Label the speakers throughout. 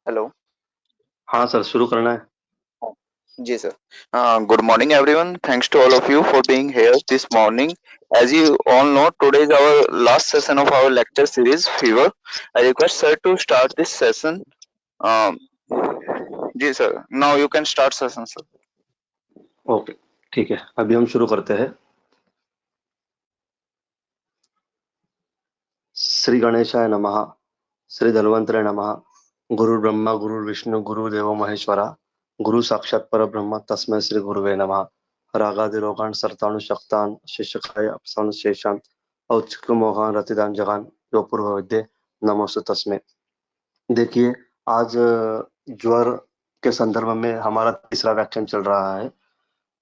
Speaker 1: Hello.
Speaker 2: हाँ sir, शुरू करना है।
Speaker 1: Yes, sir. Good morning, everyone. Thanks to all of you for being here this morning. As you all know, today is our last session of our lecture series, Fever. I request sir to start this session. Um, जी sir. Now you can start session, sir.
Speaker 2: Okay, ठीक है, अभी हम शुरू करते हैं। श्री गणेशाय नमः। श्री धन्वंतरे नमः। गुरु ब्रह्मा गुरु विष्णु गुरुदेव महेश्वरा। गुरु साक्षात परब्रह्म तस्मै श्री गुरुवे नमः। रागादि रोगान सर्तानु शक्तान शिष्यकाय अपसान शेषान औत्सुक्य मोहान रतिदान जगान यो पूर्व विद्ये नमोस्तु तस्मै। देखिए, आज ज्वर के संदर्भ में हमारा तीसरा व्याख्यान चल रहा है।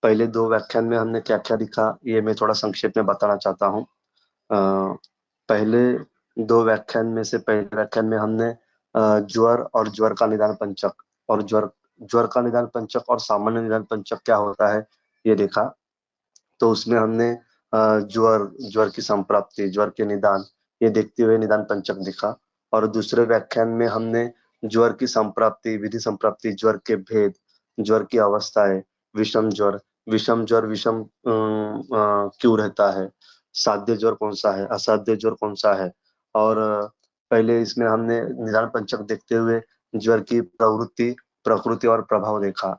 Speaker 2: पहले दो व्याख्यान में हमने क्या क्या लिखा, ये मैं थोड़ा संक्षेप में बताना चाहता हूँ। पहले दो व्याख्यान में से पहले व्याख्यान में हमने ज्वर और ज्वर का निदान पंचक और ज्वर ज्वर का निदान पंचक और सामान्य निदान पंचक क्या होता है ये देखा। तो उसमें हमने ज्वर ज्वर की संप्राप्ति ज्वर के निदान ये देखते हुए निदान पंचक दिखा। और दूसरे व्याख्यान में हमने ज्वर की संप्राप्ति विधि संप्राप्ति ज्वर के भेद ज्वर की अवस्थाएं विषम ज्वर विषम क्यों रहता है, साध्य ज्वर कौन सा है, असाध्य ज्वर कौन सा है। और पहले इसमें हमने निदान पंचक देखते हुए ज्वर की प्रवृत्ति प्रकृति और प्रभाव देखा।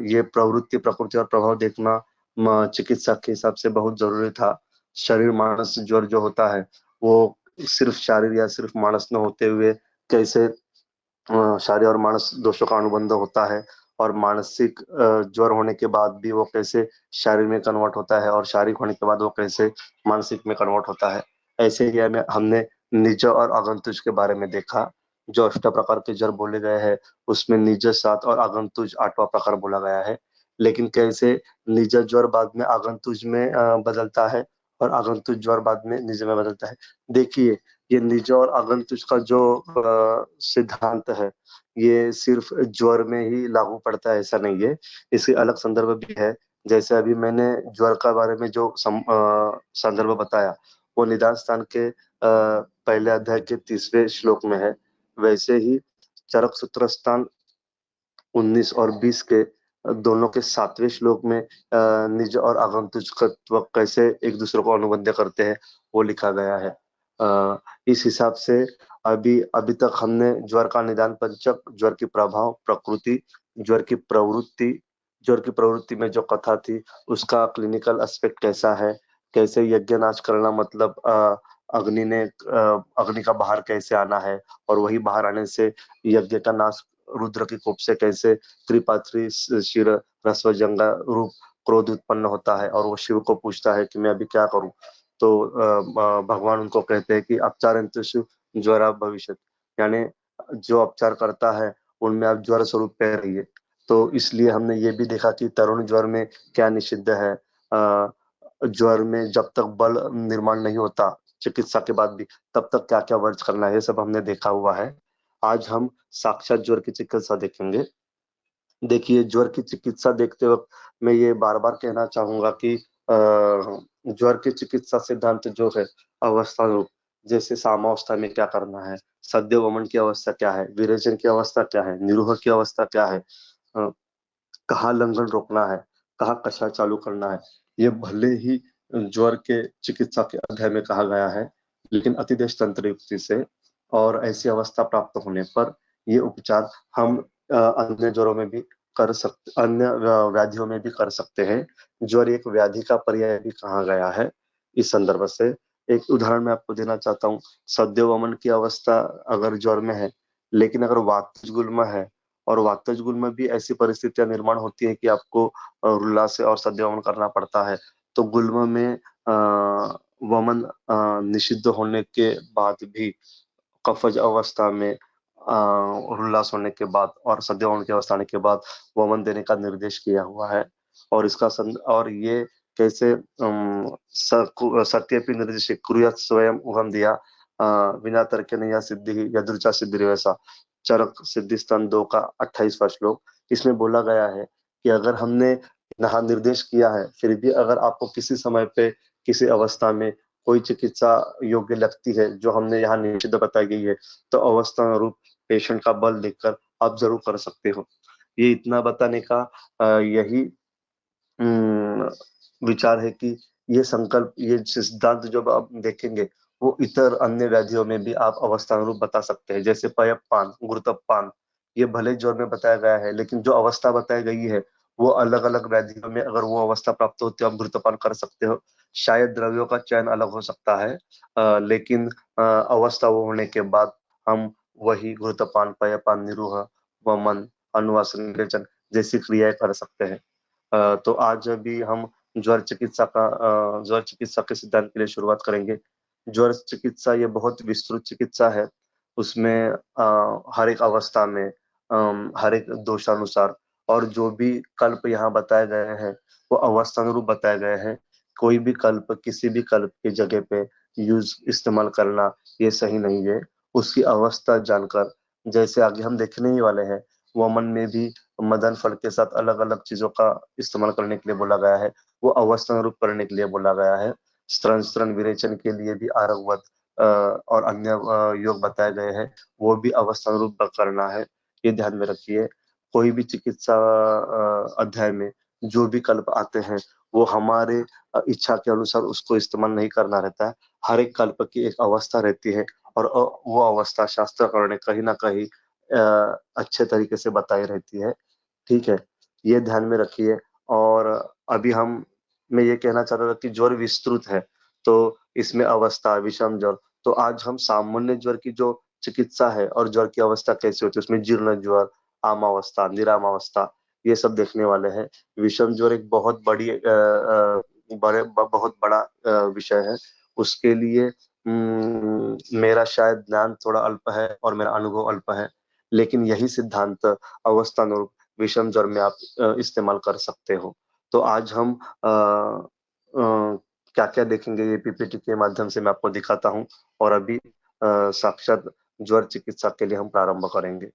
Speaker 2: ये प्रवृत्ति प्रकृति और प्रभाव देखना चिकित्सक के हिसाब से बहुत जरूरी था। शरीर मानस ज्वर जो होता है वो सिर्फ शारीर या सिर्फ मानस न होते हुए कैसे शारीर और मानस दोषों का अनुबंध होता है, और मानसिक ज्वर होने के बाद भी वो कैसे शारीर में कन्वर्ट होता है, और शारीरिक होने के बाद वो कैसे मानसिक में कन्वर्ट होता है। ऐसे ही हमने निज और आगंतुज के बारे में देखा। जो 8 प्रकार के ज्वर बोले गए हैं उसमें निज 7 और आगंतुज 8वां प्रकार बोला गया है। लेकिन कैसे निज ज्वर बाद में आगंतुज में बदलता है और आगंतुज ज्वर बाद में निज में बदलता है। देखिए, ये निज और आगंतुज का जो सिद्धांत है ये सिर्फ ज्वर में ही लागू पड़ता है ऐसा नहीं है, इसके अलग संदर्भ भी है। जैसे अभी मैंने ज्वर का बारे में जो संदर्भ बताया वो निदान स्थान के पहले अध्याय के 30वें श्लोक में है। वैसे ही चरक सूत्र स्थान 19 और 20 के दोनों के 7वें श्लोक में निज और आगंतुक कैसे एक दूसरे को अनुबंध करते हैं वो लिखा गया है। इस हिसाब से अभी अभी तक हमने ज्वर का निदान पंचक, ज्वर की प्रभाव प्रकृति, ज्वर की प्रवृत्ति, ज्वर की प्रवृत्ति में जो कथा थी उसका क्लिनिकल एस्पेक्ट कैसा है, कैसे यज्ञ नाश करना मतलब अग्नि का बाहर कैसे आना है, और वही बाहर आने से यज्ञ का नाश रुद्र की कोप से कैसे त्रिपात्री शिर रस्व जंगा रूप क्रोध उत्पन्न होता है, और वो शिव को पूछता है कि मैं अभी क्या करूं। तो भगवान उनको कहते हैं कि अपचारंतुषु ज्वरा भविष्यत, यानी जो उपचार करता है उनमें आप ज्वर स्वरूप पे रहिए। तो इसलिए हमने ये भी देखा कि तरुण ज्वर में क्या निषिद्ध है। ज्वर में जब तक बल निर्माण नहीं होता चिकित्सा के बाद भी तब तक क्या क्या वर्ज करना है ये सब हमने देखा हुआ है। आज हम साक्षात ज्वर की चिकित्सा देखेंगे। देखिए, ज्वर की चिकित्सा देखते वक्त मैं ये बार बार कहना चाहूंगा कि ज्वर की चिकित्सा सिद्धांत जो है अवस्था रूप, जैसे सामावस्था में क्या करना है, सद्य वमन की अवस्था क्या है, विरेचन की अवस्था क्या है, निरूह की अवस्था क्या है, कहाँ लंघन रोकना है, कहाँ कषाय चालू करना है, ये भले ही ज्वर के चिकित्सा के अध्याय में कहा गया है, लेकिन अतिदेश तंत्र युक्ति से और ऐसी अवस्था प्राप्त होने पर ये उपचार हम अन्य ज्वरों में भी कर सकते, अन्य व्याधियों में भी कर सकते हैं। ज्वर एक व्याधि का पर्याय भी कहा गया है। इस संदर्भ से एक उदाहरण मैं आपको देना चाहता हूँ। सद्य वमन की अवस्था अगर ज्वर में है, लेकिन अगर वातज गुल्म है और वातज गुल्म में भी ऐसी परिस्थितियां निर्माण होती है कि आपको रुल्ला से और सद्य वमन करना पड़ता है, तो गुल्म में वमन निषिद्ध होने के बाद भी कफज अवस्था में उल्लास होने के बाद और सद्य वमन की अवस्था आने के बाद वमन देने का निर्देश किया हुआ है। और इसका और ये कैसे सत्यपि निर्देश कुर्यात् स्वयं उहम दिया बिना तर्क नहीं सिद्धि यदृचा सिद्धि वैसा, चरक सिद्धि स्थान 2 का 28वां श्लोक। इसमें बोला गया है कि अगर हमने यहाँ निर्देश किया है फिर भी अगर आपको किसी समय पे किसी अवस्था में कोई चिकित्सा योग्य लगती है जो हमने यहाँ निषिद्ध बताई गई है, तो अवस्था रूप पेशेंट का बल देखकर आप जरूर कर सकते हो। ये इतना बताने का यही विचार है कि ये संकल्प, ये सिद्धांत जब आप देखेंगे वो इतर अन्य व्याधियों में भी आप अवस्थानुरूप बता सकते हैं। जैसे पयप्पान, गुरुतप्पान, ये भले जोर में बताया गया है लेकिन जो अवस्था बताई गई है वो अलग अलग व्याधियों में अगर वो अवस्था प्राप्त होती है आप घृतपान कर सकते हो। शायद द्रव्यों का चयन अलग हो सकता है, लेकिन अवस्था वो होने के बाद हम वही घृतपान, पयपान, निरूह, वमन, अनुवासन, विरेचन जैसी क्रियाएं कर सकते हैं। तो आज भी हम ज्वर चिकित्सा के सिद्धांत के लिए शुरुआत करेंगे। ज्वर चिकित्सा ये बहुत विस्तृत चिकित्सा है। उसमें हर एक अवस्था में, हर एक दोषानुसार और जो भी कल्प यहाँ बताए गए हैं वो अवस्थानुरूप बताए गए हैं। कोई भी कल्प किसी भी कल्प की जगह पे इस्तेमाल करना ये सही नहीं है। उसकी अवस्था जानकर, जैसे आगे हम देखने ही वाले हैं, वमन में भी मदन फल के साथ अलग अलग चीजों का इस्तेमाल करने के लिए बोला गया है, वो अवस्थानुरूप करने के लिए बोला गया है। स्तन स्तन विरेचन के लिए भी आरगवत और अन्य योग बताए गए हैं, वो भी अवस्थानुरूप करना है। ये ध्यान में रखिए। कोई भी चिकित्सा अध्याय में जो भी कल्प आते हैं वो हमारे इच्छा के अनुसार उसको इस्तेमाल नहीं करना रहता है। हर एक कल्प की एक अवस्था रहती है और वो अवस्था शास्त्रकार ने कहीं ना कहीं अच्छे तरीके से बताई रहती है। ठीक है, ये ध्यान में रखिए। और अभी मैं ये कहना चाहता था कि ज्वर विस्तृत है, तो इसमें अवस्था, विषम ज्वर, तो आज हम सामान्य ज्वर की जो चिकित्सा है और ज्वर की अवस्था कैसे होती है उसमें जीर्ण ज्वर, आमावस्था, निरामावस्था, ये सब देखने वाले हैं। विषम ज्वर एक बहुत बहुत बड़ा विषय है। उसके लिए मेरा शायद ज्ञान थोड़ा अल्प है और मेरा अनुभव अल्प है, लेकिन यही सिद्धांत अवस्थानुरूप विषम ज्वर में आप इस्तेमाल कर सकते हो। तो आज हम क्या क्या देखेंगे ये पीपीटी के माध्यम से मैं आपको दिखाता हूँ। और अभी साक्षात ज्वर चिकित्सा के लिए हम प्रारंभ करेंगे।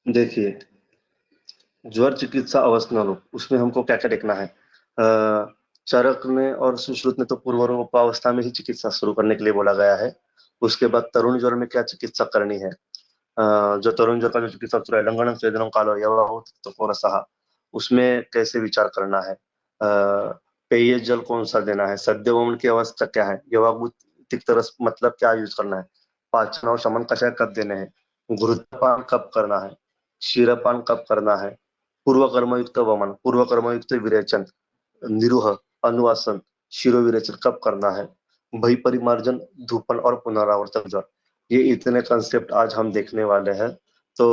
Speaker 2: देखिए, ज्वर चिकित्सा अवस्थानुरूप उसमें हमको क्या क्या देखना है। चरक ने और सुश्रुत ने तो पूर्वरूपावस्था में ही चिकित्सा शुरू करने के लिए बोला गया है। उसके बाद तरुण ज्वर में क्या चिकित्सा करनी है। जो तरुण ज्वर का जो चिकित्सा शुरू है, लंगड़म स्वेदनम कालो यवाहुत तो कोरसहा, उसमें कैसे विचार करना है। पेय जल कौन सा देना है, सद्य वमन की अवस्था क्या है, यवागुत तिक्त रस मतलब क्या यूज करना है, पाचन और शमन कषाय कब देने हैं, घृतपान कब करना है, क्षीरपान कब करना है, पूर्व कर्मयुक्त वमन, पूर्व कर्मयुक्त विरेचन, निरूह, अनुवासन, शिरोविरेचन कब करना है, भय परिमार्जन, धूपन और पुनरावर्तक ज्वर, ये इतने कंसेप्ट आज हम देखने वाले हैं। तो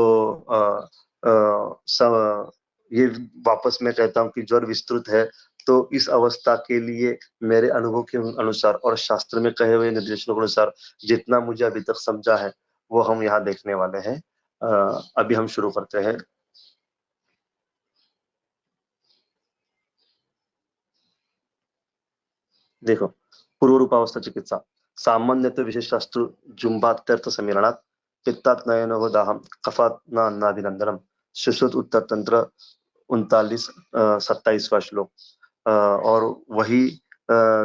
Speaker 2: ये वापस मैं कहता हूँ कि ज्वर विस्तृत है, तो इस अवस्था के लिए मेरे अनुभव के अनुसार और शास्त्र में कहे हुए निर्देशों के अनुसार जितना मुझे अभी तक समझा है वो हम यहाँ देखने वाले हैं। अभी हम शुरू करते हैं। देखो, पूर्व रूपावस्था चिकित्सा सामान्य तो विशेष शास्त्र जुम्बात्यर्थ सम्मेलनात् पित्तात नयनो दाहम कफात न अन्नाभिनंदनम, सुश्रुत उत्तर तंत्र 39-27वां श्लोक। और वही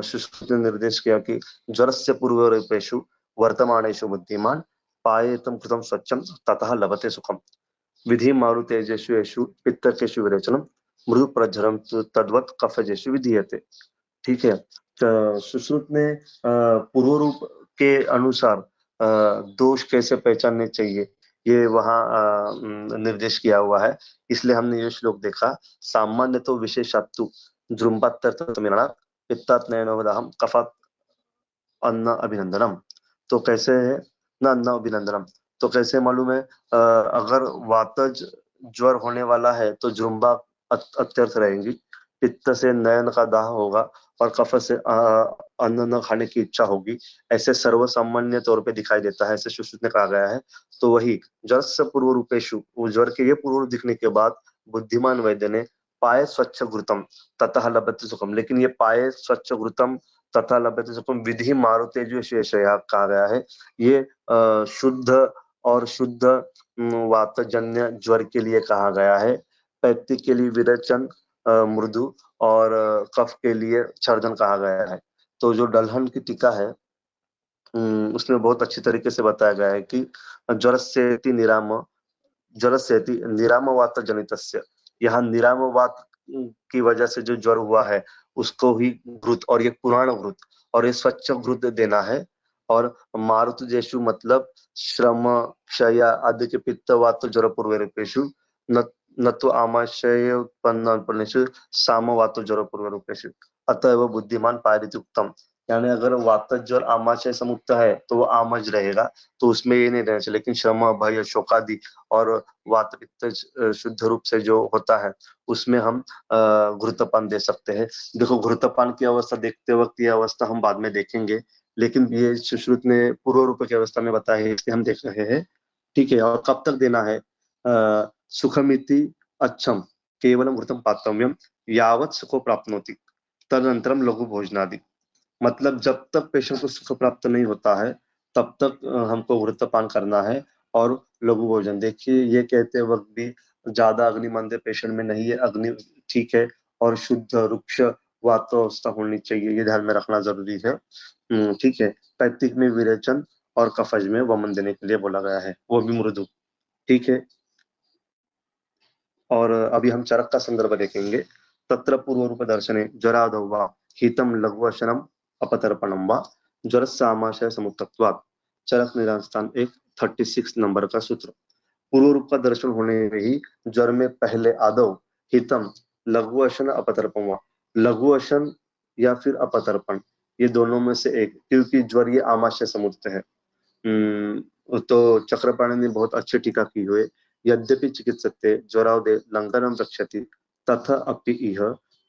Speaker 2: सुश्रुत ने निर्देश किया कि ज्वर से पूर्व रूपेषु वर्तमानेषु बुद्धिमान पायेतम कृतम स्वच्छम ततः लभते सुखम, विधि मारुतेजेषु येषु पित्तकेषु विरेचनम मृदु प्रज्वरम तद्वत् कफजेषु विधीयते। ठीक है, तो सुश्रुत ने पूर्व रूप के अनुसार दोष कैसे पहचानने चाहिए ये वहाँ निर्देश किया हुआ है। इसलिए हमने ये श्लोक देखा, सामान्य तो विशेषातु जृंभात्यर्थ पित्तात नयनोदाहम कफात अन्न अभिनंदनम, तो कैसे है ना, अन्न अभिनंदनम, तो कैसे मालूम है। अगर वातज ज्वर होने वाला है तो जुम्बा अत्यर्थ रहेंगी, पित्त से नयन का दाह होगा और कफ से अन्न न खाने की इच्छा होगी। ऐसे सर्वसामान्य तौर पे दिखाई देता है, ऐसे सुश्रुत ने कहा गया है। तो वही ज्वर से पूर्व रूपेशु, वो ज्वर के ये पूर्व रूप दिखने के बाद बुद्धिमान वैद्य ने पाये स्वच्छ घृतम ततः लभते सुखम, लेकिन ये पाये स्वच्छ घृतम तथा लभते सुखम विधि मारुते जो शेष कहा गया है, ये शुद्ध और शुद्ध वातजन्य ज्वर के लिए कहा गया है। पैत्तिक के लिए विरेचन मृदु और कफ के लिए छर्दन कहा गया है। तो जो डलहन की टीका है उसमें बहुत अच्छी तरीके से बताया गया है कि ज्वरस्येति निराम ज्वरस्येति निरामवात जनितस्य, यहाँ निरामवात की वजह से जो ज्वर हुआ है उसको ही घृत, और ये पुराण घृत और ये स्वच्छ घृत देना है। और मारुत जेशु मतलब श्रम क्षय आदि के पित्त वात ज्वर पूर्व न न तो आमाशय उत्पन्नेषु साम वात ज्वर पूर्व अतएव बुद्धिमान पायरित उत्तम, यानी अगर वात ज्वर आमाशय से मुक्त है तो वो आमज रहेगा, तो उसमें ये नहीं रहना चाहिए। लेकिन श्रम भय शोक आदि और वात पित्त शुद्ध रूप से जो होता है उसमें हम घृतपान दे सकते हैं। देखो घृतपान की अवस्था देखते वक्त ये अवस्था हम बाद में देखेंगे, लेकिन ये सुश्रुत ने पूर्व रूप की अवस्था में बताया है, इसलिए हम देख रहे हैं। ठीक है, और कब तक देना है? सुखमिति अच्छम केवलम घृतम पातव्यम यावत सुखो प्राप्नोति तदनंतरम लघु भोजनादि, मतलब जब तक पेशेंट को सुख प्राप्त नहीं होता है तब तक हमको घृतपान करना है और लघु भोजन। देखिए ये कहते वक्त भी ज्यादा अग्निमंदे पेशेंट में नहीं है, अग्नि ठीक है, और शुद्ध रुक्ष वातावस्था होनी चाहिए, ये ध्यान में रखना जरूरी है। ठीक है, पैतृक में विरेचन और कफज में वमन देने के लिए बोला गया है, वो भी मृदु। ठीक है, और अभी हम चरक का संदर्भ देखेंगे। तत्र पूर्व रूप दर्शने ज्वरादौ वा हितम लघुवशनम अपतर्पणम वा ज्वरस्य आमाशय समुत्तत्वात्, चरक निदान स्थान 136 नंबर का सूत्र। पूर्व रूप का दर्शन होने में ही ज्वर में पहले आदौ हितम लघुवशन अपतर्पण वा, लघुवशन या फिर अपतर्पण, ये दोनों में से एक, क्योंकि ज्वर ये आमाशय समुत्त है। तो चक्रपाणि ने बहुत अच्छी टीका की हुई, यद्यपि चिकित्सते ज्वरावदे लंघनम रक्षति तथा अपि इह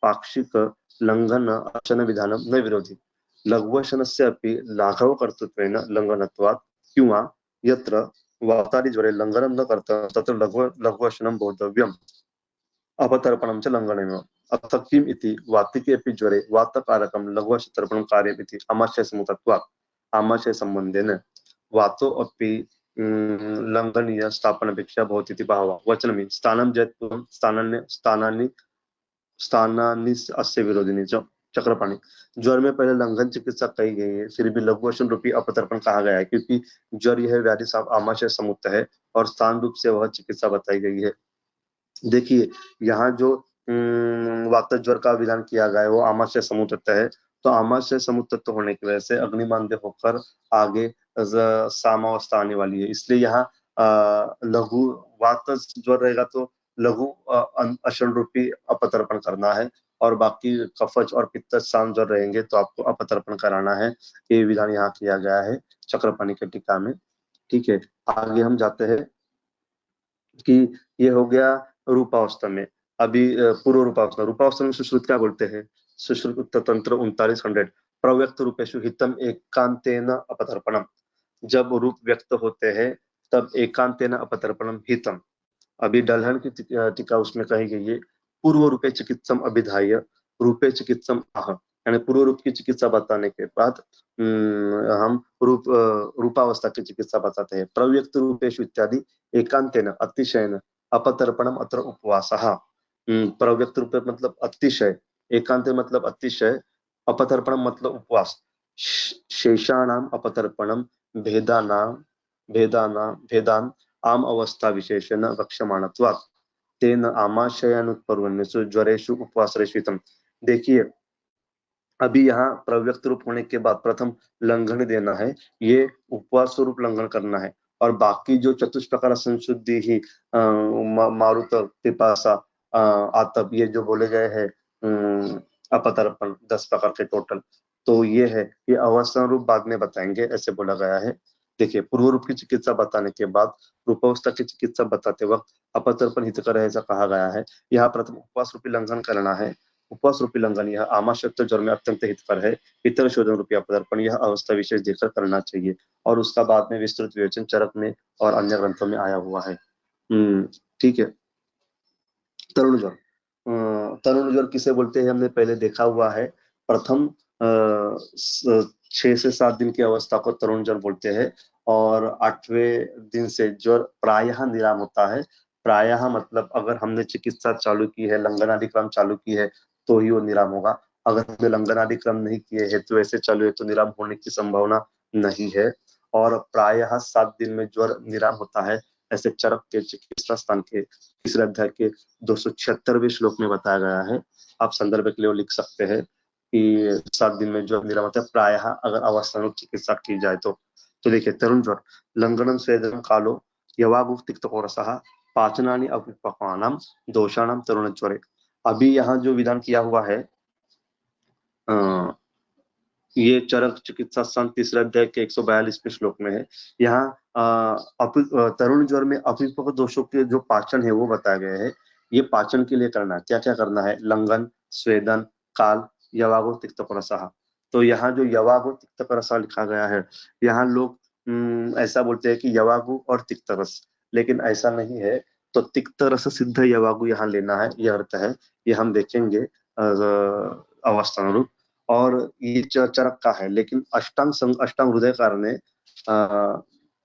Speaker 2: पाक्षिक लंघन अशन विधानम न विरोधी, लघुवशनस्य अपि लाघव कर्तृत्वेन लंघनत्वात् क्यों यत्र वातादि ज्वरे लंघनम न कर्तव्यं तत्र लघुवशनं बोद्धव्यम् अपतर्पणं च लंघनमेव। अथ किम इति वातिके अपि ज्वरे वातकारकं लघुवशतर्पणं कार्यमिति आमाशय समुतत्वात् आमाशय संबंधेन वातो अपि लंघनीय स्थापन अपेक्षा भवति इति भावः वचनमिति स्थानं जयत्वं स्थानानि स्थानानि अस्य विरोधिनी च। चक्रपाणि, ज्वर में पहले लंघन चिकित्सा कही गई है, फिर भी लघुवशन रूपी अपतर्पण कहा गया है, क्योंकि ज्वर यह व्याधि आमाशय समुक्त है और स्थान रूप से वह चिकित्सा बताई गई है। देखिए यहाँ जो वात ज्वर का विधान किया गया है वो आमाशय समूह तत्व है, तो आमाशय समूह तत्व होने की वजह से अग्निमांद्य होकर आगे सामावस्था आने वाली है, इसलिए यहाँ लघु वात ज्वर रहेगा तो लघु अशन रूपी अपतर्पण करना है, और बाकी कफज और पित्त शाम ज्वर रहेंगे तो आपको अपतर्पण कराना है। ये विधान यहाँ किया गया है चक्रपाणि के टीका में। ठीक है, आगे हम जाते हैं कि ये हो गया रूपावस्था में। अभी पूर्व रूपावस्था, रूपावस्था में सुश्रुत क्या बोलते हैं? सुश्रुत तंत्र 3900 प्रव्यक्त रूपेशु हितम एकांतेन अपतर्पणम, जब रूप व्यक्त होते हैं तब एकांतेन अपतर्पणम हितम। अभी डलहन की टीका उसमें कही गई है, पूर्व रूपे चिकित्सम अभिधाय रूपे चिकित्सम आह, यानी पूर्व रूप की चिकित्सा बताने के बाद हम रूपावस्था की चिकित्सा बताते हैं। प्रव्यक्त रूपेशु इत्यादि एकांतेन अतिशयन अपतर्पणम अत्र उपवासः। प्रव्यक्त रूप मतलब अतिशय, एकांत मतलब अतिशय, अपतर्पणम मतलब उपवास। शेषाणाम अपतर्पणम भेदानाम भेदान आम अवस्था विशेषण वक्ष्यमाणत्वात् तेन आमाशयानुत्पर्वण्यसु ज्वरेषु उपवासरेषु। देखिए अभी यहाँ प्रव्यक्त रूप होने के बाद प्रथम लंघन देना है, ये उपवास स्वरूप लंघन करना है, और बाकी जो चतुष्प्रकार संशुद्धि ही मारुत पिपासा आतप ये जो बोले गए हैं अपतर्पण 10 प्रकार के टोटल, तो ये है, ये अवस्था रूप बाद में बताएंगे, ऐसे बोला गया है। देखिए पूर्व रूप की चिकित्सा बताने के बाद रूपावस्था की चिकित्सा बताते वक्त अपतर्पण हितकर ऐसा कहा गया है। यहाँ प्रथम उपवास रूपी लंघन करना है। उपवास रूपी लंघन यह आमाशक्त ज्वर में अत्यंत हितकर है। इतर शोधन रूपी अपतर्पण यह अवस्था विशेष देखकर करना चाहिए, और उसका बाद में विस्तृत विवेचन चरक में और अन्य ग्रंथों में आया हुआ है। ठीक है, तरुण ज्वर तरुण ज्वर किसे बोलते हैं हमने पहले देखा हुआ है। प्रथम 6 से 7 दिन की अवस्था को तरुण ज्वर बोलते हैं और 8वें दिन से ज्वर प्रायः निराम होता है। प्रायः मतलब अगर हमने चिकित्सा चालू की है, लंगनादि क्रम चालू की है तो ही वो निराम होगा। अगर हमने लंगनादि क्रम नहीं किए हैं तो ऐसे चालू है तो निराम होने की संभावना नहीं है। और प्रायः 7 दिन में ज्वर निराम होता है, ऐसे चरक के चिकित्सा स्थान के तीसरे अध्याय के 276वें श्लोक में बताया गया है। आप संदर्भ के लिए वो लिख सकते हैं कि 7 दिन में ज्वर निराम होता है प्रायः अगर अवस्थानुरूप चिकित्सा की जाए तो देखिए तरुण ज्वर लंघनम स्वेदनम कालो यवागु तिक्तकोरसः पाचनानि अविपक्वानाम दोषाणाम तरुण ज्वरे। अभी यहाँ जो विधान किया हुआ है ये चरक चिकित्सा स्थान तीसरे अध्याय के 142वें श्लोक में है। यहाँ तरुण ज्वर में अभिपक दोषों के जो पाचन है वो बताए गए हैं। ये पाचन के लिए करना है, क्या क्या करना है, लंघन, स्वेदन, काल, यवागो तिक्तपरसः। तो यहाँ जो यवागो तिक्तपरसः लिखा गया है, यहाँ लोग ऐसा बोलते हैं कि यवागु और तिक्तरस, लेकिन ऐसा नहीं है। तो तिक्तरस सिद्ध यवागु यहाँ लेना है, यह अर्थ है। ये हम देखेंगे अवस्थानुरूप। और ये चरक का है, लेकिन अष्टांग हृदय कार ने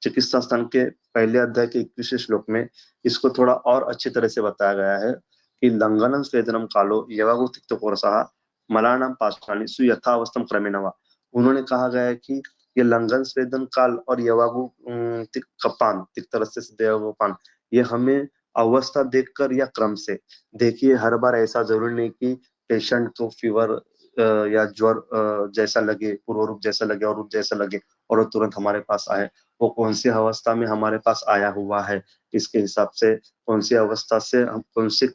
Speaker 2: चिकित्सा स्थान के पहले अध्याय के 21वें श्लोक में इसको थोड़ा और अच्छी तरह से बताया गया है कि लंघनम स्वेदनम कालो यवागु तिक्तकोरसः मलानाम पाषाणी सुयथावस्थम क्रमेण वा। उन्होंने कहा गया है कि ये लंघन स्वेदन काल और यवागु कपान तिक्तरस से देवपान, ये हमें अवस्था देखकर या क्रम से। देखिए हर बार ऐसा जरूरी नहीं कि पेशेंट को फीवर या ज्वर जैसा लगे, पूर्व रूप जैसा लगे और रूप जैसा लगे और वो तुरंत हमारे पास आए। वो कौन सी अवस्था में हमारे पास आया हुआ है, इसके हिसाब से कौन सी अवस्था से हम कौन सी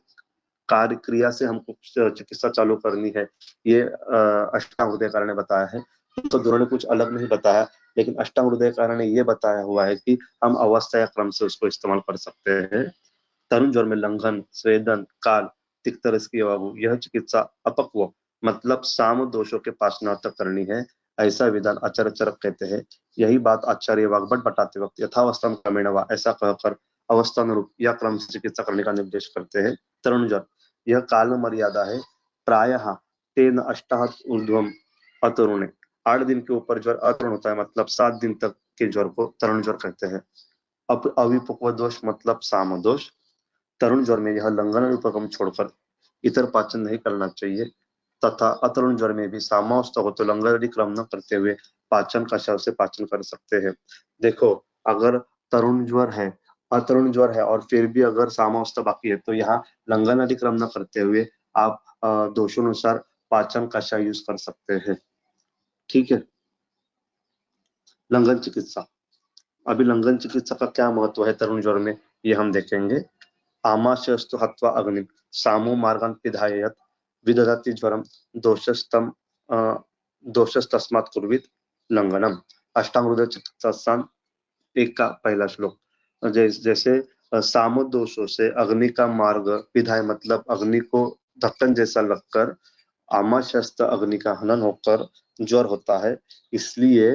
Speaker 2: कार्य क्रिया से हमको चिकित्सा चालू करनी है, ये अष्टांग हृदय कार ने बताया है। तो दोनों ने कुछ अलग नहीं बताया, लेकिन अष्टांग हृदय कार ने ये बताया हुआ है कि हम अवस्था या क्रम से उसको इस्तेमाल कर सकते हैं। तरुण ज्वर में लंघन, स्वेदन, काल, तिक्तरस की यवागु, यह चिकित्सा अपक्व मतलब साम दोषों के पाशनार्थक करनी है, ऐसा विधान आचार्य चरक कहते हैं। यही बात आचार्य वाग्भट बताते वक्त यथावस्था क्रमेण वा ऐसा कहकर अवस्थानुरूप या क्रम से चिकित्सा करने का निर्देश करते हैं। तरुण ज्वर यह काल मर्यादा है, प्रायः तेन अष्टाहत ऊर्ध्वम अतरुणे। 8 दिन के ऊपर ज्वर अतरुण होता है, मतलब 7 दिन तक के ज्वर को तरुण ज्वर कहते हैं। अब अविपक्व दोष मतलब साम दोष। तरुण ज्वर में यह लंघन और उपगम छोड़कर इतर पाचन नहीं करना चाहिए, तथा अतरुण ज्वर में भी सामावस्था हो तो लंघन क्रम न करते हुए पाचन कषाय से पाचन कर सकते हैं। देखो अगर तरुण ज्वर है, अतरुण ज्वर है और फिर भी अगर सामावस्था बाकी है तो यहाँ लंघन आदि क्रम न करते हुए आप दोषानुसार पाचन कषाय यूज कर सकते हैं। ठीक है। लंघन चिकित्सा, अभी लंघन चिकित्सा का क्या महत्व है तरुण ज्वर में, ये हम देखेंगे। आमाशयस्तु हत्वा अग्निम सामो मार्गान् पिधाय यत् विदधति ज्वरम दोषस्तम दोषस्तस्मात् कुर्वीत लंघनम। अष्टांग हृदय चिकित्सा 1 का पहला श्लोक। जैसे सामो दोषों से अग्नि का मार्ग पिधाय मतलब अग्नि को ढक्कन जैसा लगकर आमाशयस्त अग्नि का हनन होकर ज्वर होता है, इसलिए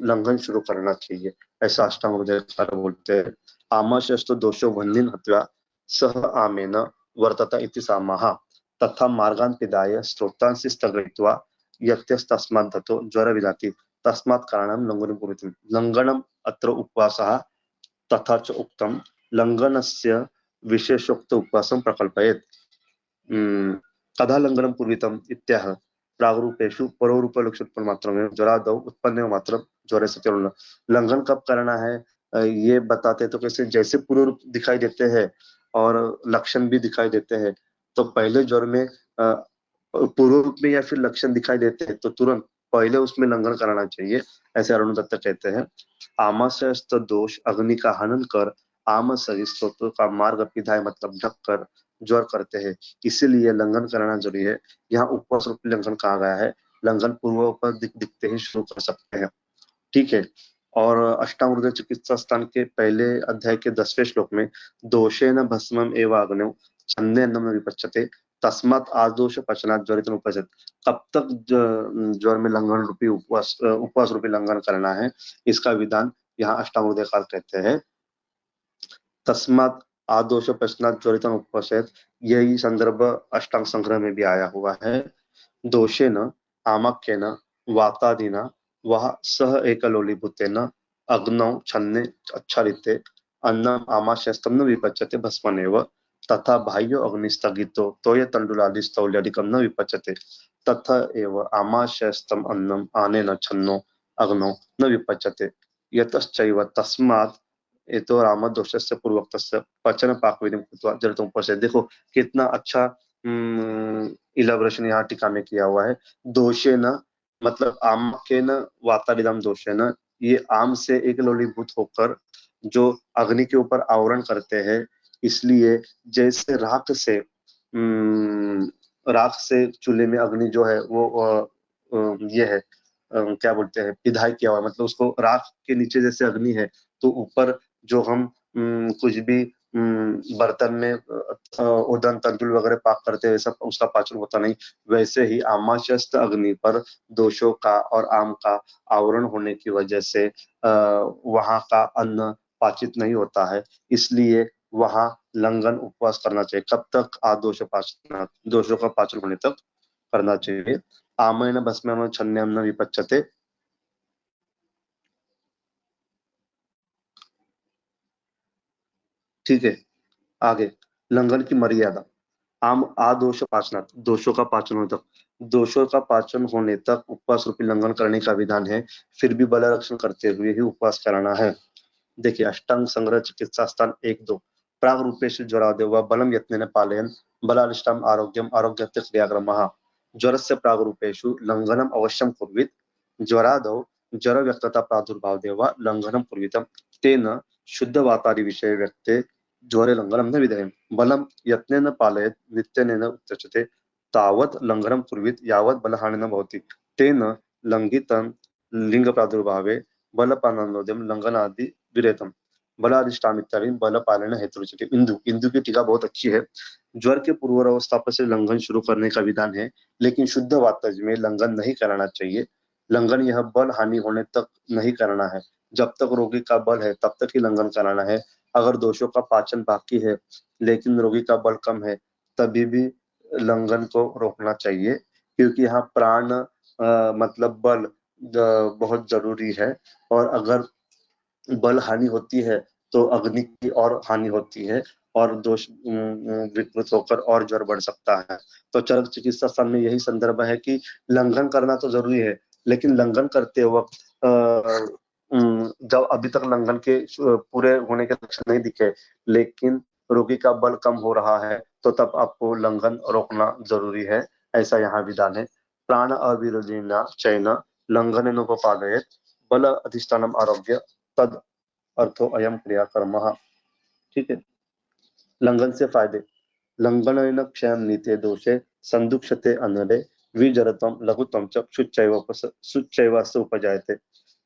Speaker 2: लंघन शुरू करना चाहिए, ऐसा अष्टांग हृदय बोलते हैं। आमाशयस्त दोषो वह्निन हत्वा सह आमेन वर्तत इति सामः तथा मार्गान् पिधाय स्रोतांसि स्थगयित्वा यत्यस्तस्मात् धतो ज्वर विदाति तस्मात् कारणं लंघनं कुरुते। लंघनम् अत्र उपवासः तथा च उक्तं लंघनस्य विशेषोक्त उपवासं प्रकल्पयेत्। कदा लंघनं पूर्वितम् इत्याह प्रागरूपेषु परोरूपलक्षण मात्र में ज्वरादौ उत्पन्न मात्र ज्वर से लंघन कब करना है, ये बताते तो कैसे, जैसे पूर्व रूप दिखाई देते हैं और लक्षण भी दिखाई देते हैं, तो पहले ज्वर में पूर्व रूप में या फिर लक्षण दिखाई देते हैं तो तुरंत पहले उसमें लंघन कराना चाहिए, ऐसे अरुण दत्त कहते हैं। आमाशयस्थ दोष अग्नि का हनन कर आम सहित स्रोतों का मार्ग पिधाय मतलब ढक कर ज्वर करते हैं, इसीलिए लंघन करना जरूरी है। यहाँ उपवास रूप लंघन कहा गया है, लंघन पूर्व दिखते ही शुरू कर सकते हैं। ठीक है। और अष्टांग हृदय चिकित्सा स्थान के पहले अध्याय के 10वें श्लोक में दोषेन भस्मम एव अग्नौ छन्देन न विपच्यते तस्मात् आदोष पचनात् ज्वरित उपजत। कब तक ज्वर में लंघन रूपी उपवास रूपी लंघन करना है, इसका विधान यहाँ अष्टांग हृदयकार कहते हैं। तस्मात् आदोष प्रश्नात ज्वरितम उपवसेत, यही संदर्भ अष्टांग संग्रह में भी आया हुआ है। दोषेन आमक्येन वातादिना वह सह एकलोलीभूतेन अग्नौ छन्ने अच्छारिते अन्नम आमाशयस्तम न विपच्यते भस्मनेव तथा बाह्यो अग्निस्थगितो तोय तंडुलादिस्तौल्यादिकं न विपच्यते तथा एव आमाशयस्तम अन्नम आनेन छन्नो अग्नौ न विपच्यते यतश्चैव तस्मात् एतो रामदोषस्य पूर्वोक्तस्य पचन पाकविधिं कृत्वा जरितुम् उपसेत। देखो कितना अच्छा इलाबरेशन यहाँ टीका में किया हुआ है। दोषे न मतलब आम के न वातादिदम दोषे न, ये आम से एक लोलीभूत होकर जो अग्नि के ऊपर आवरण करते हैं, इसलिए जैसे राख से चूल्हे में अग्नि जो है वो ये है क्या बोलते हैं पिधाई किया हुआ है, मतलब उसको राख के नीचे जैसे अग्नि है तो ऊपर जो हम कुछ भी बर्तन में उदन तंदुल वगैरह पाक करते हैं सब उसका पाचन होता नहीं, वैसे ही आमाशयस्थ अग्नि पर दोषों का और आम का आवरण होने की वजह से वहां का अन्न पाचित नहीं होता है, इसलिए वहां लंघन उपवास करना चाहिए। कब तक? आदोष पाचन, दोषों का पाचन होने तक करना चाहिए। आमेन भस्म छन्यम न विपच्यते। ठीक है, आगे लंघन की मर्यादा। आम आदोष पाचनात्, दोषों का पाचन होने तक, दोषों का पाचन होने तक उपवास रूपी लंघन करने का विधान है, फिर भी बल रक्षण करते हुए ही उपवास कराना है। देखिए अष्टांग संग्रह चिकित्सा स्थान 1-2 प्राग रूपेश ज्वरादेव व बलम यत्नेन पालयन् बलारिष्टम आरोग्यम आरोग्यस्य क्रियाक्रमः ज्वरस्य प्राग रूपेषु लंघनम अवश्यम कुर्वीत ज्वरादौ ज्वर व्यक्तता प्रादुर्भाव देवा लंघनम कुर्वीतम तेन शुद्ध वातादि विषय व्यक्ते ज्वरे लंघनम न विधेयम् बलम यत्नेन पालयेत् नित्यनेन उच्यते तावत् लंघनम कुर्वीत यावत् बलहानि न भवति तेन लंघितं लिंग प्रादुर्भावे बलपाननोद्यम लंघनादि विरेतम बलादिष्टाम इत्यादि बल पालन हेतु रुचते। इंदु इंदु की टीका बहुत अच्छी है। ज्वर के पूर्वावस्था पर से लंघन शुरू करने का विधान है, लेकिन शुद्ध वातज में लंघन नहीं कराना चाहिए। लंघन यह बल हानि होने तक नहीं करना है, जब तक रोगी का बल है तब तक ही लंघन कराना है। अगर दोषों का पाचन बाकी है लेकिन रोगी का बल कम है तभी भी लंघन को रोकना चाहिए, क्योंकि यहाँ प्राण मतलब बल बहुत जरूरी है, और अगर बल हानि होती है तो अग्नि की और हानि होती है और दोष विकृत होकर और ज्वर बढ़ सकता है। तो चरक चिकित्सा स्थान में यही संदर्भ है कि लंघन करना तो जरूरी है, लेकिन लंघन करते वक्त जब अभी तक लंघन के पूरे होने के लक्षण नहीं दिखे लेकिन रोगी का बल कम हो रहा है तो तब आपको लंघन रोकना जरूरी है, ऐसा यहाँ विधान है। प्राण अविरोधिना चैन लंघन उपपादयेत बल अधिष्ठानम आरोग्य तद अर्थो अयम क्रियाकर्म। ठीक है, लंघन से फायदे। लंघन क्षयम नीते दोषे संदुक्षते अनरे विजरतम लघुतम च शुच्चैव अस्य उपजायते।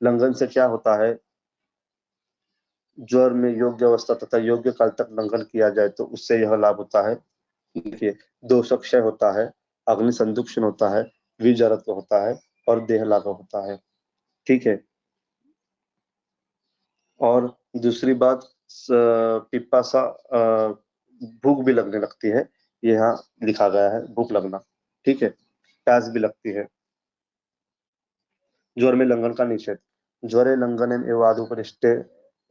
Speaker 2: लंघन से क्या होता है? ज्वर में योग्य अवस्था तथा योग्य काल तक लंघन किया जाए तो उससे यह लाभ होता है। देखिए, दोष क्षय होता है, अग्नि संदुक्षण होता है, विजरत्व होता है और देह लाघव होता है। ठीक है, और दूसरी बात पिपासा भूख भी लगने लगती है, ये यहाँ लिखा गया है भूख लगना। ठीक है, प्यास भी लगती है। ज्वर में लंघन का निषेध। ज्वरे लंघन एवादुपरिष्टे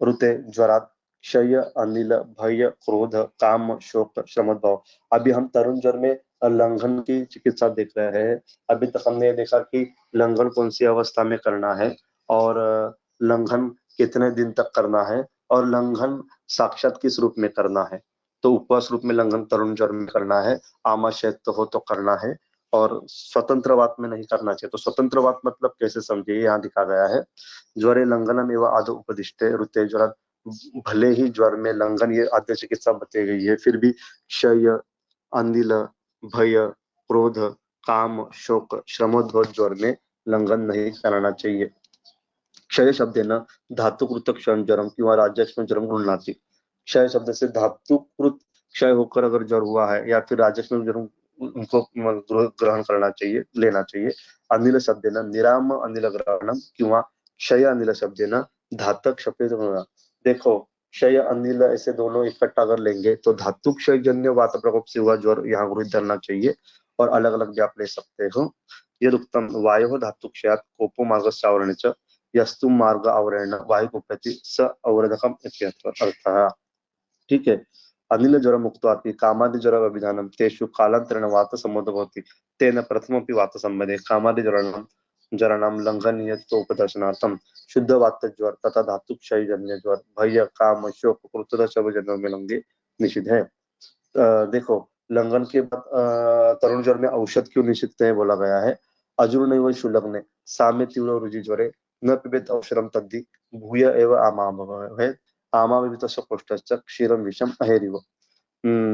Speaker 2: ऋते ज्वरात क्षय अनिल भय क्रोध काम शोक श्रमोद्भव। अभी हम तरुण ज्वर में लंघन की चिकित्सा देख रहे हैं। अभी तक हमने देखा कि लंघन कौन सी अवस्था में करना है और लंघन कितने दिन तक करना है और लंघन साक्षात किस रूप में करना है। तो उपवास रूप में लंघन तरुण ज्वर में करना है, आमाशय हो तो करना है, और स्वतंत्रवात में नहीं करना चाहिए। तो स्वतंत्रवात मतलब कैसे समझिए, यहाँ दिखा गया है। ज्वरे लंघनम एवं आदो उपदिष्टे ऋते ज्वर, भले ही ज्वर में लंघन ये आद्य चिकित्सा बताई गई है, फिर भी क्षय अनिल भय क्रोध काम शोक श्रमोद्भव ज्वर में लंघन नहीं कराना चाहिए। क्षय शब्द न धातुकृत क्षय ज्वरम किंवा राज्यक्षम ज्वरम गृह्णाति। क्षय शब्द से धातुकृत क्षय होकर अगर ज्वर हुआ है या फिर राज्यक्षम ज्वरम, उनको ग्रहण करना चाहिए, लेना चाहिए। अनिल शब्द न निराम अनिल ग्रहणम किंवा क्षय अनिल शब्द न धातक शब्द। देखो क्षय अनिल ऐसे दोनों इकट्ठा कर लेंगे तो धातु क्षय जन्य वात प्रकोप से हुआ ज्वर यहाँ गुरुत धरना चाहिए, और अलग अलग भी आप ले सकते हो। ये उत्तम वायु धातु क्षयात कोपो मार्ग आवरण यस्तु मार्ग आवरण वायु कुप्यति स अवरोधकम अर्थ। ठीक है। अनिल ज्वर मुक्त्वापि कामादि ज्वर अभिधानम तेषु कालांतरेण वात संबोध भवति तेन प्रथमपि वात संबंधे कामादि ज्वराणाम लंघनीयत्वोपदर्शनार्थम शुद्ध वात ज्वर तथा धातु क्षय जन्य ज्वर भय काम शोक क्रोध सब जन्यों में लंघे निषिद्ध है। देखो, लंघन के बाद तरुण ज्वर में औषध क्यों निषिद्ध है बोला गया है। अजुर नहीं शुलग्ने साम्य तीव्र रुजि ज्वरे न पिबेत औषधम तद्धि भूय एव आमा है आमा विवित कोष्ठश्च क्षीरम विषम अहेरिव।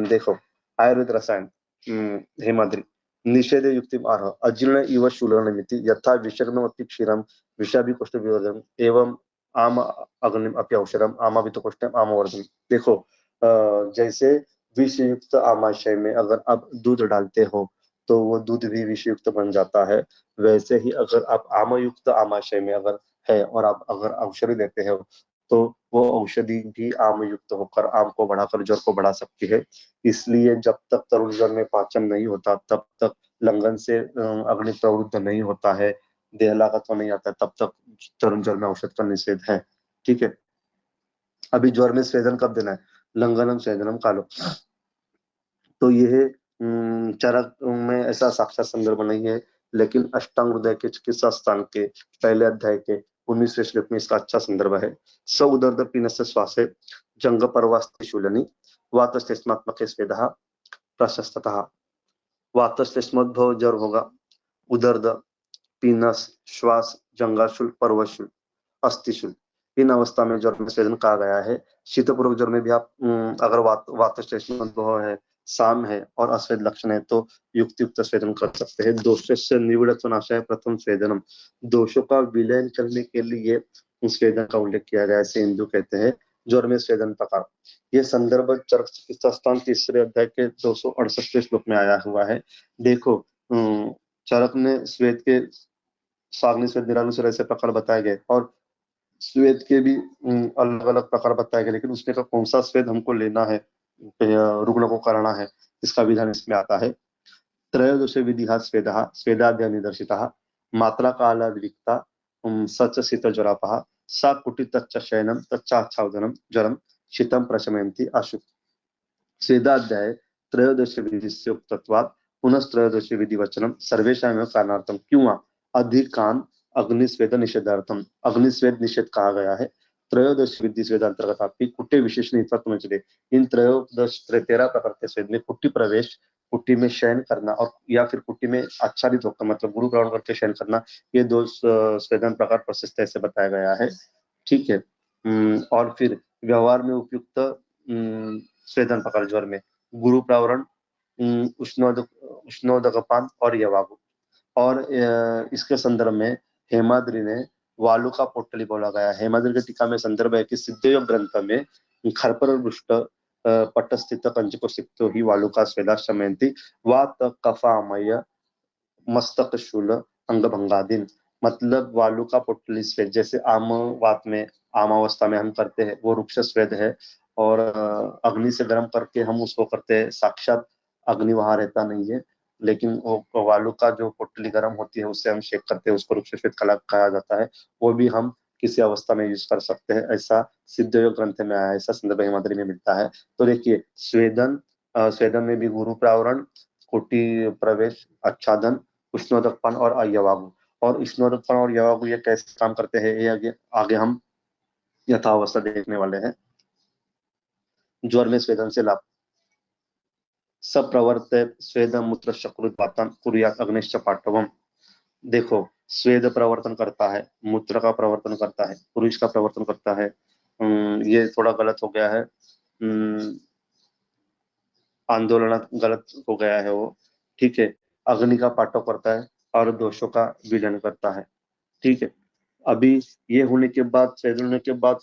Speaker 2: देखो, आयुर्वेद रसायन हेमाद्रि निषेध युक्ति आह अजीर्ण इव शूलग्नमिति यथा विषग्नमपि क्षीरम विषाभि कोष्ठ विवर्धन एवं आम अग्निम अपि औषधम आमा वित कोष्ठम आमवर्धन। देखो, जैसे विष युक्त आमाशय में अगर आप दूध डालते हो तो वो दूध भी विष युक्त बन जाता है, वैसे ही अगर आप आम युक्त आमाशय में अगर है और आप अगर औषधि लेते हो तो वो औषधि भी आम युक्त होकर आम को बढ़ाकर ज्वर को बढ़ा सकती है। इसलिए जब तक तरुण ज्वर में पाचन नहीं होता तब तक लंघन से अग्नि प्रवृत्त नहीं होता है, देहलागत तो नहीं आता, तब तक तरुण ज्वर में औषध का निषेध है। ठीक है। अभी ज्वर में स्वेदन कब देना है? लंघनम स्वेदनम कालो। तो यह चरक में ऐसा साक्षात संदर्भ नहीं है, लेकिन अष्टांग हृदय के चिकित्सा स्थान के पहले अध्याय के 19वें श्लोक में इसका अच्छा संदर्भ है। स उदर्द पीनस्य श्वासे जंग परवास्ति शूलनी वातस्तेस्मात्मके स्वेदः प्रशस्ततः। वातस्तेस्मद्भव ज्वर होगा, उदर्द, पीनस, श्वास, जंगाशूल, पर्वशूल, अस्थिशूल, इन अवस्था में ज्वर में स्वेदन कहा गया है। शीतपूर्वक ज्वर में भी आप अगर वातस्तेस्मद्भव है, साम है और अस्वेद लक्षण है तो युक्त युक्त स्वेदन कर सकते हैं। दोषस्य निविड़त्व नाशाय प्रथम स्वेदनम, दोषों का विलयन करने के लिए स्वेदन का उल्लेख किया गया है, ऐसे हिंदू कहते हैं। ज्वर में स्वेदन प्रकार, ये संदर्भ चरक चिकित्सा स्थान तीसरे अध्याय के 268वें श्लोक में आया हुआ है। देखो, चरक ने स्वेद के साग्नि स्वेद निरानु स्वेद ऐसे प्रकार बताए गए और स्वेद के भी अलग अलग प्रकार बताए गए, लेकिन उसमें का कौन सा स्वेद हमको लेना है, रुग्ण को करना है, इसका विधान इसमें आता है। त्रयोदश विधिहा स्वेदः स्वेदाद्य निदर्शितः मात्रा काल विविक्ता सच शीत ज्वरापः सा कुटितच्च शयनं तच्चाच्छादनं ज्वरम शीतं प्रशमयन्ति आशु। स्वेदाध्याय त्रयोदश विधि उक्तत्वात् पुनस्त्रयोदश विधि वचनम सर्वेषामेव कारणार्थम क्यों अधिकान अग्निस्वेद निषेधार्थम अग्निस्वेद निषेध कहा गया है। त्रयोदश विधि स्वेद अंतर्गत आपकी कुट्टे विशेष निहितत्व चले। इन त्रयोदश 13 प्रकार के स्वेद में कुट्टी प्रवेश, कुट्टी में शयन करना और या फिर कुट्टी में आच्छादित होकर मतलब गुरु ग्रहण करके शयन करना, ये दो स्वेदन प्रकार प्रशस्त ऐसे बताया गया है। ठीक है। और फिर व्यवहार में उपयुक्त स्वेदन प्रकार ज्वर में गुरु प्रावरण, उष्णोदकपान और यवागु। और इसके संदर्भ में हेमाद्रि ने वालुका पोटली बोला गया है। हेमाद्रि के टीका में संदर्भ है कि सिद्धयोग ग्रंथ में खरपर रुष्ट पटस्थित पंचको सिक्तो ही वालुका स्वेदा शमयंती वात कफामय मस्तक शूल अंग भंगादीन। मतलब वालुका पोटली स्वेद जैसे आम वात में आमावस्था में हम करते हैं वो रुक्ष स्वेद है, और अग्नि से गर्म करके हम उसको करते हैं, साक्षात अग्नि वहां रहता नहीं है, लेकिन वो वालुका जो पोटली गर्म होती है उससे हम शेक करते हैं, उसको रुक्ष स्वेद कहा जाता है। वो भी हम किसी अवस्था में यूज कर सकते हैं, ऐसा सिद्ध योग ग्रंथ में आया है, ऐसा संदर्भ हिमाद्री में मिलता है। तो देखिए, स्वेदन में भी गुरु प्रावरण, कुटी प्रवेश, आच्छादन, उष्णोदकपन और अयवागु। और उष्णोदकपन और यवागु ये कैसे काम करते हैं ये आगे हम यथावस्था देखने वाले हैं। ज्वर में स्वेदन से लाभ, सप्रवर्त स्वेद मूत्र शक्रुत्पातन कुर्यात अग्निश्च पाठवम। देखो, स्वेद प्रवर्तन करता है, मूत्र का प्रवर्तन करता है, पुरुष का प्रवर्तन करता है। ये थोड़ा गलत हो गया है, आंदोलन गलत हो गया है वो। ठीक है। अग्नि का पाठव करता है और दोषों का विलन करता है। ठीक है। अभी ये होने के बाद, स्वेदन होने के बाद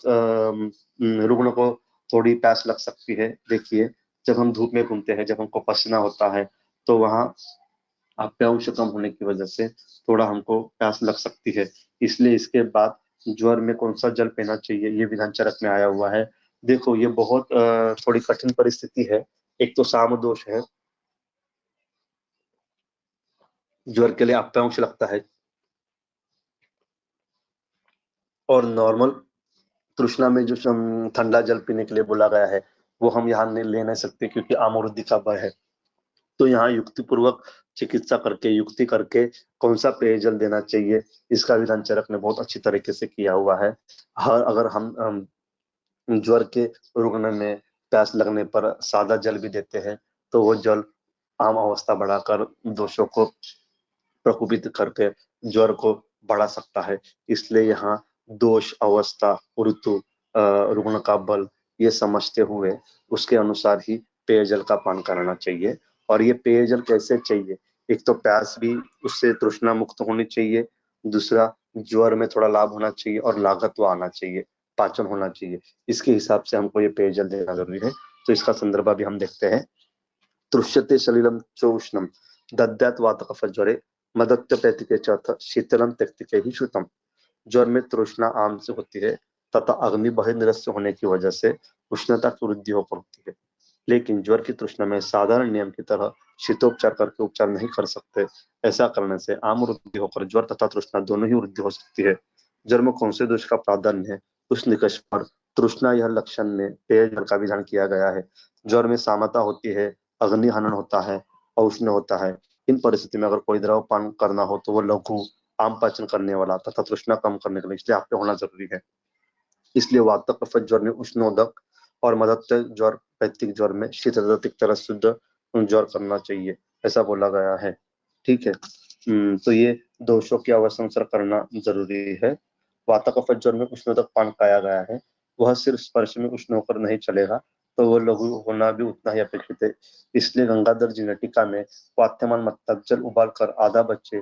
Speaker 2: रुग्ण को थोड़ी प्यास लग सकती है। देखिए, जब हम धूप में घूमते हैं, जब हमको पसीना होता है तो वहां अप्यांश कम होने की वजह से थोड़ा हमको प्यास लग सकती है। इसलिए इसके बाद ज्वर में कौन सा जल पीना चाहिए ये विधान चरक में आया हुआ है। देखो ये बहुत थोड़ी कठिन परिस्थिति है। एक तो साम दोष है, ज्वर के लिए अप्यांश लगता है, और नॉर्मल तृष्णा में जो ठंडा जल पीने के लिए बोला गया है वो हम यहाँ नहीं ले नहीं सकते, क्योंकि आमवृद्धि का भय है। तो यहाँ युक्ति पूर्वक चिकित्सा करके, युक्ति करके कौन सा पेयजल देना चाहिए, इसका विधान चरक ने बहुत अच्छी तरीके से किया हुआ है। हर अगर हम ज्वर के रुग्ण में प्यास लगने पर सादा जल भी देते हैं तो वो जल आम अवस्था बढ़ाकर दोषों को प्रकोपित करके ज्वर को बढ़ा सकता है। इसलिए यहाँ दोष, अवस्था, ऋतु, रुग्ण का बल, ये समझते हुए उसके अनुसार ही पेयजल का पान कराना चाहिए। और ये पेयजल कैसे चाहिए? एक तो प्यास भी उससे तृष्णा मुक्त होनी चाहिए, दूसरा ज्वर में थोड़ा लाभ होना चाहिए, और लागत्व आना चाहिए, पाचन होना चाहिए। इसके हिसाब से हमको ये पेयजल देना जरूरी है। तो इसका संदर्भ अभी हम देखते हैं। तृष्यते सलिलम चोष्णम दद्यात् वातकफज्वरे मदत्यपैतिके च अथ शीतलम त्यक्तिके ही श्रुतम। ज्वर में तृष्णा आम से होती है तथा अग्नि बहिर्निरस्य होने की वजह से उष्णता की वृद्धि होकर होती है। लेकिन ज्वर की तृष्णा में साधारण नियम की तरह शीतोपचार करके उपचार नहीं कर सकते। ऐसा करने से आम वृद्धि होकर ज्वर तथा तृष्णा दोनों ही वृद्धि हो सकती है। ज्वर में कौन से दोष का प्राधान्य है, उस निकष पर तृष्णा यह लक्षण में पेयजल का विधान किया गया है। ज्वर में सामता होती है, अग्नि हनन होता है, औष्ण होता है। इन परिस्थिति में अगर कोई द्रव पान करना हो तो वो लघु, आम पाचन करने वाला तथा तृष्णा कम करने के लिए, इसलिए आप पे होना जरूरी है। इसलिए वातक कफ ज्वर में उष्णोदक और मदत्त ज्वर, पैतृक ज्वर में शीतदतिक तरह शुद्ध ज्वर करना चाहिए, ऐसा बोला गया है। ठीक है। तो ये दोषों की अवसंसर करना जरूरी है। वातक कफ ज्वर में उष्णोदक पान पाया गया है, वह सिर्फ स्पर्श में उष्ण होकर नहीं चलेगा, तो वह लघु होना भी उतना ही अपेक्षित है। इसलिए गंगाधर जी ने टीका में वात्यमान मत तक जल उबाल कर आधा बच्चे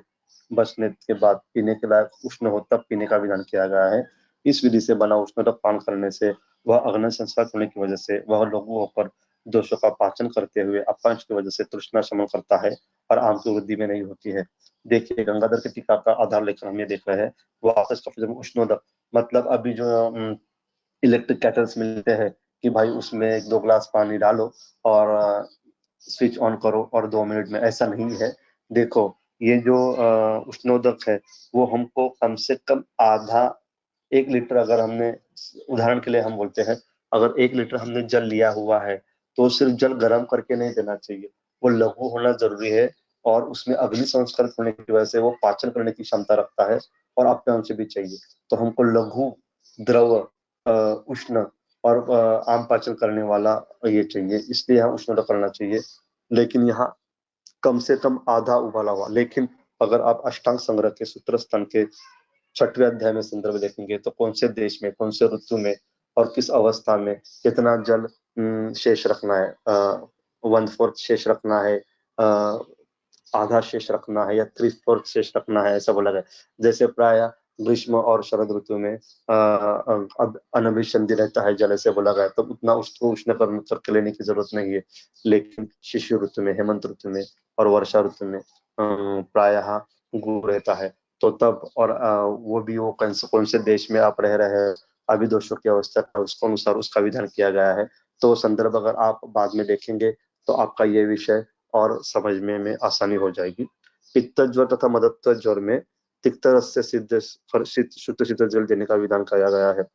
Speaker 2: बचने के बाद पीने के लायक उष्ण हो तब पीने का विधान किया गया है। इस विधि से बना उष्णोदक पान करने से वह अग्नि संस्कार होने की वजह से वह लघु होकर दोषों का पाचन करते हुए अपच की वजह से तृष्णा शमन करता है और आम की वृद्धि में नहीं होती है। देखिए गंगाधर के टीका का आधार लेकर हम ये देख रहे हैं। वो आपस का उष्णोदक मतलब अभी जो इलेक्ट्रिक केटल्स मिलते हैं कि भाई उसमें 1-2 गिलास पानी डालो और स्विच ऑन करो और 2 मिनट में, ऐसा नहीं है। देखो ये जो उष्णोदक है वो हमको कम से कम आधा, 1 लीटर अगर हमने, उदाहरण के लिए हम बोलते हैं, अगर 1 लीटर हमने जल लिया हुआ है तो सिर्फ जल गर्म करके नहीं देना चाहिए, वो लघु होना जरूरी है। और उसमें अग्नि संस्कृत होने की वजह से वो पाचन करने की क्षमता रखता है, और अप्यांश भी चाहिए। तो हमको लघु, द्रव, उष्ण और आम पाचन करने वाला ये चाहिए, इसलिए यहाँ उष्ण करना चाहिए। लेकिन यहाँ कम से कम आधा उबाला हुआ। लेकिन अगर आप अष्टांग संग्रह के सूत्र स्थान के 6वें अध्याय में संदर्भ देखेंगे तो कौन से देश में, कौन से ऋतु में और किस अवस्था में कितना जल शेष रखना है, 1/4 शेष रखना है, आधा शेष रखना है, या 3/4 शेष रखना है, ऐसा बोला गया। जैसे प्राय ग्रीष्म और शरद ऋतु में अब अनभिसंधि रहता है जल, ऐसे बोला गया, तो उतना उसको उष्ण करके लेने की जरूरत नहीं है। लेकिन शिशु ऋतु में, हेमंत ऋतु में और वर्षा ऋतु में प्रायः गुड़ रहता है। तो तब, और वो भी वो कौन से देश में आप रह रहे हैं, अभी दोषों की अवस्था है, उसको अनुसार उसका विधान किया गया है। तो संदर्भ अगर आप बाद में देखेंगे तो आपका ये विषय और समझने में आसानी हो जाएगी। पित्त ज्वर तथा मदत्व ज्वर में तिक्त रस से सिद्ध शुद्ध शीतल जल देने का विधान किया गया है।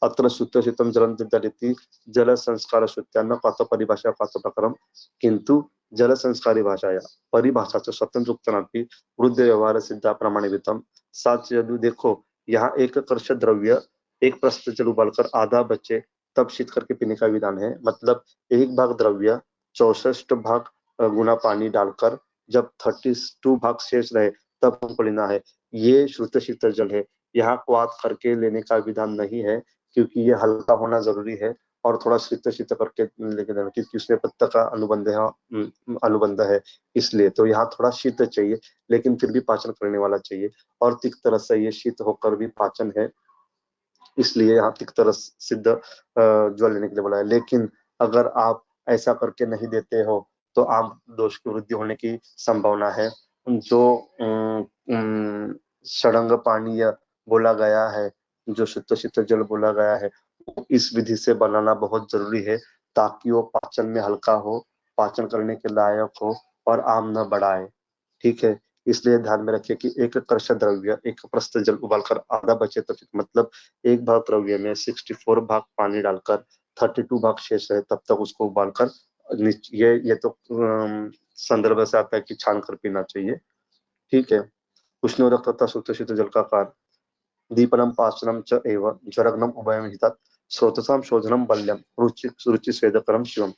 Speaker 2: अत्र शुद्ध शीतम जलम दलिति जल संस्कार शुद्धान्न पात्र परिभाषा पात्र प्रकारम, किंतु जल संस्कारी भाषाया परिभाषा स्वतंत्र उक्तनापि वृद्ध व्यवहार सिद्धा प्रमाणितम। साथ यदि देखो यहाँ एक कर्ष द्रव्य, एक प्रस्त जल उबालकर आधा बचे तब शीत करके पीने का विधान है। मतलब 1 भाग द्रव्य 64 भाग गुना पानी डालकर जब 32 भाग शेष रहे तब हमको लेना है। ये शुद्ध शीतल जल है। यहाँ क्वाथ करके लेने का विधान नहीं है, क्योंकि ये हल्का होना जरूरी है और थोड़ा शीतल शीतल करके लेके देना, क्योंकि उसमें पत्ता का अनुबंध है। इसलिए तो यहाँ थोड़ा शीत चाहिए, लेकिन फिर भी पाचन करने वाला चाहिए। और तिक्त रस से ये शीत होकर भी पाचन है, इसलिए यहाँ तिक्त रस सिद्ध ज्वर लेने के लिए बोला है। लेकिन अगर आप ऐसा करके नहीं देते हो तो आम दोष की वृद्धि होने की संभावना है। जो षडंग पानीय बोला गया है, जो शुद्ध शीतल जल बोला गया है, इस विधि से बनाना बहुत जरूरी है ताकि वो पाचन में हल्का हो, पाचन करने के लायक हो और आम न बढ़ाए। ठीक है, इसलिए ध्यान में रखिए कि एक कर्ष द्रव्य एक प्रस्थ जल उबालकर आधा बचे तो मतलब एक भाग द्रव्य में 64 भाग पानी डालकर 32 भाग शेष है तब तक उसको उबालकर ये तो संदर्भ से आता है कि छान कर पीना चाहिए। ठीक है, उष्णोदक तथा शुद्ध जल का कार्य दीपनम पाचनम च एव ज्वरग्नम उभयम हितात स्रोतसाम शोधनम बल्यम रुचि रुचि स्वेदकरम शिवम।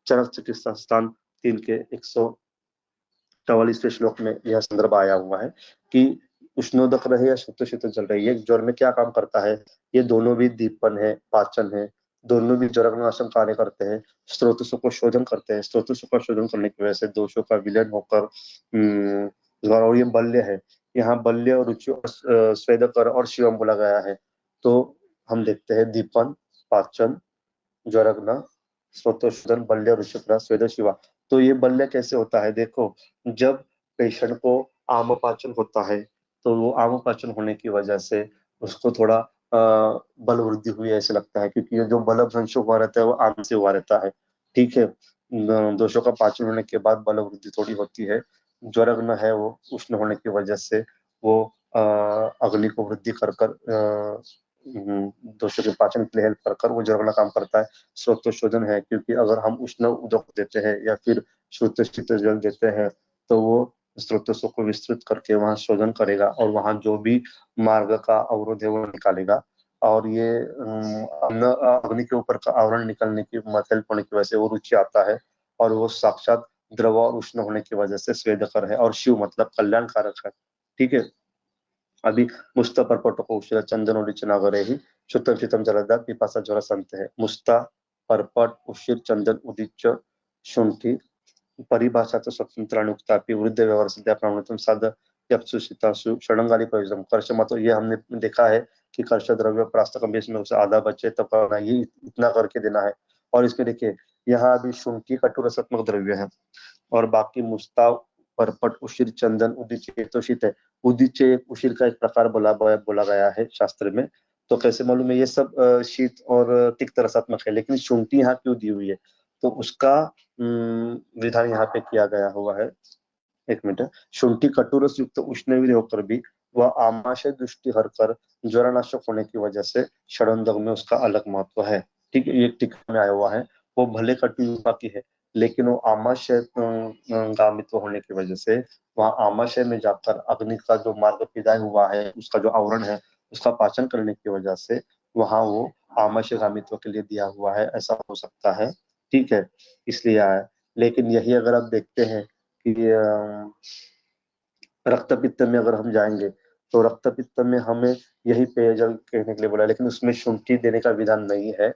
Speaker 2: चरक चिकित्सा स्थान 3 के 144वें श्लोक में यह संदर्भ आया हुआ है कि उष्णोदक रहे या शुद्ध जल रहे, ये ज्वर में क्या काम करता है? ये दोनों भी दीपन है, पाचन है, दोनों भी ज्वरग्नाशन कार्य करते हैं, स्रोतसों को शोधन करते हैं। स्रोतसों का शोधन करने की वजह से दोषों का विलयन होकर और ये बल्य है। यहाँ बल्य और रुचि और स्वेदकर और शिवम बोला गया है। तो हम देखते हैं दीपन, पाचन, ज्वरग्न, स्रोतोषोधन, बल्य, रुचिक्र, स्वेद, शिवा। तो ये बल्य कैसे होता है? देखो, जब पेशेंट को आम पाचन होता है तो वो आम पाचन होने की वजह से उसको थोड़ा बल वृद्धि हुई ऐसे लगता है, क्योंकि ये जो बल भ्रंश हुआ रहता है वो आम से हुआ रहता है। ठीक है, दोषों का पाचन होने के बाद बल वृद्धि थोड़ी होती है। ज्वरग्न है वो उष्ण होने की वजह से वो अग्नि को वृद्धि कर कर दोषों के पाचन के लिए हेल्प कर कर वो ज्वरग्न काम करता है। स्रोतोशोधन है, क्योंकि अगर हम उष्ण उदक देते हैं या फिर शुद्ध शीतल जल देते हैं तो वो स्रोतों को विस्तृत करके वहां शोधन करेगा और वहां जो भी मार्ग का अवरोध है वो निकालेगा। और ये अग्नि के ऊपर का आवरण निकलने की हेल्प होने की वजह से वो रुचि आता है और वो साक्षात द्रव और उष्ण होने की वजह से स्वेदकर है। और शिव मतलब कल्याणकारक है। ठीक है, अभी मुस्त पर्पटको उषिर चंदन उदिचनागरे ही शुद्धम शीतम जलदा पिपासा ज्वर संत है। मुस्ता, पर्पट, उषिर, चंदन, उदिच, शुंठी परिभाषाचं स्वतंत्राणि उक्तापि वृद्ध व्यवहार सध्या प्रमाणतम साध यपसुषितासु षडंगाली प्रयोजन कर्ष मत। ये हमने देखा है कि कर्ष द्रव्य प्रास्त कमेश में उसे आधा बचे तब करना, ये इतना करके देना है। और इसमें देखिए यहाँ अभी शुंठी कटु रसात्मक द्रव्य है और बाकी मुस्ताव, परपट, उशिर, चंदन, उदीच्य तो शीत है। उदीच्य उशिर का एक प्रकार बोला गया है शास्त्र में। तो कैसे मालूम है? ये सब शीत और तिक्त रसात्मक है, लेकिन शुंठी यहाँ क्यों दी हुई है? तो उसका विधान यहाँ पे किया गया हुआ है। एक मिनट। शुंठी कटुरस युक्त उष्णवीर्य होकर भी वह आमाशय दृष्टि हर कर ज्वरनाशक होने की वजह से षडंदक में उसका अलग महत्व है। ठीक है, ये टीका में आया हुआ है। वो भले कटु युवा की है लेकिन वो आमाशय गामित्व होने की वजह से वहां आमाशय में जाकर अग्नि का जो मार्ग पैदा हुआ है, उसका जो आवरण है, उसका पाचन करने की वजह से वहां वो आमाशय गामित्व के लिए दिया हुआ है, ऐसा हो सकता है। ठीक है, इसलिए आया। लेकिन यही अगर आप देखते हैं कि रक्त पित्त में अगर हम जाएंगे तो रक्त पित्त में हमें यही पेयजल कहने के लिए बोला है, लेकिन उसमें शुंठी देने का विधान नहीं है।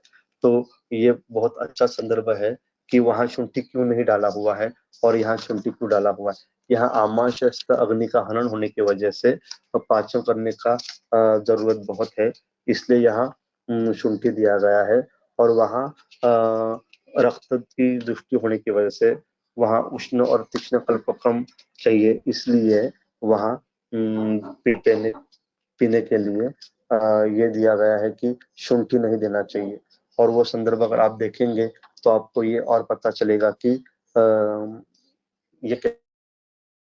Speaker 2: तो ये बहुत अच्छा संदर्भ है कि वहां शुंठी क्यों नहीं डाला हुआ है और यहाँ शुंठी क्यों डाला हुआ है। यहाँ आमाशयस्थ अग्नि का हनन होने की वजह से पाचन करने का जरूरत बहुत है, इसलिए यहाँ शुंठी दिया गया है। और वहाँ रक्त की दृष्टि होने की वजह से वहाँ उष्ण और तीक्ष्ण कल्पकम चाहिए, इसलिए वहाँ पीने पीने के लिए ये दिया गया है कि शुंठी नहीं देना चाहिए। और वो संदर्भ अगर आप देखेंगे तो आपको ये और पता चलेगा कि ये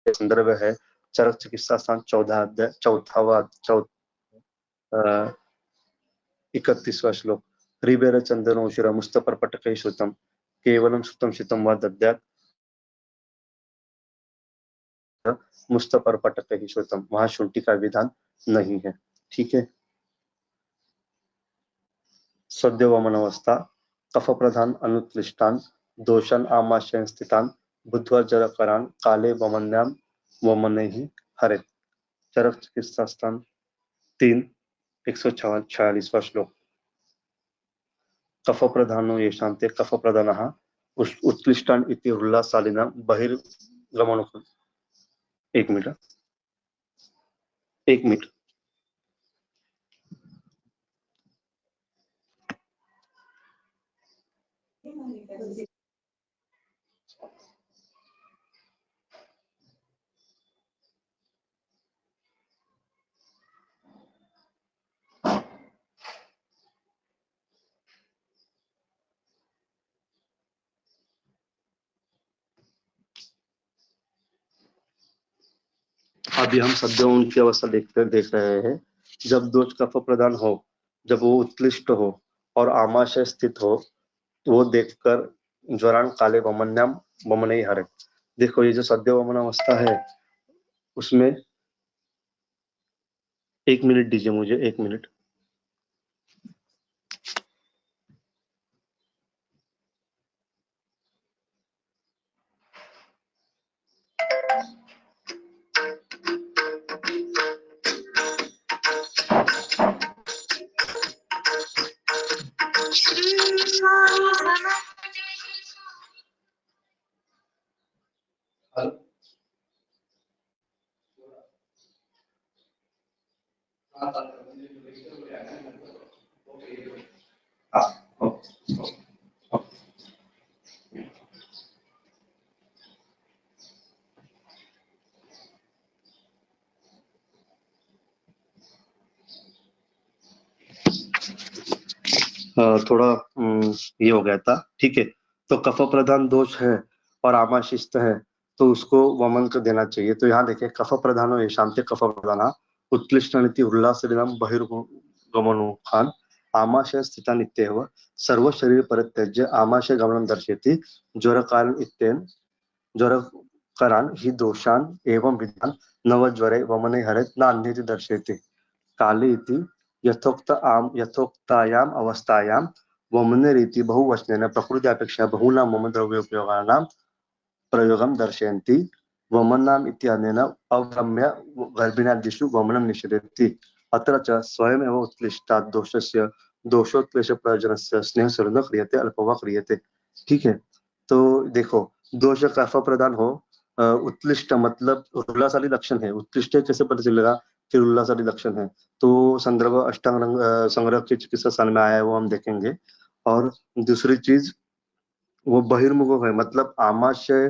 Speaker 2: संदर्भ है। चरक चिकित्सा स्थान 14 अध्याय 31वां श्लोक। ह्रीबेर चंदनो शिरा मुस्त परपटक श्रुतम केवलम सुतम शीतम व दद्यात् मुस्त परपटक ही श्रुतम, वहां शुंठी का विधान नहीं है। ठीक है, सद्य वमन अवस्था कफ प्रधान अनुक्लिष्टान दोषान आमाशय स्थितान बुद्ध्वा जरकरान काले वमन्याम वमन ही हरे। चरक चिकित्सा स्थान 3 146वां श्लोक। कफ प्रधानो ये शांते कफ प्रधान उत्कृष्टान इति उल्लासालिना बहिर्गमन। एक मिनट, एक मिनट। अभी हम सद्योवन की अवस्था देख रहे हैं। जब दोष कफ प्रधान हो, जब वो उत्कृष्ट हो और आमाशय स्थित हो, तो वो देखकर ज्वरान काले वमन्याम वमनई हरे। देखो ये जो सद्य वमन अवस्था है उसमें 1 मिनट दीजिए मुझे, 1 मिनट। थोड़ा ये हो गया था, ठीक है। तो कफ प्रधान दोष है और आमाशिस्त है, तो उसको वमन को देना चाहिए। तो यहाँ देखिए, कफ प्रधानो ये शांति कफ प्रधान उत्कृष्ट नीति उल्लास बहिर्गमनो खान आमाशय स्थिता नित्येव सर्व शरीर परित्यज्य आमाशय गमनं दर्शयति ज्वर कारण इत्येन ज्वर करान ही दोषान एवं विधान नवज्वरे वमने हरेत न अन्येति दर्शयति काले इति यथोक्तायाम अवस्थायां वमने रीति बहुवचनेन प्रकृति अपेक्षा बहुनां मम द्रव्योपयोगानां प्रयोगं दर्शयन्ति वमनाम् इत्यनेन अवगम्य गर्भिण्यादिषु वमनं निषेधयति अत्र च स्वयमेव उत्कृष्टात् दोषस्य दोषोत्क्लेश प्रयोजनस्य स्नेहसुहृद क्रियते अल्पवा क्रियते। ठीक है। तो देखो, दोष कफ प्रधान हो, उत्कृष्ट मतलब उल्लासाली लक्षण है। उत्कृष्ट कैसे पता चलेगा कि उल्लासाली लक्षण है? तो संदर्भ अष्टांग संग्रह की चिकित्सा साल में आया है, वो हम देखेंगे। और दूसरी चीज, वो बहिर्मुख है, मतलब आमाशय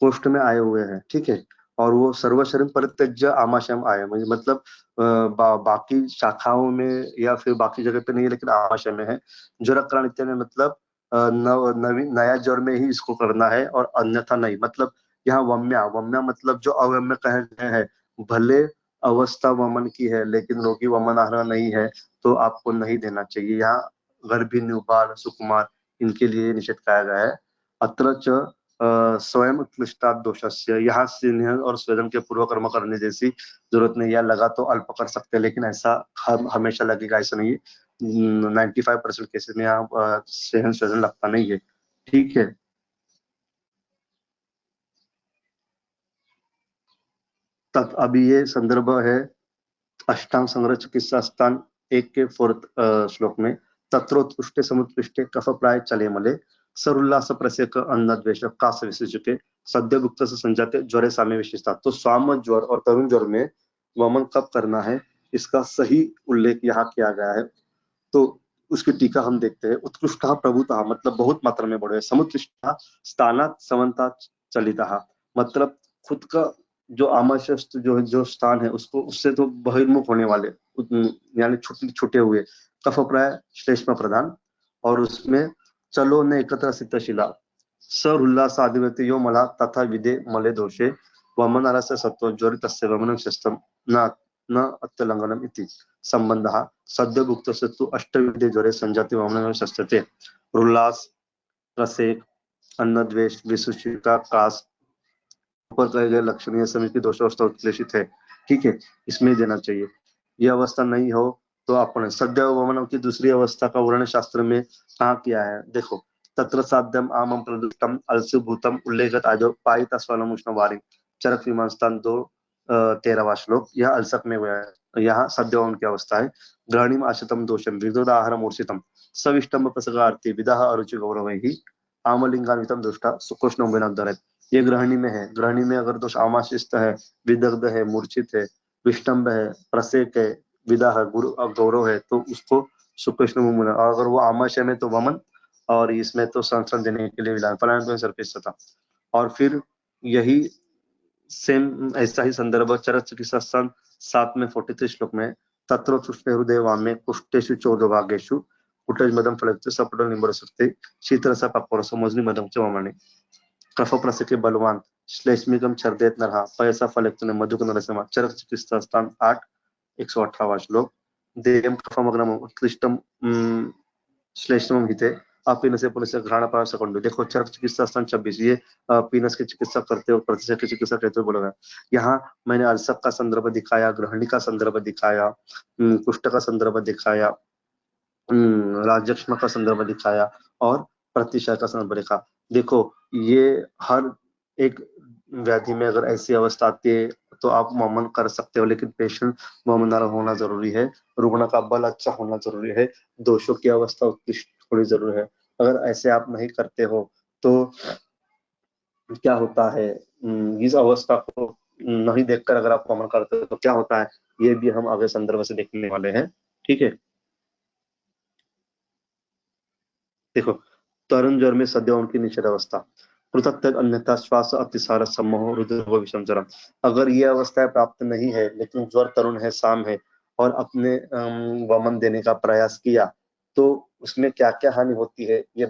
Speaker 2: कोष्ठ में आए हुए हैं, ठीक है। और वो सर्व शरीर परित्यज्य आमाशय में आए, मतलब बाकी शाखाओं में या फिर बाकी जगह पे नहीं है, लेकिन आमाशय में है। ज्वर नित्य में मतलब नया ज्वर में ही इसको करना है और अन्यथा नहीं। मतलब यहाँ वम्या वम्या मतलब जो अवम्य कह रहे हैं, भले अवस्था वमन की है लेकिन रोगी वमन आ रहा नहीं है, तो आपको नहीं देना चाहिए। यहाँ गर्भिणी उबाल सुकुमार इनके लिए निषेध किया गया है। अत्र च स्वयं उत्कृष्टात् दोषस्य, यहाँ स्नेह और स्वेदन के पूर्व कर्म करने जैसी जरूरत नहीं। या लगा तो अल्प कर सकते हैं, लेकिन ऐसा हमेशा लगेगा ऐसा नहीं है। 95% केसेस में यहाँ स्नेह स्वेदन लगता नहीं है, ठीक है। तब अभी ये संदर्भ है अष्टांग संग्रह चिकित्सा स्थान 1 के 4th श्लोक में। तत्रोत्कृष्टे समुत्कृष्टे कफ प्राय चले मले सरुल्लास प्रसेक अन्न द्वेष कास विसर्जके सद्य गुप्त से संजाते ज्वरे साम्य विशेषता। तो स्वाम ज्वर और तरुण ज्वर में वमन कब करना है, इसका सही उल्लेख यहाँ किया गया है। तो उसकी टीका हम देखते हैं। उत्कृष्ट प्रभुता मतलब बहुत मात्रा में बढ़े, समुत्कृष्ट स्थानात समन्ता चलिता मतलब खुद का जो आमाशय जो स्थान है उसको उससे तो बहिर्मुख होने वाले, यानी छुटे हुए कफ प्राय श्लेष्म प्रधान। और उसमें चलो ने एकत्र सिद्धशिला सर उल्लास आदिवती यो मला तथा विदे मले दोषे वमन रस सत्व ज्वरित वमन शस्त्रम न न अत्यलंघनम इति संबंधः सद्यभुक्तस्य तु अष्टविधे ज्वरे संजाति वमन शस्त्रते उल्लास रसेक अन्न द्वेष विसुचिता कास ऊपर कहे गए लक्षणीय समय की दोषावस्था उत्क्लेशित है, ठीक है, इसमें देना चाहिए। यह अवस्था नहीं हो तो अपने सद्य वमन की दूसरी अवस्था का वर्णन शास्त्र में कहाँ किया है, देखो। तत्र साध्यम आमम प्रदुष्टम अलसुभूतम उल्लेखत आदो पायिता स्वनम उष्ण वारी चरक विमानस्थान 13वां श्लोक। यह अलसक में हुआ है। यहाँ सद्य वमन की अवस्था है। ग्रहणी आशतम दोषम विदोदाहार मूर्छितम सविष्टम प्रसगार्थी विदाह अरुचि गौरव ही आमलिंगान्वितम दुष्टा सुकोष्ण उभयनोद्धरेत। ये ग्रहणी में है। ग्रहणी में अगर दोष आमाशिस्त है, विदग्ध है, मूर्छित है, विष्टम्भ है, प्रसेक है, विदा है, गुरु गौरव है, तो उसको सुकृष्ण मुमुन। और अगर वो आमाशय में तो वमन, और इसमें तो संरक्षण देने के लिए विलान फलान सर्पिस था। और फिर यही सेम ऐसा ही संदर्भ चरक चिकित्सा सन 7 में 43 श्लोक में तत्रोत्कृष्टे हृदय वामे कुष्टेषु चौदभागेषु कुटज मदम फलते सपटल निम्बर सकते शीतरसा पक्वरस मोजनी मदम च वमने कफ प्रस के बलवान श्लेष्मिकम छर्देत नरहा पैसा फलेक्तुने मधुक नरसिंह चरक चिकित्सा स्थान 8 118वां श्लोक। देयम कफमग्नम उत्कृष्टम श्लेष्मम हिते अपीनस से पुलिस घ्राण पार सकंडो। देखो चरक चिकित्सा स्थान 26, ये पीनस की चिकित्सा करते हो, प्रतिशत की चिकित्सा करते हुए बोला गया। यहाँ मैंने अल्सक का संदर्भ दिखाया, ग्रहणी का संदर्भ दिखाया, कुष्ठ का संदर्भ दिखाया, राजक्ष्म का संदर्भ दिखाया और प्रतिशय का संदर्भ दिखा। देखो ये हर एक व्याधि में अगर ऐसी अवस्था आती है तो आप वमन कर सकते हो, लेकिन पेशेंट वमनदार होना जरूरी है, रुग्ण का बल अच्छा होना जरूरी है, दोषों की अवस्था उत्कृष्ट होनी जरूरी है। अगर ऐसे आप नहीं करते हो तो क्या होता है, इस अवस्था को नहीं देखकर अगर आप वमन करते हो तो क्या होता है, ये भी हम आगे संदर्भ से देखने वाले हैं। ठीक है, देखो तरुण ज्वर में सद्य उनकी निषेध अवस्था पृथक अन्यथा श्वास अतिसार सम्मोह रुद्र विषम ज्वर। अगर ये अवस्थाएं प्राप्त नहीं है लेकिन ज्वर तरुण है, शाम है और अपने वमन देने का प्रयास किया तो उसमें क्या क्या हानि होती है ये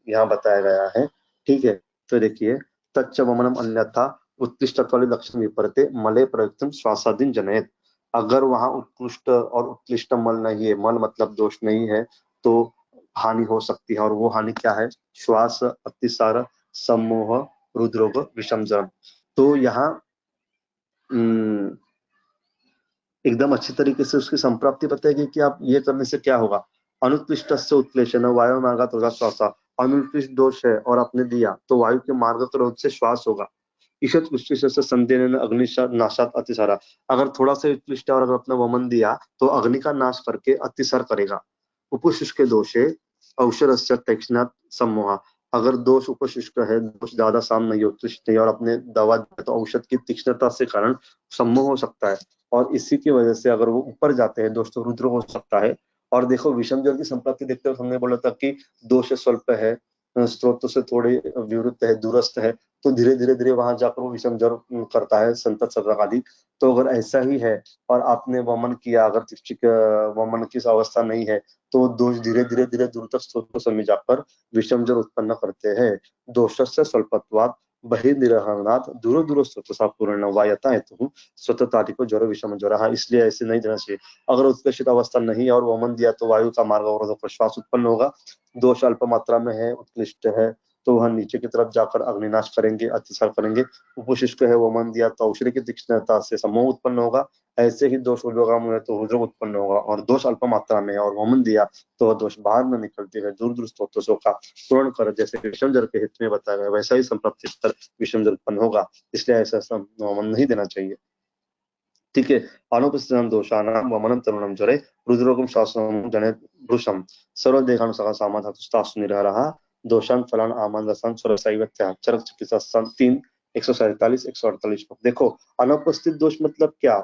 Speaker 2: यहाँ बताया गया है। ठीक है, तो देखिए तच्च वमनम अन्यथा उत्कृष्टत्वादि लक्षण विपरीते मले प्रयुक्तम श्वासादीन जनयत। अगर वहां उत्कृष्ट और उत्कृष्ट मल नहीं है, मल मतलब दोष नहीं है, तो हानि हो सकती है। और वो हानि क्या है, श्वास अतिसार सम्मोह रुद्रोग विषम ज्वर। तो यहाँ एकदम अच्छी तरीके से उसकी संप्राप्ति बताएगी कि आप ये करने से क्या होगा। अनुत्कृष्ट से उत्क्लेशन वायु मार्गात होगा श्वास, अनुत्कृष्ट दोष है और आपने दिया तो वायु के मार्ग क्रोध से श्वास होगा। ईशत उत्कृष्ट से संदेह अग्निशा नाशात अतिसारा। अगर थोड़ा सा उत्कृष्ट है और अगर अपना वमन दिया तो अग्नि का नाश करके अतिसार करेगा। उपशुष्क दोषे औषध तीक्ष्णात सम्मोहा। अगर दोष उपशुष्क है, दोष ज्यादा शाम नहीं उत्कृष्ट नहीं और अपने दवा तो औषध की तीक्ष्णता से कारण सम्मोह हो सकता है और इसी की वजह से अगर वो ऊपर जाते हैं दोष तो रुद्र हो सकता है। और देखो विषम जल की संपत्ति देखते हुए हमने बोला था कि दोष स्वल्प है, स्रोत से थोड़े विवृत है, दूरस्थ है, तो धीरे धीरे धीरे वहां जाकर वो विषम जल करता है संतत सतत आदि। तो अगर ऐसा ही है और आपने वमन किया, अगर वमन की अवस्था नहीं है तो दोष धीरे धीरे धीरे दूर तक स्रोतों से जाकर विषम जल उत्पन्न करते हैं। दोषस्य स्वल्पत्वात् बहिर्निरहणात् दूर दूर स्रोतसा पूर्ण वायता हेतु स्वतः को ज्वर विषम ज्वर। हाँ, इसलिए ऐसे नहीं देना चाहिए। अगर उत्कृष्ट अवस्था नहीं है और वमन दिया तो वायु का मार्ग अवरोध होकर श्वास उत्पन्न होगा। दोष अल्प मात्रा में है, उत्कृष्ट है तो वह नीचे की तरफ जाकर अग्निनाश करेंगे, अतिसार करेंगे। उपशिष्ट है, वमन दिया तो औषधि की तीक्ष्णता से समूह उत्पन्न होगा। ऐसे ही दोष ऊर्ध्वगामी है तो रुद्र उत्पन्न होगा और दोष अल्प मात्रा में है और वमन दिया तो वह दोष बाहर न निकलते हुए दूर दूर स्रोतों का पूर्ण कर, जैसे विषम जल के हित में बताया गया वैसा ही संप्राप्ति स्तर विषम जल उत्पन्न होगा। इसलिए ऐसा वमन नहीं देना चाहिए। ठीक है, अनुपस्थितम दोषाणाम वमनम तरुणम ज्वरे रुद्रोगम शासनम जने भृशम सर्वदेहानुसार सामाधातुस्तासु निरहरः दोषान फलान आमान रसान स्वरसाइवत्या चरक चिकित्सा सन 3 147 148। देखो अनुपस्थित दोष मतलब क्या,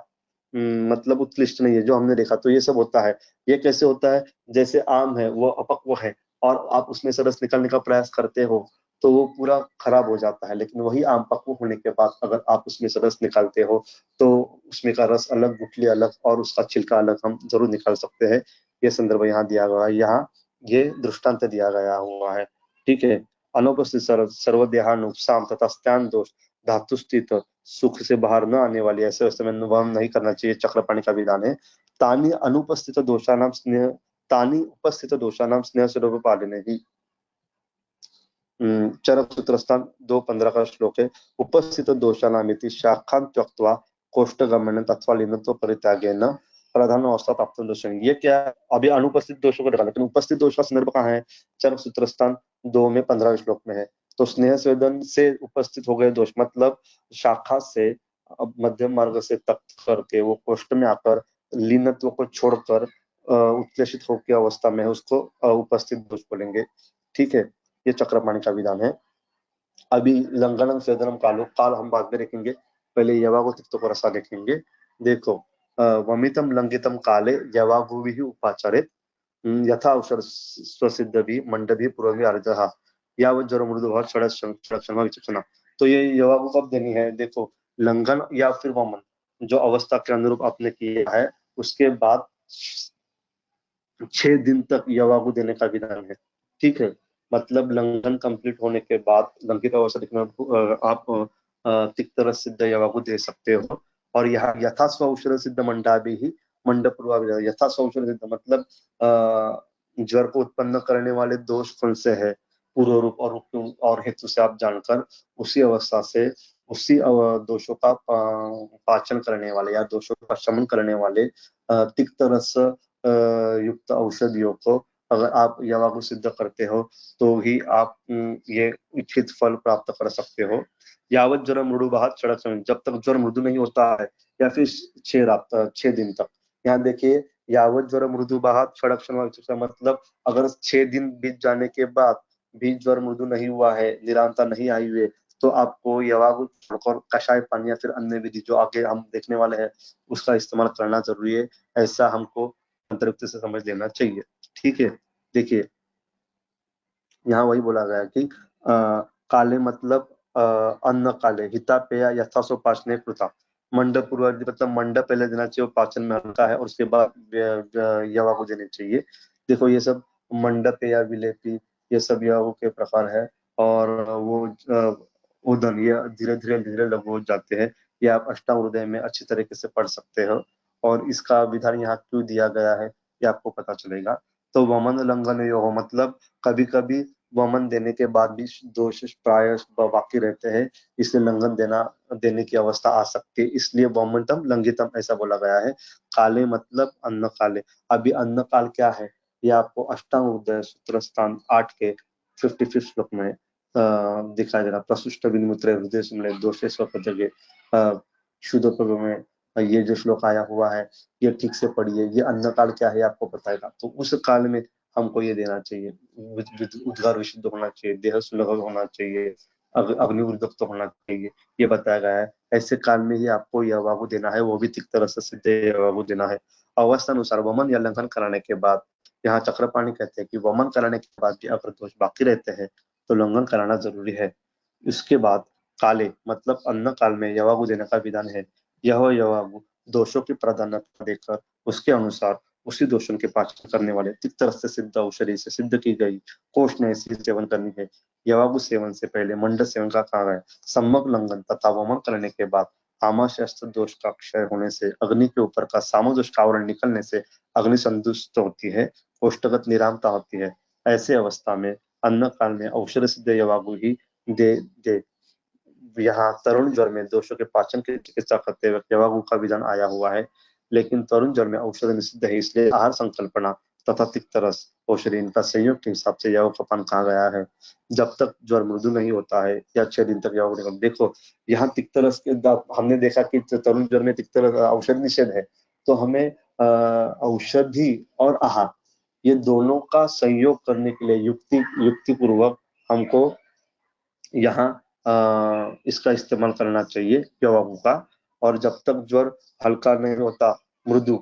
Speaker 2: मतलब उत्कृष्ट नहीं है जो हमने देखा, तो ये सब होता है। ये कैसे होता है, जैसे आम है वो अपक्व है और आप उसमें से रस निकालने का प्रयास करते हो तो वो पूरा खराब हो जाता है, लेकिन वही आम पक्व होने के बाद अगर आप उसमें से रस निकालते हो तो उसमें का रस अलग, गुठली अलग और उसका छिलका अलग हम जरूर निकाल सकते हैं। ये संदर्भ यहाँ दिया गया है, यहाँ ये दृष्टांत दिया गया हुआ है। ठीक है, अनुपस्थित सर्वदेहानुपसाम तथा स्त्यान दोष धातु स्थित सुख से बाहर न आने वाली ऐसे अवस्था में अनुभव नहीं करना चाहिए, चक्रपाणी का विधान है। तानी अनुपस्थित दोषानाम स्नेह, तानी उपस्थित दोषानाम स्नेह स्वरूप पालने ही। चरक सूत्रस्थान 2:15 का श्लोक है। उपस्थित दोषानामिति शाखां त्यक्त्वा कोष्ठगमन तत्वा लीनत्व परित्यागेन प्रधान अवस्था प्राप्त दोष। ये क्या है? अभी अनुपस्थित दोषों को देखा, लेकिन उपस्थित दोष का संदर्भ कहाँ है, चरक सूत्रस्थान 2 में 15 श्लोक में है। तो स्नेह स्वेदन से उपस्थित हो गए दोष मतलब शाखा से अब मध्यम मार्ग से तक्त करके वो कोष्ठ में आकर लीनत्व को छोड़कर उत्क्लेशित होकर अवस्था में है, उसको उपस्थित दोष बोलेंगे। ठीक है, ये चक्रपाणी का विधान है। अभी लंघनम स्वेदनम कालो, काल हम बाद में देखेंगे, पहले यवागो तिक्तो को रसा देखेंगे। देखो वमितम लंघितम काले यवागु भी उपाचारित यथा अवसर स्वसिद्ध भी मंडभी पूर्व अर्जहा या वो जरो मृदु भाव क्षण विचक्षणा। तो ये यवागु कब देनी है, देखो लंघन या फिर वमन जो अवस्था के अनुरूप आपने किया है उसके बाद 6 दिन तक यवागु देने का विधान है। ठीक है, मतलब लंघन कंप्लीट होने के बाद लंघित अवस्था आप तिक्तरस सिद्ध यवागु दे सकते हो। और यहाँ यथा स्वौषध सिद्ध मंडाभि ही मंड पूर्वा, यथा स्वौषध सिद्ध मतलब ज्वर को उत्पन्न करने वाले दोष कौन से है, पूर्व रूप और हेतु से आप जानकर उसी अवस्था से उसी दोषों का पाचन करने वाले या दोषों का शमन करने वाले तिक्त रस युक्त औषधियों को अगर आप यवागु सिद्ध करते हो तो ही आप ये इच्छित फल प्राप्त कर सकते हो। यावत ज्वर मृदु बाहत षडक समय, जब तक ज्वर मृदु नहीं होता है या फिर 6 दिन तक। यहाँ देखिए, यावत ज्वर मृदु बाहत षडक समय मतलब अगर 6 दिन बीत जाने के बाद भी ज्वर मृदु नहीं हुआ है, निरांता नहीं आई हुई है, तो आपको यवागु छोड़कर कषाय पानी या फिर अन्य विधि जो आगे हम देखने वाले हैं उसका इस्तेमाल करना जरूरी है। ऐसा हमको अंतरिक्त से समझ लेना चाहिए। ठीक है, देखिए यहाँ वही बोला गया कि काले मतलब अन्न काले हिता पेया यथासोपासने कृता। मंडप पूर्व मतलब मंडप पहले देना चाहिए, वो पाचन में हल्का है, और उसके बाद यवा को देने चाहिए। देखो ये सब मंडप या विलेपी ये सब यवाओं के प्रकार है, और वो उदन ये धीरे धीरे धीरे लघु हो जाते हैं। ये आप अष्टांग हृदय में अच्छी तरीके से पढ़ सकते हो, और इसका विधान यहाँ क्यों दिया गया है ये आपको पता चलेगा। तो वमन उल्लंघन यो हो मतलब कभी कभी वमन देने के बाद भी दोष प्राय बाकी रहते हैं, इसलिए लंघन देने की अवस्था आ सकती है, इसलिए वमनतम लंघितम ऐसा बोला गया है। काले मतलब अन्न काले। अभी अन्न काल क्या है ये आपको अष्टांग हृदय सूत्र स्थान 8 के 55 श्लोक में दिखाई दे रहा। प्रसुष्ट विनिमुत्र हृदय सुमले दोषे स्वपदगे शुद्ध प्रभु में ये जो श्लोक आया हुआ है ये ठीक से पढ़िए। ये अन्न काल क्या है आपको बताएगा। तो उस काल में हमको ये देना चाहिए, उद्गार विशुद्ध होना चाहिए, देह सुलभ होना चाहिए, अग्नि उद्युक्त होना चाहिए, ये बताया गया है। ऐसे काल में ही आपको यह वागु देना है, वो भी तिक्त रस सिद्ध वागु देना है। अवस्था अनुसार वमन या लंघन कराने के बाद, यहाँ चक्रपाणी कहते हैं कि वमन कराने के बाद भी अगर दोष बाकी रहते हैं तो लंघन कराना जरूरी है। उसके बाद काले मतलब अन्न काल में यवागु देने का विधान है। यह यवागु दोषों की प्राधान्यता देकर उसके अनुसार उसी दोषों के पाचन करने वाले तिक्त रस से सिद्ध औषधि से सिद्ध की गई कोष ने ऐसी सेवन करनी है। यवागु सेवन से पहले मंड सेवन का कारण है। सम्यक लंघन तथा वमन करने के बाद आमाशयस्त्र दोष का क्षय होने से, अग्नि के ऊपर का सामोदोष का आवरण निकलने से अग्नि संतुष्ट होती है, कोष्ठगत निरामता होती है। ऐसे अवस्था में अन्न काल में औषध सिद्ध यवागु ही दे दे। यहाँ तरुण ज्वर में दोषों के पाचन की चिकित्सा करते हुए यवागु का विधान आया हुआ है, लेकिन तरुण ज्वर में औषध निषिद्ध है, इसलिए आहार संकल्पना तथा तिक्त रस औषधि इनका संयोग के हिसाब से यवागु का पान कहा गया है। जब तक ज्वर मृदु नहीं होता है या 6 दिन तक यवागु नहीं। देखो यहाँ तिक्त रस के हमने देखा कि तरुण ज्वर में तिक्त रस औषध निषेध है, तो हमें औषधि और आहार ये दोनों का संयोग करने के लिए युक्ति पूर्वक हमको यहाँ इसका इस्तेमाल करना चाहिए यवागु का। और जब तक ज्वर हल्का नहीं होता, मृदु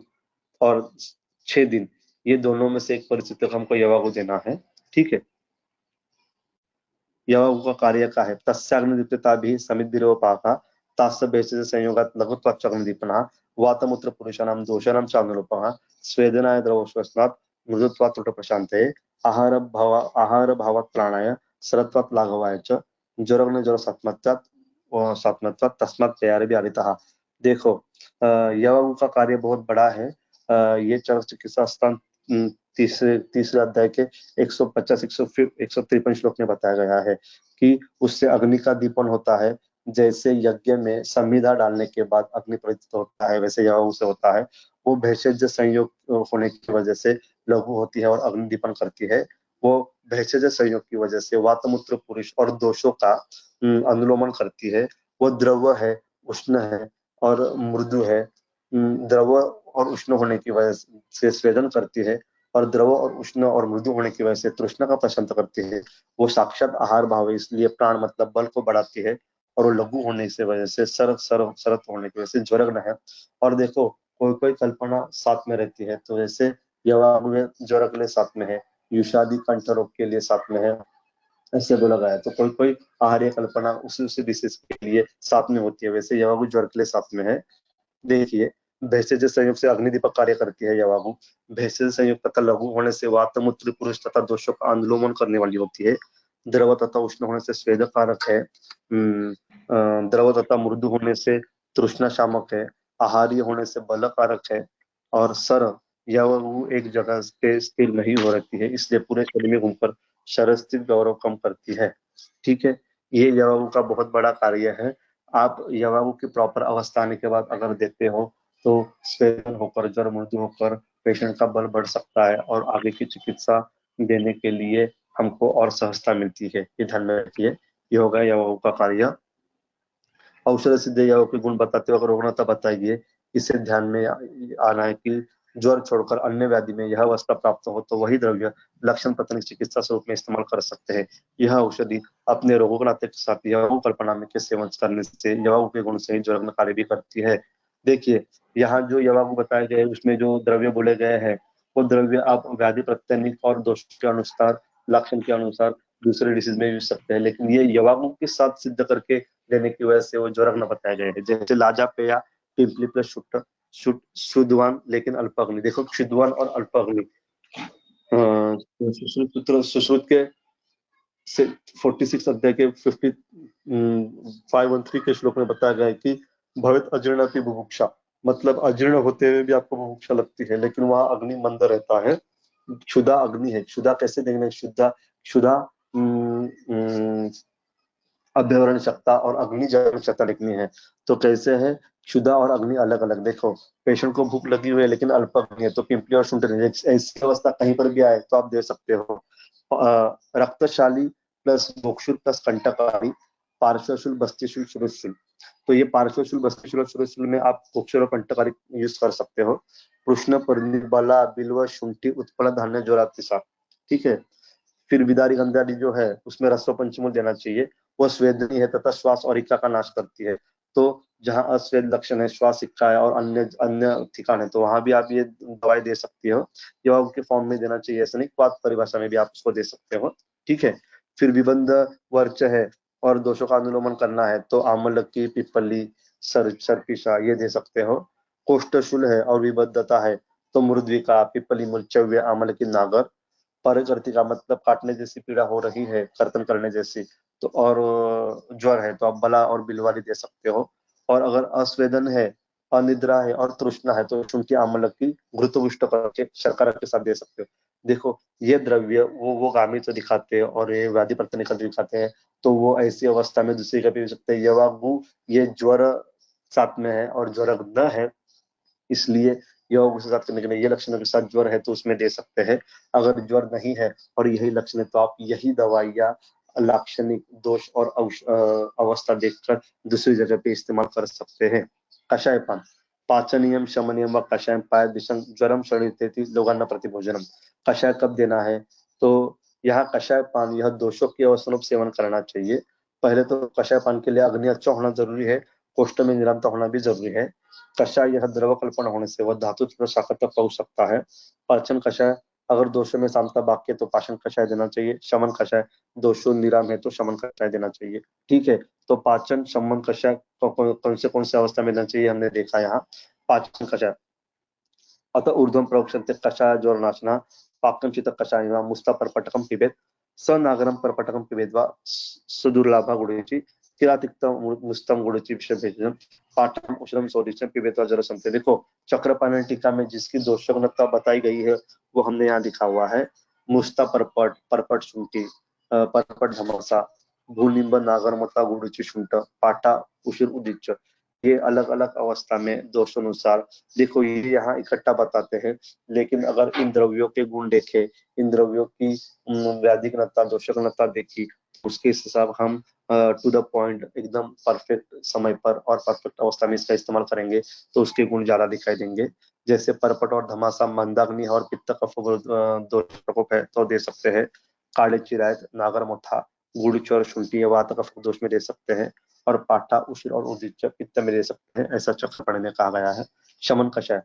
Speaker 2: और 6 दिन, ये दोनों में से एक परिस्थिति को हमको यवागु देना है। ठीक है, यवागु का कार्य का है तस्याग्निदीप्यता भी समिद्धिरोपाका तास्य बेचते संयोगात लघुत्वाच्चग्निदीपना वातमूत्र पुरुषाणाम दोषाणाम चाग्निरूपः स्वेदनाय द्रवश्वसनात् मृदुत्वात् त्रुट प्रशांते आहार भावात् प्राणाय सरत्वात् लाघवाय च ज्वरग्न ज्वर सात्मत्वात् तस्मात् तैयार भी आदितः। देखो यवागु का कार्य बहुत बड़ा है। ये चरक चिकित्सा स्थान तीसरे अध्याय के 150 153 श्लोक में बताया गया है कि उससे अग्नि का दीपन होता है। जैसे यज्ञ में संविदा डालने के बाद अग्नि प्रज्वलित होता है, वैसे यवागु से होता है। वो भेषज संयोग होने की वजह से लघु होती है और अग्नि दीपन करती है। वो भेषज संयोग की वजह से वातमूत्र पुरुष और दोषों का अनुलोमन करती है। वो द्रव है, उष्ण है और मृदु है। द्रव और उष्ण होने की वजह से स्वेदन करती है, और द्रव और उष्ण और मृदु होने की वजह से तृष्णा का प्रशांत करती है। वो साक्षात आहार भाव है, इसलिए प्राण मतलब बल को बढ़ाती है। और वो लघु होने की वजह से सरत होने की वजह से ज्वरग्न है। और देखो कोई कोई कल्पना साथ में रहती है, तो जैसे यवागु में ज्वरग्न साथ में है, युषादि कंठ रोग के लिए साथ में है, ऐसे बोला गया है। तो कोई कोई आहार्य कल्पना उसी उसी डिसीज के लिए साथ में होती है, वैसे यवागु ज्वर के लिए साथ में है। देखिए भेषज संयोग से अग्निदीपक कार्य करती है यवागु। भेषज संयोग तथा लघु होने से वातमूत्र पुरुष तथा दोषों का अनुलोमन करने वाली होती है। द्रव तथा उष्ण होने से स्वेद कारक है, द्रव तथा मृदु होने से तृष्णा शामक है, आहार्य होने से बल कारक है, और सर या वो एक जगह पे स्थिर नहीं हो रहती है, इसलिए पूरे शरीर में घूमकर शरीर स्थित गौरव कम करती है। ठीक है, ये यवागु का बहुत बड़ा कार्य है। आप यवागु की प्रॉपर अवस्था आने के बाद अगर देते हो तो स्वेदन होकर ज्वर मृत्यु होकर पेशेंट का बल बढ़ सकता है और आगे की चिकित्सा देने के लिए हमको और सहजता मिलती है। ये ध्यान में रखिए, ये होगा यवागु का कार्य। औषध सिद्ध यवागु के गुण बताते हुए अगर रुग्णता बताइए, इसे ध्यान में आना है कि ज्वर छोड़कर अन्य व्याधि में यह अवस्था प्राप्त हो तो वही द्रव्य लक्षण पतन चिकित्सा स्वरूप में इस्तेमाल कर सकते हैं। यह औषधि अपने रोगों के नाते के साथ यवागु कल्पना में के सेवन करने से यवागु के गुण से ही ज्वर में कार्य भी करती है। देखिए, यहाँ जो यवागु बताए गए उसमें जो द्रव्य बोले गए हैं वो द्रव्य आप व्याधि प्रत्यनिक और दोष के अनुसार, लक्षण के अनुसार दूसरे डिसीज में यूज सकते हैं, लेकिन ये यवागु के साथ सिद्ध करके देने की वजह से वो ज्वरक न बताए गए हैं। जैसे लाजा पेया पिंपली प्लस शुद्ध शुद्धवान लेकिन अल्पाग्नि। देखो, शुद्धवान और अल्पाग्नि सुश्रुत के 46 अध्याय के 513 के श्लोक में बताया गया है कि भवित अजीर्णति बुभुक्षा, मतलब अजीर्ण होते हुए भी आपको बुभुक्षा लगती है, लेकिन वहां अग्नि मंद रहता है। क्षुधा अग्नि है। क्षुधा कैसे देखना है? क्षुधा क्षुधा अभ्यवरण क्षमता और अग्नि जरण क्षमता लिखनी है। तो कैसे है? क्षुधा और अग्नि अलग अलग। देखो, पेशेंट को भूख लगी हुई है लेकिन अल्प अग्नि है, तो पिंपली और शुंठ नहीं। ऐसी अवस्था कहीं पर भी आए तो आप दे सकते हो। रक्तशाली प्लस मोक्षुल प्लस कंटकारी, पार्श्वशूल बस्तिशूल शुरुशूल। तो ये पार्श्वशूल बस्तिशूल और शुरुशूल में आप मोक्षुल और कंटकारी यूज कर सकते हो। कृष्ण परिनिर्बला बिल्व शुंठी उत्पल धान्य जोरातिसा। ठीक है, फिर विदारी गंधारी जो है उसमें रस्व पंचमूल देना चाहिए। वो स्वेदनी है तथा श्वास और इक्का का नाश करती है। तो जहां अस्वेद लक्षण है, श्वास इक्का है और अन्य अन्य ठिकान है, तो वहां भी आप ये दवाई दे सकते हो। या के फॉर्म में देना चाहिए, ऐसा नहीं, बात परिभाषा में भी आप उसको दे सकते हो। ठीक है, फिर विबंध वर्च है और दोषों का अनुलोमन करना है तो आमलकी पिपली सर्पिशा ये दे सकते हो। कोष्ठशूल है और विबद्धता है तो मृद्विका पिपली मुलचव्य आमलकी नागर। परवर्ती का मतलब काटने जैसी पीड़ा हो रही है, कर्तन करने जैसी, तो और ज्वर है तो आप बला और बिलवारी दे सकते हो। और अगर अस्वेदन है, अनिद्रा है और तृष्णा है तो शुंठी आमलक की घृतपुष्ट करके शर्करा के साथ दे सकते हो। देखो, ये द्रव्य वो गामी तो दिखाते हैं और ये व्याधि प्रत्यनिक दिखाते हैं, तो वो ऐसी अवस्था में दूसरी का भी हो सकते हैं। यवागु ये ज्वर साथ में है और ज्वर न है, इसलिए योग के साथ करने के लिए ये लक्षणों के साथ ज्वर है तो उसमें दे सकते हैं। अगर ज्वर नहीं है और यही लक्षण है तो आप यही दवाइयाँ लाक्षणिक दोष और अवस्था देखकर दूसरी जगह पे इस्तेमाल कर सकते हैं। कषाय पान, पाचनियम शमनियम व कषाय पाय दिशं ज्वरम शरीर लोगाना प्रतिभोजनम। कषाय कब देना है? तो यहाँ कषाय पान यह दोषों के अवसरों सेवन करना चाहिए। पहले तो कषाय पान के लिए अग्नि अच्छा होना जरूरी है, कोष्ठ में निरंतर होना भी जरूरी है। कषाय यह द्रव कल्पना होने से वह धातु तथा शाखा तक पहुंच सकता है। पाचन कषाय, अगर दोषों में सामता बाक्य तो पाचन कषाय देना चाहिए। शमन कषाय, दोषों निराम है तो शमन कषाय देना चाहिए। ठीक है, तो पाचन शमन कषाय कौन से अवस्था में देना चाहिए हमने देखा यहाँ। पाचन कषाय अतः ऊर्ध्वं प्रवक्षन्ते कषाय ज्वरनाशनः पाक्यं चित कषायः मुस्ता परपटकं पिबेत् सनागरं परपटकं पिबेत् वा सुदुर्लभा गुणेची किरातिक्तं मुस्तं गुणेची विषभेजनं पाठम उष्णम सोडिचम पिबेत् वा जरसंते। देखो, चक्रपाणि टीका में जिसकी दोषज्ञता बताई गई है वो हमने यहाँ लिखा हुआ है। मुस्ता परपट, परपट शुंठी, परपट धमसा, भूनिंब नागर मोटा गुड़ुची शुंठ, पाटा उशिर उदिच। ये अलग अलग अवस्था में दोषानुसार, देखो ये यहाँ इकट्ठा बताते हैं, लेकिन अगर इन द्रव्यों के गुण देखे, इन द्रव्यों की व्याधिकता दोषकता देखी, उसके हिसाब हम टू द पॉइंट एकदम परफेक्ट समय पर और परफेक्ट अवस्था में इसका इस्तेमाल करेंगे तो उसके गुण ज्यादा दिखाई देंगे। जैसे परपट और धमासा मंदाग्नि और पित्त कफ दोष प्रकोप है तो दे सकते हैं। काले चिरायत, नागर मोथा, गुड़च और शुंठी वात कफ दोष में दे सकते हैं। और पाठा उशिर और उदिच पित्त में दे सकते हैं, ऐसा चक्रपाणि में कहा गया है। शमन कषाय,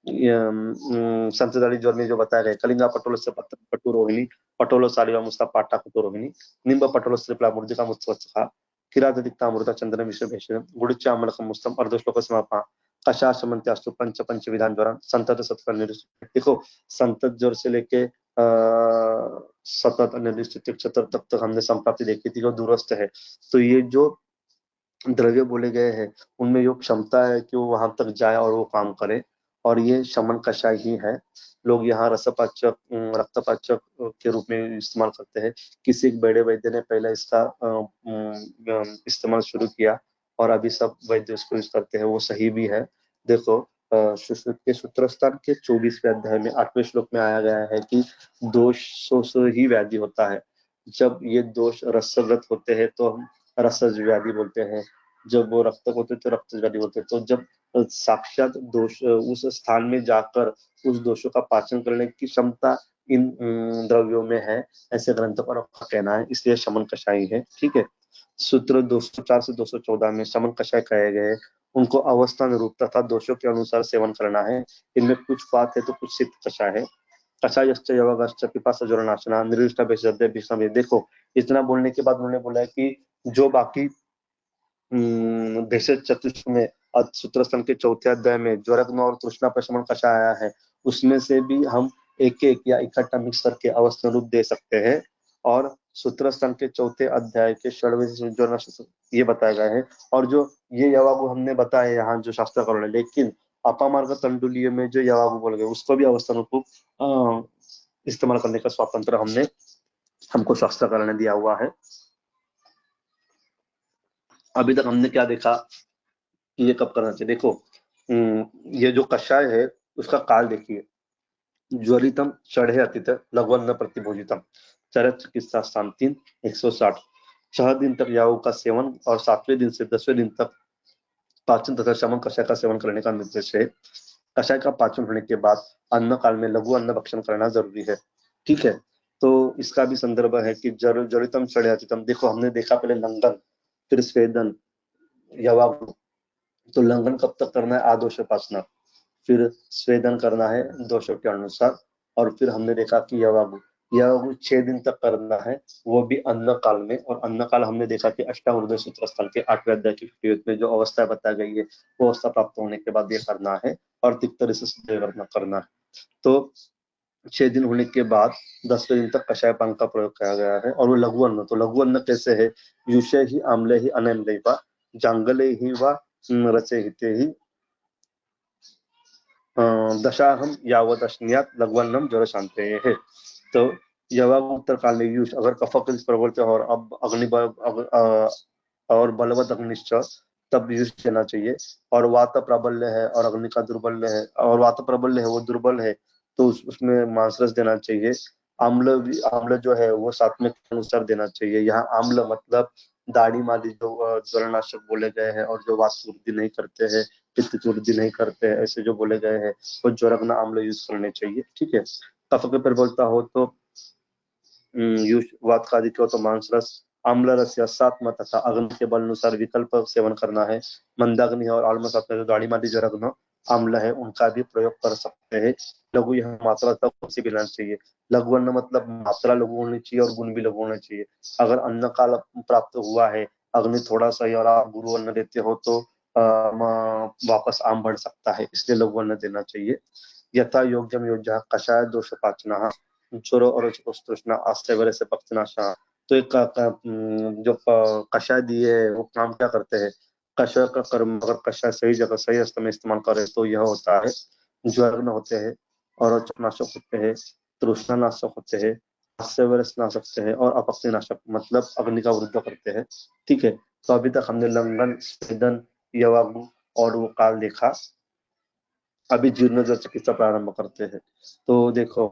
Speaker 2: संतदाली ज्वर में जो बताया गया, कलिंगा पटोल से पट्टू रोहिणी, पटोलो सालिवा मुस्ता पाटा कुतो रोहिणी, निम्ब पटोल से मूर्तिका मुस्ता किरादिक्ता अमृता चंद्र विश्व भेषण गुड़चामलकम मुस्तम अर्धश्लोक समापा कषा समन्त्यास्तु पंच पंच विधान ज्वर संतत सत्कर निरुष। देखो, संतत ज्वर से लेके सतत अनिर्दिष्ट चतर तक हमने संप्राप्ति देखी थी वो दूरस्थ है। तो ये जो द्रव्य बोले गए हैं उनमें जो क्षमता है कि वो वहां तक जाए और वो काम करे, और ये शमन कषाय ही है। लोग यहाँ रसपाचक रक्तपाचक के रूप में इस्तेमाल करते हैं। किसी एक बड़े वैद्य ने पहले इसका इस्तेमाल शुरू किया और अभी सब वैद्य इसको यूज करते हैं, वो सही भी है। देखो सुश्रुत के सूत्रस्थान के 24वें अध्याय में 8वें श्लोक में आया गया है कि दोषों से ही व्याधि होता है। जब ये दोष रसगत होते हैं तो हम रसज व्याधि बोलते हैं, जब वो रक्त होते तो रक्त व्याधि बोलते हैं। तो जब साक्षात दोष उस स्थान में जाकर उस दोषों का पाचन करने की क्षमता इन द्रव्यों में है, ऐसे ग्रंथकारों का कहना है, इसलिए शमन कषाय है। ठीक है। सूत्र 204 से 214 में शमन कषाय कहे गए, उनको अवस्थान रूप तथा दोषों के अनुसार सेवन करना है। इनमें कुछ बात है तो कुछ सिद्ध कषाय है। कषायश्च यवगश्च पिपासा ज्वरनाशना निर्दिष्टा भेषज भीषण। देखो इतना बोलने के बाद उन्होंने बोला है कि जो बाकी भेषज चतुष्ट में सूत्र स्तंभ के चौथे अध्याय में ज्वरग्न और तृष्णा प्रशमन कषाय आया है, उसमें से भी हम एक एक या इकट्ठा मिक्स करके अवस्था रूप दे सकते हैं। और सूत्र स्तंभ के चौथे अध्याय के ये बताया गया है। और जो ये यवागु हमने बताया यहाँ जो शास्त्रकारों ने, लेकिन अपामार्ग तंडुलीय में जो यवागु बोल गए उसको भी अवस्था रूप इस्तेमाल करने का स्वातंत्र हमको शास्त्रकारों ने दिया हुआ है। अभी तक हमने क्या देखा कि ये कब करना चाहिए। देखो ये जो कषाय है उसका काल देखिए। ज्वरितम चढ़े अतिथ लघुअन्न प्रतिभोजितम चरक चिकित्सा स्थान 3 160। 6 दिन तक याओ का सेवन और 7वें दिन से 10वें दिन तक पाचन तथा शमन कषाय का सेवन करने का निर्देश है। कषाय का पाचन होने के बाद अन्न काल में लघु अन्न भक्षण करना जरूरी है। ठीक है। तो इसका भी संदर्भ है कि जरितम चढ़े अतिथम। देखो हमने देखा पहले लंघन, फिर स्वेदन, यवागु। तो लंघन कब तक करना है? आदोषोपासना। फिर स्वेदन करना है दोषों के अनुसार। और फिर हमने देखा कि यवागु, यवागु 6 दिन तक करना है, वो भी अन्न काल में। और अन्न काल हमने देखा कि अष्टावक्र सूत्र स्थल के 8वें अध्याय की 58 में जो अवस्था बताई गई है वो अवस्था प्राप्त होने के बाद ये करना है और तिक्तर से करना है। तो 6 दिन होने के बाद 10वें दिन तक कषाय पान का प्रयोग किया गया है। और वो लघु अन्न, तो लघु अन्न कैसे है? युषे ही आम्ले ही अनम्ले वा जांगले ही वा रचे हिते ही दशाहम यावत अश्नियात लघुवन्नम ज्वर शांति है। तो यवाग उत्तर काल में यूज अगर कफक प्रबल और अब और बलवत अग्निश्च तब यूज देना चाहिए। और वात प्राबल्य है और अग्नि का दुर्बल्य है, और वात प्राबल्य है वो दुर्बल है, तो उसमें मांसरस देना चाहिए। आम्ल जो है वो सात्विक के अनुसार देना चाहिए। यहाँ आम्ल मतलब दाढ़ी माली जो ज्वरनाशक बोले गए हैं और जो वात वृद्धि नहीं करते हैं, पित्त वृद्धि नहीं करते हैं, ऐसे जो बोले गए हैं वो ज्वरग्न आम्ल यूज करने चाहिए। ठीक है। कफ के प्रबलता हो तो यूज वात का अधिक हो तो मांस रस, आम्ल रस या सात्म तथा अग्नि के बल अनुसार विकल्प सेवन करना है। मंदाग्नि और आल्म सात्म जो दाढ़ी माली ज्वरग्न आम्ल है उनका भी प्रयोग कर सकते हैं। लघु यहाँ मात्रा तक उसी मिलाना चाहिए। लघु अन्न मतलब मात्रा लघु होनी चाहिए और गुण भी लघु होना चाहिए। अगर अन्न काल प्राप्त हुआ है, अग्नि थोड़ा सा ही और आप गुरु अन्न देते हो तो वापस आम बढ़ सकता है, इसलिए लघु अन्न देना चाहिए। यथा योग्यम योज्य कषाय दोष पाचना ज्वर और तृष्णा आस्ते वरे से पक्षनाशा। तो एक जो कषाय दिए है वो काम क्या करते हैं? कषाय का कर्म अगर कषाय सही जगह सही अस्त में इस्तेमाल करे तो यह होता है ज्वर होते हैं और नाशक होते हैं, तृष्णा नाशक होते हैं, हास्य वरस नाशक होते हैं और अपक्षी नाशक मतलब अग्नि का वृद्ध करते हैं। ठीक है। तो अभी तक हमने लंघन, स्वेदन, यवागु और वो काल देखा। अभी जीर्ण ज्वर चिकित्सा प्रारंभ करते हैं। तो देखो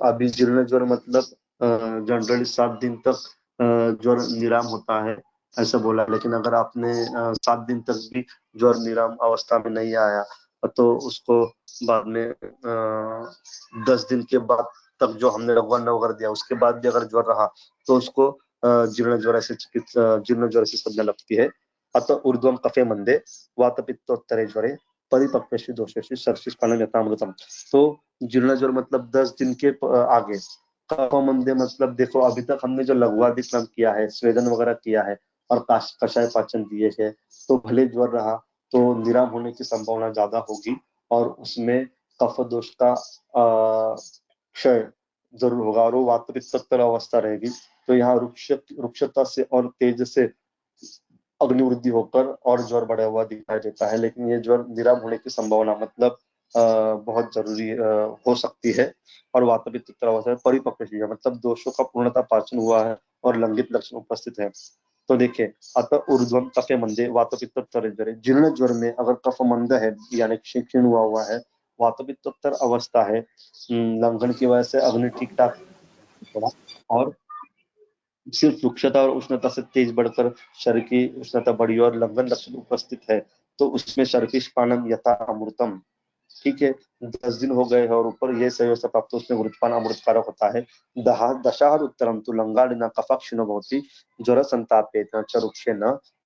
Speaker 2: अभी जीर्ण ज्वर मतलब जनरली 7 दिन तक ज्वर निराम होता है ऐसा बोला। लेकिन अगर आपने 7 दिन तक भी ज्वर निराम अवस्था में नहीं आया तो उसको बाद में 10 दिन के बाद तक जो हमने रघुवर्ण वगैरह दिया उसके बाद भी अगर ज्वर रहा तो उसको जीर्ण ज्वर से संज्ञा लगती है। अतः ऊर्ध्वम कफे मंदे वात पित्तोत्तरे ज्वरे परिपक्वेषु दोषेषु सर्वशिष्टान यथामृतम। तो जीर्ण ज्वर मतलब 10 दिन के आगे। कफ मंदे मतलब देखो अभी तक हमने जो लघुवादिक्रम किया है, स्वेदन वगैरह किया है और कषाय पाचन दिए है, तो भले ज्वर रहा तो निराम होने की संभावना ज्यादा होगी और उसमें कफ दोष का क्षय जरूर होगा और वो वात पित्तोत्तर अवस्था रहेगी। तो यहाँ रुक्षता से और तेज से अग्निवृद्धि होकर और ज्वर बढ़ा हुआ दिखाई देता है, लेकिन ये ज्वर विराम होने की संभावना मतलब बहुत जरूरी हो सकती है। और वातपित्त अवस्था में परिपक्व है, मतलब दोषों का पूर्णता पाचन हुआ है और लंघित लक्षण उपस्थित है। तो देखिए, अतः ऊर्ध्वम कफे मंदे वातपित्तोत्तर ज्वरे, जीर्ण ज्वर में अगर कफ मंद है यानी क्षीण हुआ है, वातपित्तोत्तर अवस्था है, लंघन की वजह से अग्नि ठीक ठाक थोड़ा, और सिर्फ रुक्षता और उष्णता से तेज बढ़कर शरीर की उष्णता बढ़ी और लंघन लक्षण उपस्थित है, तो उसमें शर्पिष्पानम यथा अमृतम। ठीक है, 10 दिन हो गए हैं और ऊपर ये सही अवस्था प्राप्त, उसमें गुरुत्वान अमृतकारक होता है। दशाहर उत्तरम तु लंगाडिना कफाक्षिणो भवति ज्वर संतापेन च रुक्षेण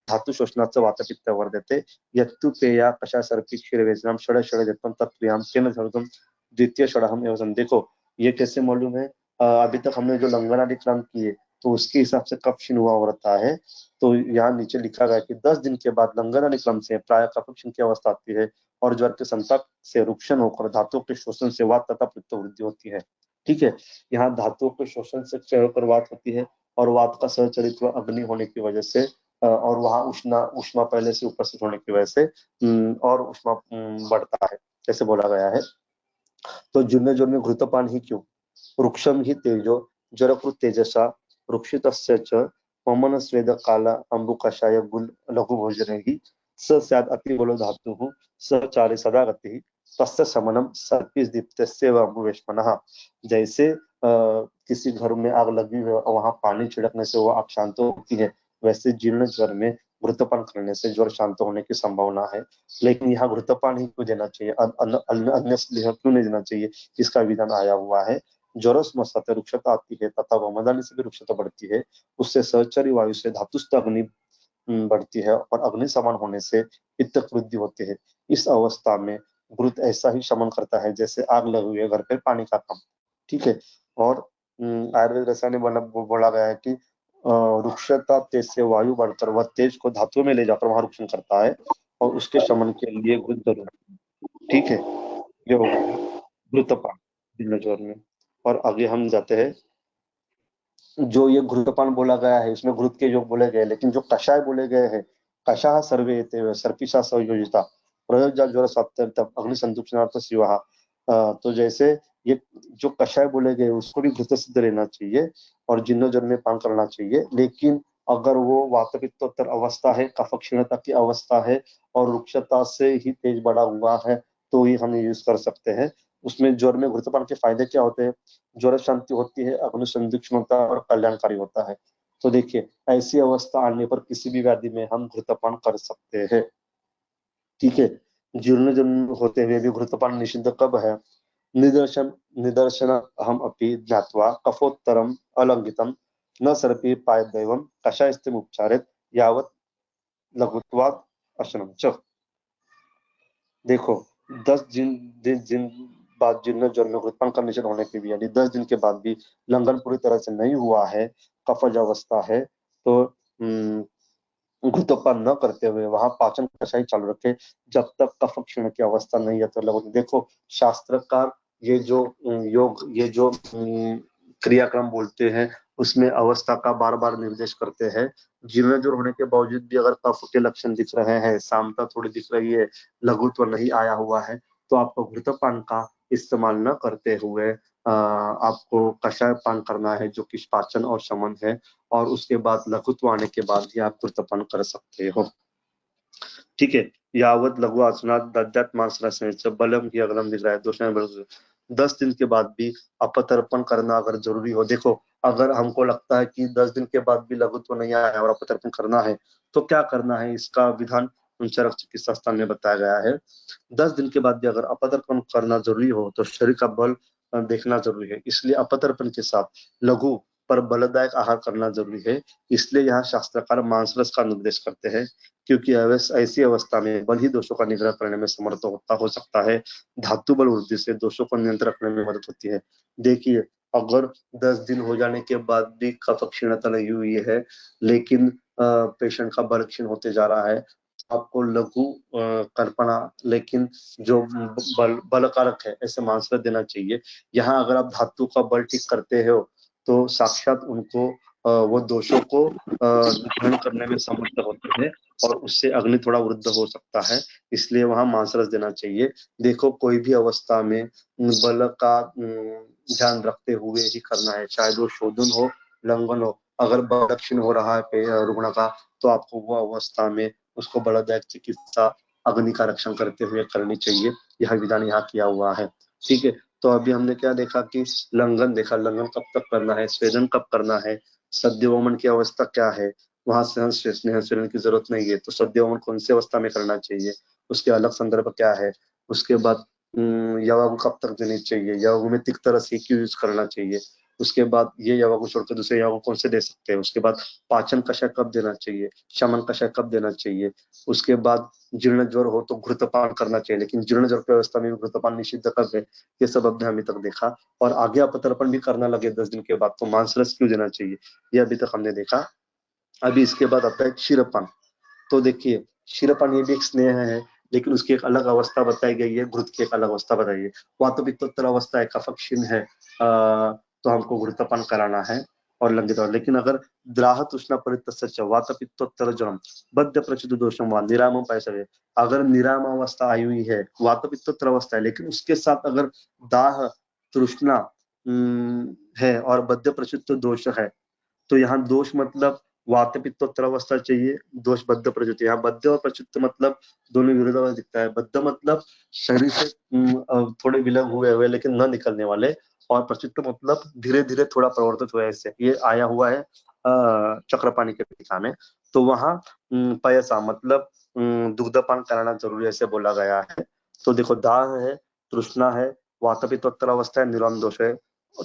Speaker 2: धातु शोषणाचं वातपित्त वर्धते यत्तु पेया कषाय सर्पी क्षीरवेचनम षड षड जत्तम तत्क्रियाम तेन धर्तुम द्वितीय षडहम एवं। देखो, ये कैसे मालूम है? अभी तक हमने जो लंगन आदि क्रम किए, तो उसके हिसाब से कफ क्षीण हुआ रहता है। तो यहाँ नीचे लिखा गया कि 10 दिन के बाद लंगन आदि क्रम से प्राय कफ क्षीण की अवस्था आती है और ज्वर के संताप से रुक्षण होकर धातुओं के शोषण से वात तथा पित्त वृद्धि होती है। ठीक है, यहाँ धातुओं के शोषण से क्षय होकर वात होती है और वात का सहचरित्व अग्नि होने की वजह से और वहां उष्मा पहले से उपस्थित होने की वजह से और उष्मा बढ़ता है, जैसे बोला गया है। तो जुर्ने जुर्ने घृतपान ही क्यों? वृक्षम ही तेजो जरकृत तेजसा वृक्षितस्य च ममन स्वेद काला अंबुकषाय गुल लघु भोजनैः स स्यात् अति बलो धातुः स चारे सदा गतिः तस्य शमनम सर्पिस दीप्तस्य व अम्बुवेश्मनः। जैसे किसी घर में आग लगी हुई है और वहां पानी छिड़कने से वो आग शांत होती है, वैसे जीर्ण ज्वर में घृतपान करने से ज्वर शांत होने की संभावना है। लेकिन यहाँ घृतपान ही क्यों देना चाहिए, अन्य क्यों नहीं देना चाहिए? इसका विधान आया हुआ है। ज्वरस्मस्ते रुक्षता आती है तथा वमदानी से भी रुक्षता बढ़ती है, उससे सहचरी वायु से धातुस्थ अग्नि बढ़ती है और अग्नि समान होने से पित्त वृद्धि होती है। इस अवस्था में घृत ऐसा ही शमन करता है जैसे आग लगी हुई है घर पे पानी का काम। ठीक है, और आयुर्वेद रसायन में बोला गया है कि रुक्षता तेज से वायु बढ़कर वह तेज को धातु में ले जाकर वहां रुक्षण करता है और उसके शमन के लिए घृत जरूरी है। ठीक है, ये हो गया घृतपान दिन ज्वर में। और आगे हम जाते हैं, जो ये घृतपान बोला गया है इसमें घृत के योग बोले गए, लेकिन जो कषाय बोले गए हैं, कषाह सर्वे एते सर्पिषा संयोजिता प्रयोज्य ज्वर सप्तम अग्नि संतुक्षणार्थ शिवा। तो जैसे ये जो कषाय बोले गए उसको भी घृत सिद्ध रहना चाहिए और जिन्नो जन में पान करना चाहिए, लेकिन अगर वो वातपित्तोत्तर अवस्था है, कफ क्षीणता की अवस्था है और रुक्षता से ही तेज बढ़ा हुआ है, तो ही हम यूज कर सकते हैं। उसमें ज्वर में घृतपान के फायदे क्या होते हैं? ज्वर शांति होती है, अग्नि संरक्षण होता है और कल्याणकारी होता है। तो देखिए, ऐसी अवस्था आने पर किसी भी व्याधि में हम घृतपान कर सकते हैं। ठीक है, जीर्ण जन्म होते हुए भी घृतपान निषिद्ध कब है? निदर्शन निदर्शन हम अपि ज्ञात्वा कफोत्तरम अलंघितम न सर्पी पायदैवम कषायस्थिम उपचारित यावत लघुत्वात् अशनम च। देखो, 10 दिन बाद जीर्ण ज्वर में उत्पन्न का निषेध होने के भी यानी 10 दिन के बाद भी लंघन पूरी तरह से नहीं हुआ है, कफज अवस्था है, तो घृतोपान न करते हुए वहां पाचन कषाय चालू रखे जब तक कफ क्षीण की अवस्था नहीं है। तो लगभग देखो, शास्त्रकार ये जो योग ये जो क्रियाक्रम बोलते हैं उसमें अवस्था का बार बार निर्देश करते हैं। जीर्ण ज्वर होने के बावजूद भी अगर कफ के लक्षण दिख रहे हैं, सामता थोड़ी दिख रही है, लघुत्व नहीं आया हुआ है, तो आपको घृतपान का इस्तेमाल न करते हुए आपको कषाय पान करना है जो कि पाचन और शमन है, और उसके बाद लघुत्व आने के बाद ही आप घृतपान कर सकते हो। ठीक है, यावत लघु आसनात दद्यात मांस रचनेचं बलम ही अगलम दिख रहा है, दोषण 10 दिन के बाद भी अपतर्पण करना अगर जरूरी हो। देखो, अगर हमको लगता है कि 10 दिन के बाद भी लघुत्व नहीं आया है और अपतर्पण करना है, तो क्या करना है? इसका विधान चरक चिकित्सा स्थान में बताया गया है। 10 दिन के बाद भी अगर अपतर्पण करना जरूरी हो तो शरीर का बल देखना जरूरी है, इसलिए अपतर्पण के साथ लघु पर बलदायक आहार करना जरूरी है। इसलिए यहाँ शास्त्रकार मांसरस का निर्देश करते हैं, क्योंकि ऐसी अवस्था में बल ही दोषों का निग्रह करने में समर्थ हो सकता है। धातु बल वृद्धि से दोषों को नियंत्रण रखने में मदद होती है। देखिए, अगर 10 दिन हो जाने के बाद भी कफ क्षीणता नहीं हुई है, लेकिन पेशेंट का बल क्षीण होते जा रहा है, आपको लघु कल्पना, लेकिन जो बल कारक है ऐसे मांसरस देना चाहिए। यहाँ अगर आप धातु का बल ठीक करते हो तो साक्षात उनको वो दोषों को ग्रहण करने में समर्थ होते हैं और उससे अग्नि थोड़ा वृद्ध हो सकता है, इसलिए वहां मांसरस देना चाहिए। देखो कोई भी अवस्था में बल का ध्यान रखते हुए ही करना है, चाहे वो शोधन हो, लंघन हो। अगर बल दक्षिण हो रहा है रुग्ण का, तो आपको वो अवस्था में उसको बलदायक चिकित्सा अग्नि का रक्षण करते हुए करनी चाहिए। यह विधान यहाँ किया हुआ है। ठीक है, तो अभी हमने क्या देखा कि लंघन देखा, लंघन कब तक करना है, स्वेदन कब करना है, सद्योवमन की अवस्था क्या है, वहां से स्नेह स्वेदन की जरूरत नहीं है, तो सद्योवमन कौन सी अवस्था में करना चाहिए, उसके अलग संदर्भ क्या है। उसके बाद यवागु कब तक देनी चाहिए, यवागु में तिक्त रस ही क्यों यूज करना चाहिए। उसके बाद ये यवागु छोड़कर दूसरे यवागु कौन से दे सकते हैं। उसके बाद पाचन कषाय कब देना चाहिए, शमन कषाय कब देना चाहिए। उसके बाद जीर्ण ज्वर हो तो घृतपान करना चाहिए, लेकिन जीर्ण ज्वर की अवस्था में भी घृतपान निषिद्ध कब है, ये सब हमने अभी तक देखा। और आगे अपतर्पण भी करना लगे 10 दिन के बाद तो मांसरस क्यों देना चाहिए, ये अभी तक हमने देखा। अभी इसके बाद आता है क्षीरपान। तो देखिए, क्षीरपान ये भी एक स्नेह है, लेकिन उसकी एक अलग अवस्था बताई गई है, घृत की एक अलग अवस्था बताई है। वातपित्तोत्तर अवस्था है, कफक क्षीण है, तो हमको घृतपान कराना है और लंघित हो। लेकिन अगर द्राह तृष्णा परितस्य वातपित्तोत्तर जलम बद्ध प्रचुद दोषम व निराम पैसा, अगर निराम अवस्था आई हुई है, वातपित्तोत्तर अवस्था है, लेकिन उसके साथ अगर दाह तृष्णा है और बद्ध प्रचुत दोष है, तो यहाँ दोष मतलब वात पित्तोत्तर अवस्था चाहिए, दोष बद्ध प्रचुत। यहाँ बद्ध और प्रचुत मतलब दोनों विरोधाभास दिखता है। बद्ध मतलब शरीर से थोड़े विलग हुए हुए लेकिन न निकलने वाले, और प्रचुत मतलब धीरे धीरे थोड़ा प्रवर्तित हुआ, ऐसे ये आया हुआ है चक्रपाणी के टीका में। तो वहां पयसा मतलब दुग्धपान कराना जरूरी है, ऐसे बोला गया है। तो देखो, दाह है, तृष्णा है, वात पित्तोत्तर अवस्था है, निरम दोष है,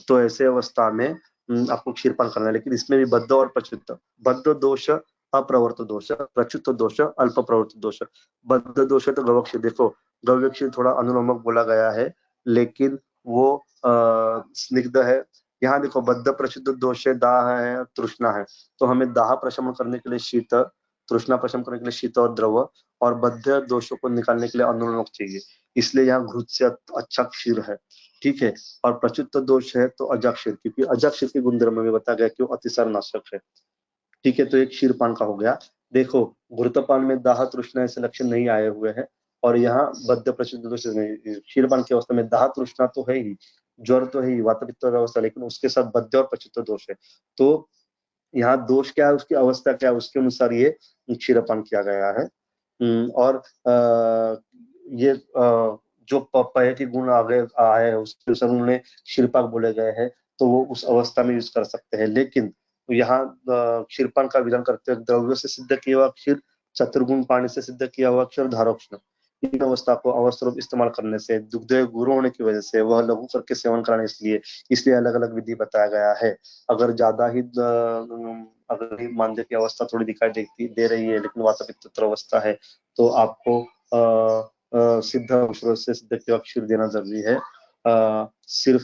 Speaker 2: तो ऐसे अवस्था में आपको क्षीरपान करना है। लेकिन इसमें भी बद्ध और प्रच्युत, बद्ध दोष अप्रवर्त दोष, प्रच्युत दोष अल्प प्रवर्त दोष। बद्ध दोष है तो गवक्षीर, देखो गव्यक्षीर थोड़ा अनुलोमक बोला गया है, लेकिन वो स्निग्ध है। यहाँ देखो, बद्ध प्रच्युत दोष है, दाह है, तृष्णा है, तो हमें दाह प्रशमन करने के लिए शीत, तृष्णा प्रशमन करने के लिए शीत और द्रव, और बद्ध दोषों को निकालने के लिए अनुलोमक चाहिए। इसलिए यहाँ घृत से अच्छा क्षीर है। ठीक है, और प्रच्युत दोष है तो अजाक्षीर, क्योंकि अजाक्षीर के गुणधर्म में बताया गया कि वो अतिसार नाशक है। ठीक है, तो एक क्षीरपान का हो गया। देखो, घृतपान में दाह तृष्णा ऐसे लक्षण नहीं आए हुए हैं, और यहाँ बद्ध प्रच्युत दोष नहीं। क्षीरपान की अवस्था में दाह तृष्णा तो है ही, ज्वर तो है ही, वातपित्त अवस्था, लेकिन उसके साथ बद्ध और प्रच्युत दोष है। तो यहाँ दोष क्या है, उसकी अवस्था क्या है, उसके अनुसार ये क्षीरपान किया गया है। और ये जो पय के गुण आगे आए हैं उसके अनुसार उन्होंने क्षीरपाक बोले गए हैं, तो वो उस अवस्था में यूज कर सकते हैं। लेकिन यहाँ क्षीरपान का विधान करते हुए द्रव्य से सिद्ध किया हुआ क्षीर, चतुर्गुण पानी से सिद्ध किया हुआ क्षीर, धारोक्षण, इन अवस्था को अवस्था रूप इस्तेमाल करने से, दुग्ध गुरु होने की वजह से वह लघु करके सेवन कराने, इसलिए इसलिए अलग अलग विधि बताया गया है। अगर ज्यादा ही अगर मानदेय की अवस्था थोड़ी दिखाई दे रही है, लेकिन वातपित्त अवस्था है, तो आपको सिद्ध अक्षरों से सिद्ध के अक्षर देना जरूरी है। सिर्फ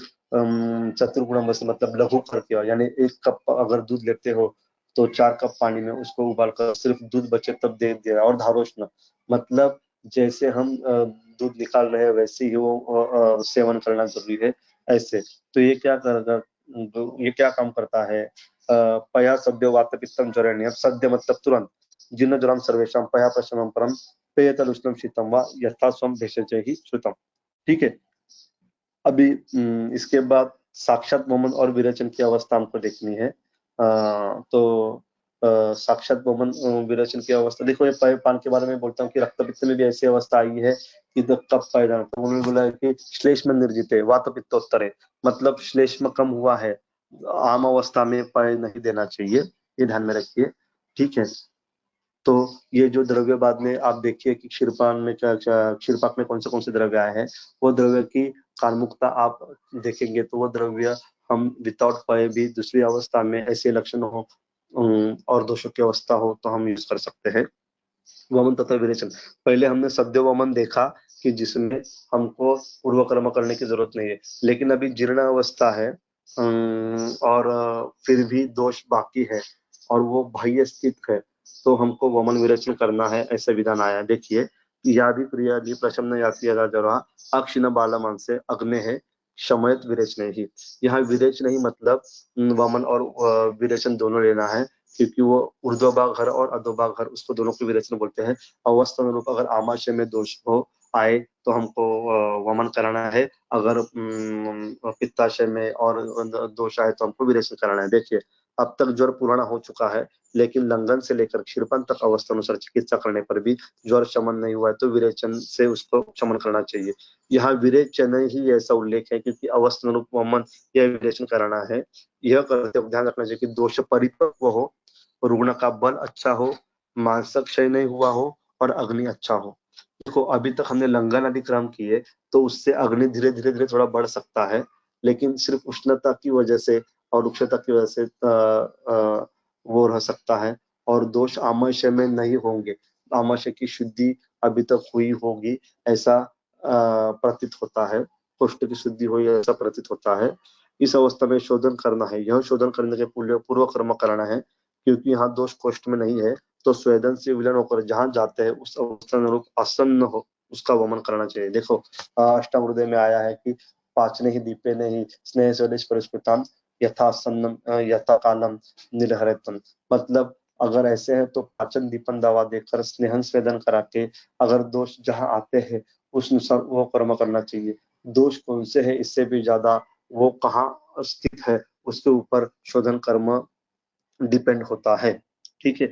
Speaker 2: चतुर्गुण से मतलब लघु करके, यानी 1 कप अगर दूध लेते हो तो 4 कप पानी में उसको उबाल कर सिर्फ दूध बचे तब दे दिया। और धारोष्ण मतलब जैसे हम दूध निकाल रहे हैं वैसे ही वो सेवन करना जरूरी है, ऐसे। तो ये क्या काम करता है, पया सद्यो वात पित्तम ज्वरण्य, सद्य मतलब तुरंत, जिन्न ज्वरम सर्वेशम पया प्रशमम परम पेयतल उष्णम शीतम व यथा स्वम भेषज ही श्रुतम। ठीक है, अभी इसके बाद साक्षात मोमन और विरेचन की अवस्था हमको देखनी है। तो साक्षात मोमन विरेचन की अवस्था देखो, ये पय पान के बारे में बोलता हूँ कि रक्तपित्त में भी ऐसी अवस्था आई है कि तो कब पैदा, तो उन्होंने बोला है कि श्लेष्म निर्जित है, वात पित्तोत्तर है, मतलब श्लेष्म कम हुआ है, आम अवस्था में पय नहीं देना चाहिए, ये ध्यान में रखिए। ठीक है, तो ये जो द्रव्य बाद में आप देखिए कि क्षीरपान में क्षीरपाक में कौन से द्रव्य आए हैं, वो द्रव्य की कालमुकता आप देखेंगे तो वो द्रव्य हम विदाउट पय भी दूसरी अवस्था में ऐसे लक्षण हो और दोषों की अवस्था हो तो हम यूज कर सकते हैं। वमन तथा विरेचन, पहले हमने सद्य वमन देखा कि जिसमें हमको पूर्व कर्म करने की जरूरत नहीं है, लेकिन अभी जीर्ण अवस्था है और फिर भी दोष बाकी है और वो बाह्य स्थित है, तो हमको वमन विरेचन करना है, ऐसा विधान आया है। देखिए, यादि प्रियादि प्रशमन याति जरा अक्षिण बालमान से अग्नि है शमयत विरेचन ही। यहाँ विरेचन ही मतलब वमन और विरेचन दोनों लेना है, क्योंकि वो ऊर्ध्वभाग और अधोभाग उसको दोनों को विरेचन बोलते हैं। अवस्था अनुरूप अगर आमाशय में दोष हो आए तो हमको वमन कराना है, अगर पित्ताशय में और दोष आए तो हमको विरेचन कराना है। देखिए, अब तक ज्वर पुराना हो चुका है, लेकिन लंघन से लेकर क्षीरपन तक अवस्था अनुसार चिकित्सा करने पर भी ज्वर शमन नहीं हुआ है तो विरेचन से उसको शमन करना चाहिए। यहाँ विरेचन ही ऐसा उल्लेख है, क्योंकि अवस्था अनुरूप वमन या विरेचन कराना है। यह करते वक्त ध्यान रखना चाहिए कि दोष परिपक्व हो, रुग्ण का बल अच्छा हो, मांसक क्षय नहीं हुआ हो और अग्नि अच्छा हो। देखो, अभी तक हमने लंघन आदि क्रम किए, तो उससे अग्नि धीरे धीरे धीरे थोड़ा बढ़ सकता है, लेकिन सिर्फ उष्णता की वजह से और रुक्षता की वजह से वो रह सकता है, और दोष आमाशय में नहीं होंगे। आमाशय की शुद्धि अभी तक हुई होगी ऐसा प्रतीत होता है, कोष्ठ की शुद्धि हुई ऐसा प्रतीत होता है। इस अवस्था में शोधन करना है। यह शोधन करने के पूर्व कर्म कराना है, क्योंकि यहाँ दोष कोष्ठ में नहीं है, तो स्वेदन से विलयन होकर जहां जाते हैं उस अवस्था अनुरूप आसन्न हो उसका वमन करना चाहिए। देखो, अष्टांग हृदय में आया है कि पाचने ही दीपे ने ही स्नेह स्वदेश परिस्कृताम यथासन्नम यथा कालम निर्हरतम। मतलब अगर ऐसे है तो पाचन दीपन दवा देकर स्नेहन स्वेदन करा के अगर दोष जहां आते हैं उस अनुसार वो कर्म करना चाहिए। दोष कौन से है इससे भी ज्यादा वो कहाँ स्थित है उसके ऊपर शोधन कर्म डिपेंड होता है। ठीक है।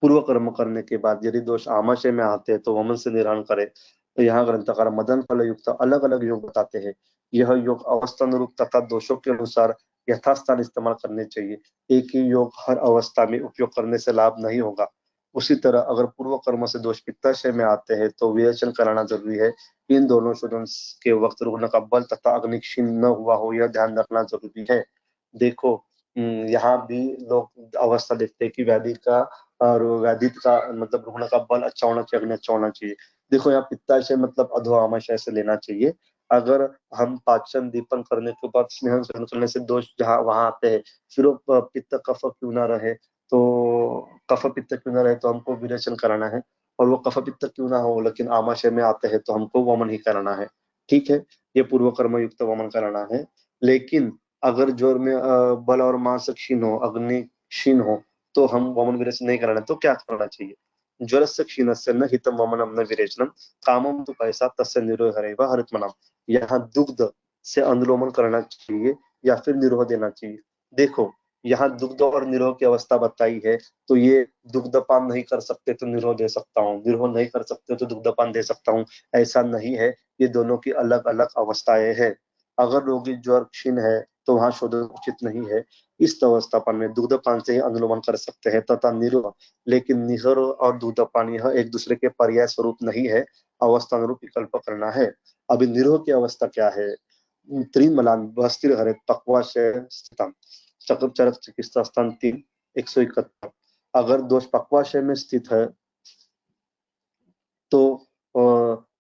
Speaker 2: पूर्व कर्म करने के बाद यदि दोष आमाशय में आते हैं तो वमन से निराण करे। तो यहाँ ग्रंथकार मदन फल युक्त अलग अलग योग बताते हैं। यह योग अवस्था अनुरूप तथा दोषों के अनुसार यथास्थान इस्तेमाल करने चाहिए। एक ही योग हर अवस्था में उपयोग करने से लाभ नहीं होगा। उसी तरह अगर पूर्व कर्म से दोष पित्ताशय में आते हैं तो विवेचन कराना जरूरी है। इन दोनों शोधन के वक्त रुग्ण का बल तथा अग्नि क्षीण न हुआ हो यह ध्यान रखना जरूरी है। देखो, यहाँ भी लोग अवस्था देखते हैं कि व्याधि का और व्याधित का मतलब रुग्ण का बल अच्छा होना चाहिए, अग्नि अच्छा होना चाहिए। देखो, यहाँ पित्ताशय मतलब अधो आमाशय से लेना चाहिए। अगर हम पाचन दीपन करने के बाद स्नेहन स्नान करने से दोष जहाँ वहां आते हैं, फिर वो पित्त कफ क्यों ना रहे, तो कफ पित्त क्यों ना रहे तो हमको विरेचन कराना है। और वो कफ पित्त क्यों ना हो लेकिन आमाशय में आते हैं तो हमको वमन ही कराना है। ठीक है। ये पूर्व कर्म युक्त वमन कराना है। लेकिन अगर ज्वर में बल और मांस क्षीण हो, अग्नि क्षीण हो, तो हम वमन विरेचन नहीं कराना। तो क्या करना चाहिए? ज्वरस्य क्षीणस्य न हितम वमनम न विरेचनम कामम तो पैसा तस्य निरोधरेव हरितमनम। यहाँ दुग्ध से अनुलोमन करना चाहिए या फिर निरोध देना चाहिए। देखो, यहाँ दुग्ध और निरोह की अवस्था बताई है, तो ये दुग्धपान नहीं कर सकते तो निरोह दे सकता हूँ, निरोह नहीं कर सकते तो दुग्धपान दे सकता हूँ, ऐसा नहीं है। ये दोनों की अलग अलग अवस्थाएं हैं। अगर रोगी ज्वर क्षीण है तो वहां शोधन उचित नहीं है। इस अवस्थापन में दुग्धपान से ही अनुलोमन कर सकते हैं तथा निरोह। लेकिन निहर और दुग्धपान यह एक दूसरे के पर्याय स्वरूप नहीं है, अवस्था अनुरूप विकल्प करना है। अभी निरोह की अवस्था क्या है? त्रिमलान बस्तिर हरे पक्वाशय स्थितम चक्रचरक चिकित्सा स्थान 3 171। अगर दोष पक्वाशय में स्थित है तो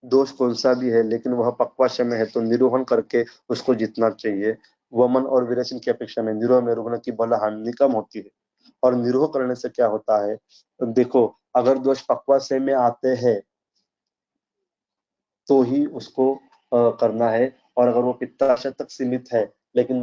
Speaker 2: दोष कौन सा भी है लेकिन वह पक्वाशय में है तो निरोहन करके उसको जीतना चाहिए। वमन और विरेचन की अपेक्षा में निरोह में रुग्ण की बल हानि कम होती है। और निरोह करने से क्या होता है? देखो, अगर दोष पक्वाशय में आते हैं तो ही उसको करना है, और अगर वो पित्ताशय तक सीमित है लेकिन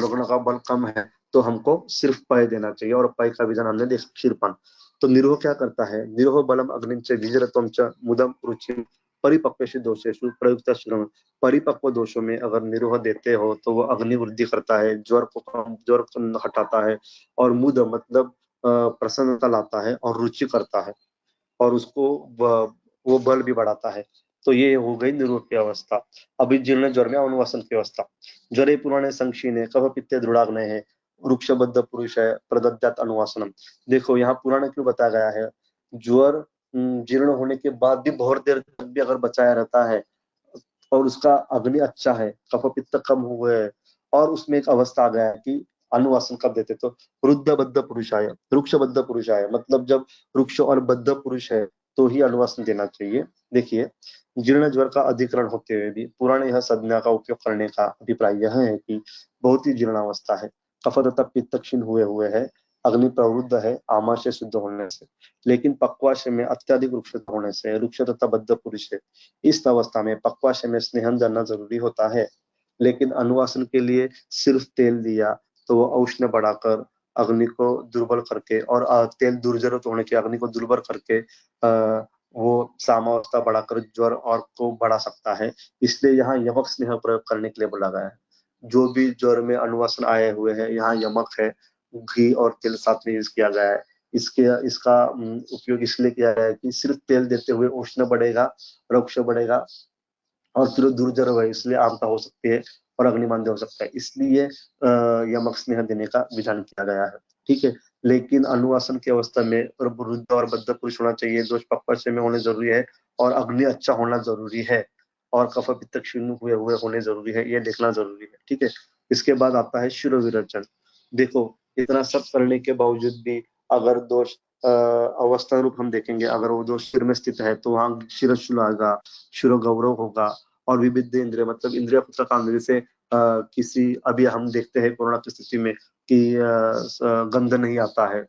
Speaker 2: रुग्ण का बल कम है तो हमको सिर्फ पय देना चाहिए। और पय का विधान हमने देखा, क्षीरपान। तो निरोह क्या करता है? निरोह बलम अग्निम च विजरत्वम च मुदम रुचिम परिपक्वेषु दोषेषु प्रयुक्त श्रम। परिपक्व दोषों में अगर निरोह देते हो तो वो अग्नि वृद्धि करता है, ज्वर को हटाता है, और मुद मतलब प्रसन्नता लाता है और रुचि करता है, और उसको वो बल भी बढ़ाता है। तो ये हो गई निरोध की अवस्था। अभी जीर्ण ज्वर में अनुवासन की अवस्था। ज्वरे पुराणे संक्षीणे कफ पित्ते दृढ़ाग्ने है वृक्षबद्ध पुरुष है प्रदद्यात अनुवासनम। देखो, यहाँ पुराण क्यों बताया गया है? ज्वर जीर्ण होने के बाद भी बहुत देर तक भी अगर बचाया रहता है और उसका अग्नि अच्छा है, कफ पित्त कम हुए है, और उसमें एक अवस्था आ गया है कि अनुवासन कब देते, तो रुद्ध पुरुषाय वृक्षबद्ध पुरुषाय, मतलब जब वृक्ष और बद्ध पुरुष है तो ही अनुवासन देना चाहिए। देखिए, जीर्ण ज्वर का अधिकरण होते हुए भी पुराने यह संज्ञा का उपयोग करने का अभिप्राय यह है कि बहुत ही जीर्णावस्था है, कफ तथा पित्त क्षीण हुए हुए है, अग्नि प्रवृद्ध है आमाशय शुद्ध होने से, लेकिन पक्वाशय में अत्यधिक रुक्षता होने से रुक्ष तथा बद्ध पुरुष है। इस अवस्था में पक्वाशय में स्नेहन करना जरूरी होता है, लेकिन अनुवासन के लिए सिर्फ तेल दिया तो वो औष्ण्य बढ़ाकर अग्नि को दुर्बल करके और तेल दुर्जरत होने के अग्नि को दुर्बल करके वो सामावस्था बढ़ाकर ज्वर और को बढ़ा सकता है। इसलिए यहाँ यमक स्नेह प्रयोग करने के लिए बोला गया है। जो भी ज्वर में अनुवासन आए हुए हैं, यहाँ यमक है, घी और तेल साथ में यूज किया गया है। इसका उपयोग इसलिए किया गया है कि सिर्फ तेल देते हुए उष्ण बढ़ेगा, रुक्ष बढ़ेगा और फिर दुर्जर है, इसलिए आमता हो सकती है और अग्निमांद्य हो सकता है। इसलिए यमक स्नेह देने का विधान किया गया है। ठीक है, लेकिन अनुवासन की अवस्था में और वृद्ध और बद्ध पुरुष होना चाहिए, दोष पक्वाशय में होने जरूरी है और अग्नि अच्छा होना जरूरी है और कफ पित्त क्षीण हुए हुए होने जरूरी है, ये देखना जरूरी है। ठीक है, इसके बाद आता है शिरोविरचन। देखो, इतना सब करने के बावजूद भी अगर दोष अवस्था रूप हम देखेंगे, अगर वो दोष सिर में स्थित है तो वहां शिरशूल आएगा, शिरो गौरव होगा और विविध इंद्रिय मतलब इंद्रिय पुत्र काम, जैसे किसी अभी हम देखते हैं कोरोना की स्थिति में कि गंध नहीं आता है,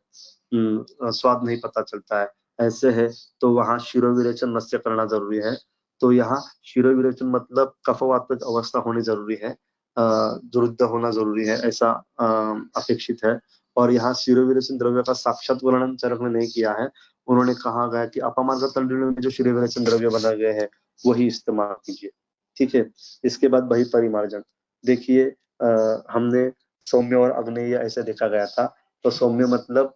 Speaker 2: स्वाद नहीं पता चलता है, ऐसे है तो वहां शिरोविरेचन मत्स्य करना जरूरी है। तो यहाँ शिरोविरेचन मतलब कफवात अवस्था होनी जरूरी है, दुरुद्ध होना जरूरी है, ऐसा अपेक्षित है। और यहाँ शिरोविरेचन द्रव्य का साक्षात वर्णन चरक ने नहीं किया है, उन्होंने कहा गया कि अपमान का तंडुल में जो शिरोविरेचन द्रव्य बनाए गए हैं वही इस्तेमाल कीजिए। ठीक है, इसके बाद वही परिमार्जन। देखिए, हमने सौम्य और अग्नेय ऐसे देखा गया था। तो सौम्य मतलब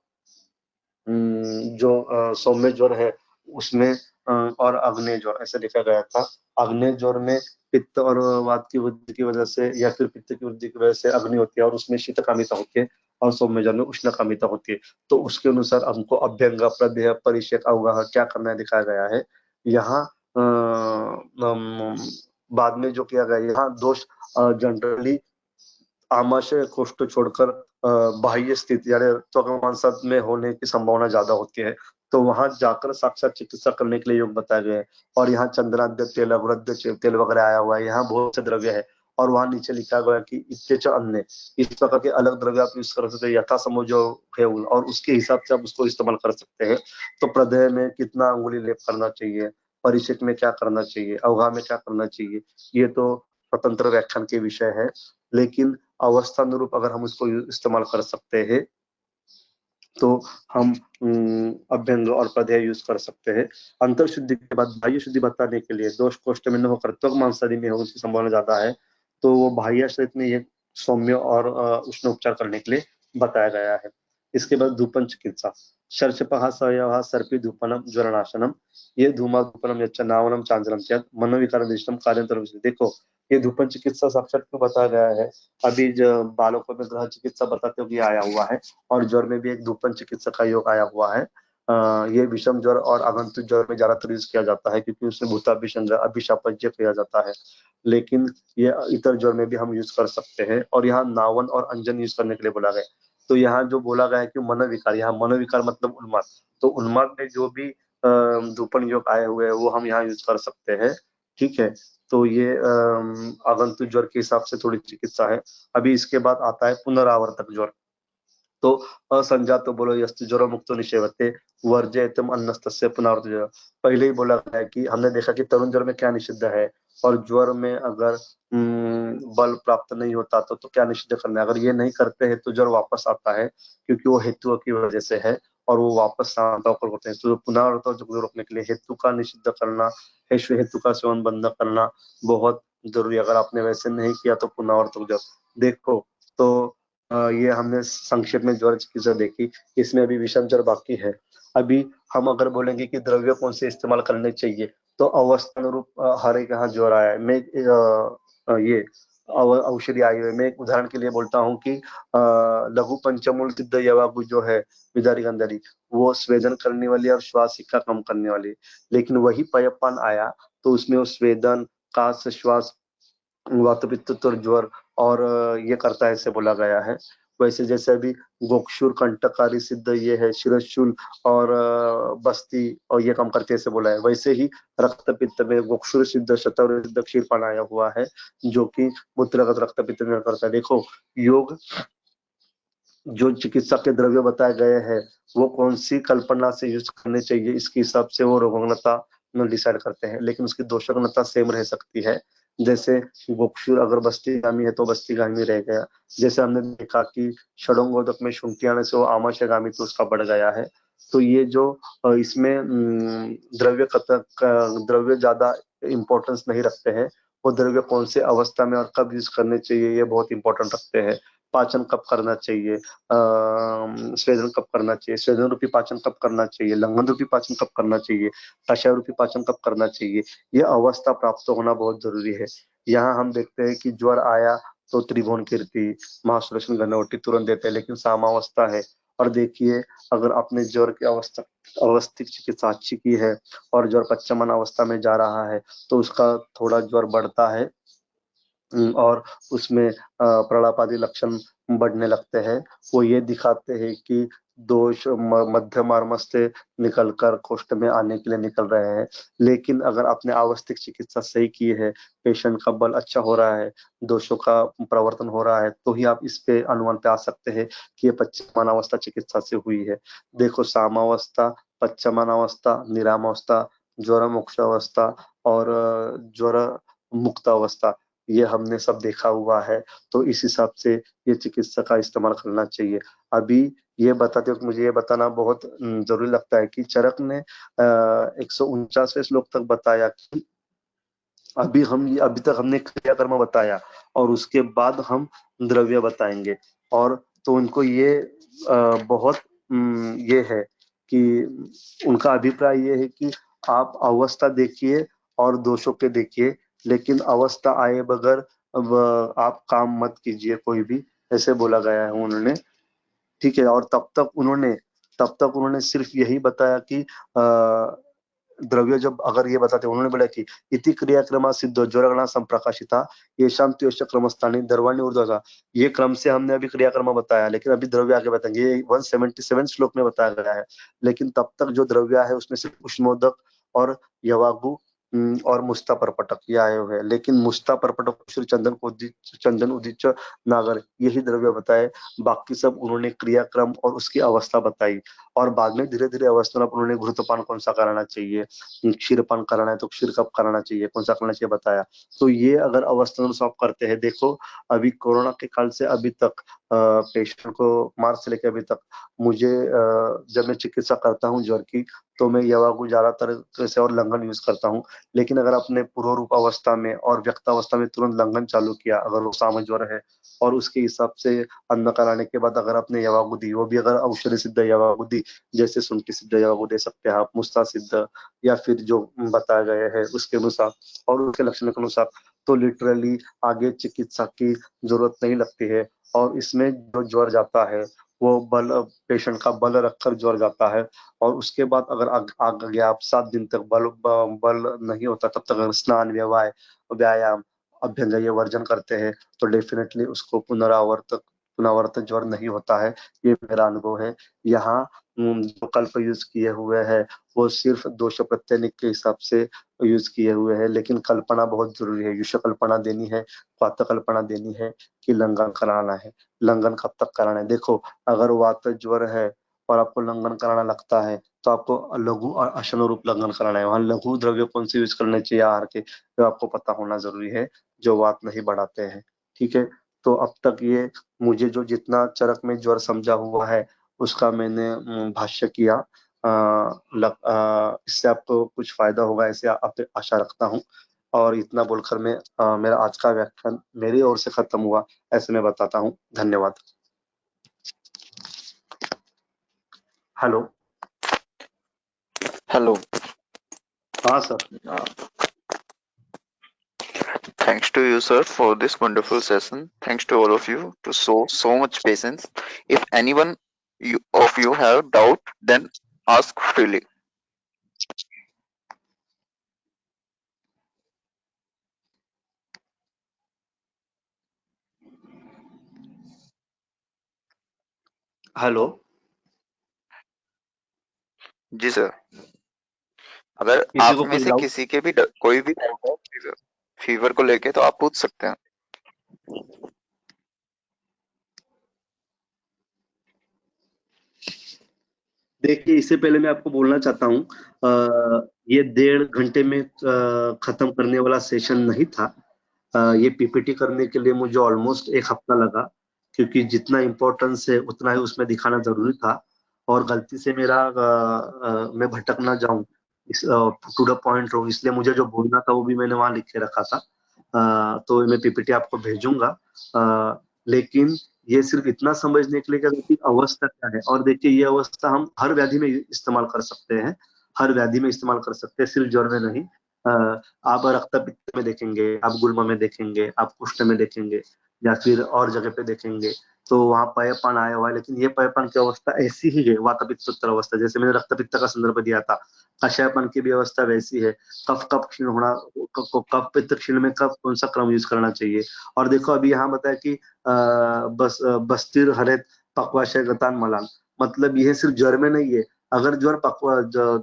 Speaker 2: जो सौम्य ज्वर है उसमें और अग्नेय ज्वर ऐसे देखा गया था। अग्नेय ज्वर में पित्त और वात की वृद्धि की वजह से या फिर पित्त की वृद्धि की वजह से अग्नि होती है और उसमें शीतकामिता होती है, और सौम्य ज्वर में उष्णकामिता होती है। तो उसके अनुसार हमको अभ्यंग, प्रदेह, परिषेक, अवगाह क्या करना है दिखाया गया है। यहाँ बाद में जो किया गया है, यहाँ दोष जनरली आमाशय कोष्ठ छोड़कर बाह्य स्थिति यानी त्वचा में होने की संभावना ज्यादा होती है, तो वहां जाकर साक्षात चिकित्सा करने के लिए योग बताए गए हैं। और यहाँ चंद्राद्य तेल, अवृद्ध तेल वगैरह आया हुआ है, यहाँ बहुत से द्रव्य है और वहां नीचे लिखा गया है कि इत्तेच अन्य, इस प्रकार के अलग द्रव्य आप यूज कर सकते हैं यथा समूह जो है और उसके हिसाब से आप उसको इस्तेमाल कर सकते हैं। तो प्रदेह में कितना अंगुली लेप करना चाहिए, परिचित में क्या करना चाहिए, अवगाह में क्या करना चाहिए, ये तो स्वतंत्र व्याख्यान के विषय है, लेकिन अवस्थानुरूप अगर हम उसको इस्तेमाल कर सकते हैं तो हम अभ्यंग और प्रदेय यूज कर सकते हैं। अंतर शुद्धि के बाद बाह्य शुद्धि बताने के लिए दोष कोष्ठ में न होकर त्वक मांसादि में हो उसकी संभावना ज्यादा है, तो वो बाह्य शरीर में ये सौम्य और उष्ण उपचार करने के लिए बताया गया है। इसके बाद धूपन चिकित्सा, शर्षपः सवयवः सर्पी धूपनम ज्वरनाशनम, ये धूमा धूपनम यच्च नावनम चांचलम चेत् मनोविकार निष्ठम कार्यांतर। देखो, ये धूपन चिकित्सा साक्षात क्यों बताया गया है। अभी जो बालकों में ग्रह चिकित्सा बताते हुए आया हुआ है और ज्वर में भी एक धूपन चिकित्सा का योग आया हुआ है। ये विषम ज्वर और आगंतुक ज्वर में ज्यादातर यूज किया जाता है क्योंकि उसमें भूताभिसंग अभिशापज्य किया जाता है, लेकिन ये इतर ज्वर में भी हम यूज कर सकते हैं। और यहाँ नावन और अंजन यूज करने के लिए बोला गया। तो यहाँ जो बोला गया है कि मनोविकार, यहाँ मनोविकार मतलब उन्माद, तो उन्माद में जो भी धूपन योग आए हुए हैं वो हम यहाँ यूज कर सकते हैं। ठीक है, तो ये आगंतुक ज्वर के हिसाब से थोड़ी चिकित्सा है। अभी इसके बाद आता है पुनरावर्तक ज्वर। तो असंजात बोलो यस्तु ज्वरो मुक्तो निषेवते वर्जयतम अन्नस्तस्य पुनरावर्त ज्वर। पहले ही बोला गया है कि हमने देखा कि तरुण ज्वर में क्या निषिद्ध है और ज्वर में अगर बल प्राप्त नहीं होता तो क्या निषिद्ध करना है। अगर ये नहीं करते हैं तो ज्वर वापस आता है क्योंकि वो हेतु की वजह से है और वो वापस शांत होकर होते हैं। तो पुनरावर्तक ज्वर रोकने के लिए हेतु का निषिद्ध करना, हेतु का सेवन बंद करना बहुत जरूरी है। अगर आपने वैसे नहीं किया तो पुनरावर्तक ज्वर देखो। तो ये हमने संक्षेप में ज्वर चिकित्सा देखी, इसमें अभी विषम ज्वर बाकी है। अभी हम अगर बोलेंगे कि द्रव्य कौन से इस्तेमाल करने चाहिए, तो अवस्थानुरूप हर एक यहाँ ज्वर आया है। मैं ये औषधि आई है, मैं एक उदाहरण के लिए बोलता हूँ कि लघु पंचमूल सिद्ध यवागु जो है विदारी गंधारी, वो स्वेदन करने वाली और श्वास का कम करने वाली, लेकिन वही पयपान आया तो उसमें वो स्वेदन, काश, श्वास, वात पित्त और ज्वर और ये करता है ऐसे बोला गया है। वैसे जैसे अभी गोक्षुर कंटकारी सिद्ध ये है, शिरशूल और बस्ती और ये काम करते ऐसे बोला है। वैसे ही रक्त पित्त में गोक्षुर सिद्ध, शतवरी सिद्ध, क्षीरपान आया हुआ है जो कि मूत्रगत रक्त पित्त में करता है। देखो, योग जो चिकित्सा के द्रव्य बताए गए हैं वो कौन सी कल्पना से यूज करने चाहिए, इसके हिसाब से वो रोगाग्नता डिसाइड करते हैं, लेकिन उसकी दोषाग्नता सेम रह सकती है। जैसे गोक्षुर अगर बस्तीगामी है तो बस्तीगामी रह गया। जैसे हमने देखा कि षडंगोदक में शुंठी आने से वो आमाशयगामी तो उसका बढ़ गया है। तो ये जो इसमें द्रव्य ज्यादा इंपॉर्टेंस नहीं रखते हैं। वो द्रव्य कौन से अवस्था में और कब यूज करने चाहिए ये बहुत इंपॉर्टेंट रखते हैं। पाचन कब करना चाहिए, स्वेदन कब करना चाहिए, स्वेदन रूपी पाचन कब करना चाहिए, लंघन रूपी पाचन कब करना चाहिए, कषाय रूपी पाचन कब करना चाहिए, ये अवस्था प्राप्त होना बहुत जरूरी है। यहाँ हम देखते हैं कि ज्वर आया तो त्रिभुवन कीर्ति, महासुदर्शन घनवटी तुरंत देते हैं, लेकिन सामावस्था है। और देखिए, अगर आपने ज्वर की अवस्था अवस्थिक चिकित्सा अच्छी की है और ज्वर पच्चमन अवस्था में जा रहा है तो उसका थोड़ा ज्वर बढ़ता है। और उसमें प्रलाप आदि लक्षण बढ़ने लगते हैं। वो ये दिखाते हैं कि दोष मध्य मार्ग से निकलकर कोष्ठ में आने के लिए निकल रहे हैं। लेकिन अगर आपने आवश्यक चिकित्सा सही की है, पेशेंट का बल अच्छा हो रहा है, दोषों का प्रवर्तन हो रहा है, तो ही आप इस पे अनुमान पे आ सकते हैं कि ये पश्चिमावस्था चिकित्सा से हुई है। देखो, सामावस्था, पश्चिमावस्था, निरामावस्था, ज्वर मुक्त अवस्था और ज्वर मुक्त अवस्था, ये हमने सब देखा हुआ है। तो इस हिसाब से ये चिकित्सा का इस्तेमाल करना चाहिए। अभी ये बताते वक्त मुझे ये बताना बहुत जरूरी लगता है कि चरक ने 149वें श्लोक तक बताया कि अभी तक हमने क्रियाकर्म बताया और उसके बाद हम द्रव्य बताएंगे। और तो उनको ये बहुत ये है कि उनका अभिप्राय ये है कि आप अवस्था देखिए और दोषों के देखिए, लेकिन अवस्था आए बगैर अब आप काम मत कीजिए कोई भी, ऐसे बोला गया है उन्होंने। ठीक है। और तब तक उन्होंने सिर्फ यही बताया कि द्रव्य, जब अगर ये बताते, उन्होंने बोला कि इति क्रियाक्रमा सिद्धो ज्वरगणा संप्रकाशिता येषाम त्योश्च क्रमस्थानी दर्वाणी ऊर्ध्वगा। ये क्रम से हमने अभी क्रियाक्रम बताया, लेकिन अभी द्रव्य आगे बताएंगे। ये 177 श्लोक में बताया गया है। लेकिन तब तक जो द्रव्य है उसमें सिर्फ उष्णोदक और यवागु और मुस्ता परपटक ये आए हुए हैं। लेकिन मुस्ता परपटक श्री चंदन उदिच नागर यही द्रव्य बताए। बाकी सब उन्होंने क्रियाक्रम और उसकी अवस्था बताई। और बाद में धीरे धीरे अवस्था पर उन्होंने घृतपान कौन सा कराना चाहिए, क्षीरपान कराना है तो क्षीर कब कराना चाहिए, कौन सा करना चाहिए बताया। तो ये अगर अवस्था आप करते हैं, देखो अभी कोरोना के काल से अभी तक पेशेंट को, मार्च से लेकर अभी तक मुझे जब मैं चिकित्सा करता हूँ ज्वर की, तो मैं यवागु ज्यादातर से और लंघन यूज करता हूँ। लेकिन अगर आपने पूर्व रूप अवस्था में और व्यक्तावस्था में तुरंत लंघन चालू किया, अगर वो सामान्य ज्वर है और उसके हिसाब से अन्न कराने के बाद अगर आपने यवागु दी, वो भी अगर औषधि सिद्ध यवागु दी, जैसे शुंठी सिद्ध यवागु दे सकते हैं आप, मुस्ता सिद्ध, या फिर जो बताए गए हैं उसके अनुसार और उसके लक्षण के अनुसार, तो लिटरली आगे चिकित्सा की जरूरत नहीं लगती है। और इसमें जो ज्वर जाता है वो बल, पेशेंट का बल रखकर ज्वर जाता है। और उसके बाद अगर आग गया, आप 7 दिन तक बल नहीं होता, तब तक अगर स्नान, व्यायाम, अभ्यंग ये वर्जन करते हैं, तो डेफिनेटली उसको पुनरावर्त ज्वर नहीं होता है। ये मेरा अनुभव है। यहाँ जो कल्प यूज किए हुए हैं वो सिर्फ दोष प्रत्यनिक के हिसाब से यूज किए हुए हैं, लेकिन कल्पना बहुत जरूरी है। युष्य कल्पना देनी है, वात कल्पना देनी है कि लंघन कराना है। लंघन कब तक कराना है, देखो अगर वात ज्वर है और आपको लंघन कराना लगता है तो आपको लघु और अशनो रूप लंघन कराना है। वहां लघु द्रव्य कौन से यूज करने चाहिए आहार के, तो आपको पता होना जरूरी है, जो वात नहीं बढ़ाते हैं। ठीक है। तो अब तक ये मुझे जो जितना चरक में ज्वर समझा हुआ है उसका मैंने भाष्य किया। इससे आपको कुछ फायदा होगा ऐसे आप आशा रखता हूँ। और इतना बोलकर मैं मेरा आज का व्याख्यान मेरी ओर से खत्म हुआ, ऐसे मैं बताता हूँ। धन्यवाद। हेलो।
Speaker 1: Hello.
Speaker 2: हाँ sir.
Speaker 1: Uh, Thanks to you, sir, for this wonderful session. Thanks to all of you to show so much patience. If anyone of you have doubt, then ask freely.
Speaker 2: Hello.
Speaker 1: जी sir. अगर
Speaker 2: किसी
Speaker 1: आप
Speaker 2: को
Speaker 1: में
Speaker 2: कुछ
Speaker 1: से
Speaker 2: doubt?
Speaker 1: किसी के भी कोई भी डाउट है फीवर को लेके, तो आप पूछ सकते हैं।
Speaker 2: देखिए, इससे पहले मैं आपको बोलना चाहता हूँ, ये 1.5 घंटे में खत्म करने वाला सेशन नहीं था। ये पीपीटी करने के लिए मुझे ऑलमोस्ट 1 हफ्ता लगा, क्योंकि जितना इम्पोर्टेंस है उतना ही उसमें दिखाना जरूरी था। और गलती से मैं भटक ना जाऊं, टू द पॉइंट रहूं, इसलिए मुझे जो बोलना था वो भी मैंने वहां लिख के रखा था। तो मैं पीपीटी आपको भेजूंगा। लेकिन ये सिर्फ इतना समझने के लिए कि अवस्था क्या है। और देखिए, ये अवस्था हम हर व्याधि में इस्तेमाल कर सकते हैं, हर व्याधि में इस्तेमाल कर सकते हैं, सिर्फ ज्वर में नहीं। आप रक्त पित्त में देखेंगे, आप गुल्म में देखेंगे, आप कुष्ठ में देखेंगे, या फिर और जगह पे देखेंगे, तो वहां पयपन आया हुआ है। लेकिन ये पयपन की अवस्था ऐसी ही है, वात पित्तोत्तर अवस्था, जैसे मैंने रक्त पित्त का संदर्भ दिया था। कषायपन की भी अवस्था वैसी है। कफ कब क्षीण होना, कफ पित्त क्षीण में कब कौन सा क्रम यूज करना चाहिए। और देखो, अभी यहाँ बताया कि बस्तिर हरेत पक्वाशय गतान मलान, मतलब यह सिर्फ ज्वर में नहीं है। अगर ज्वर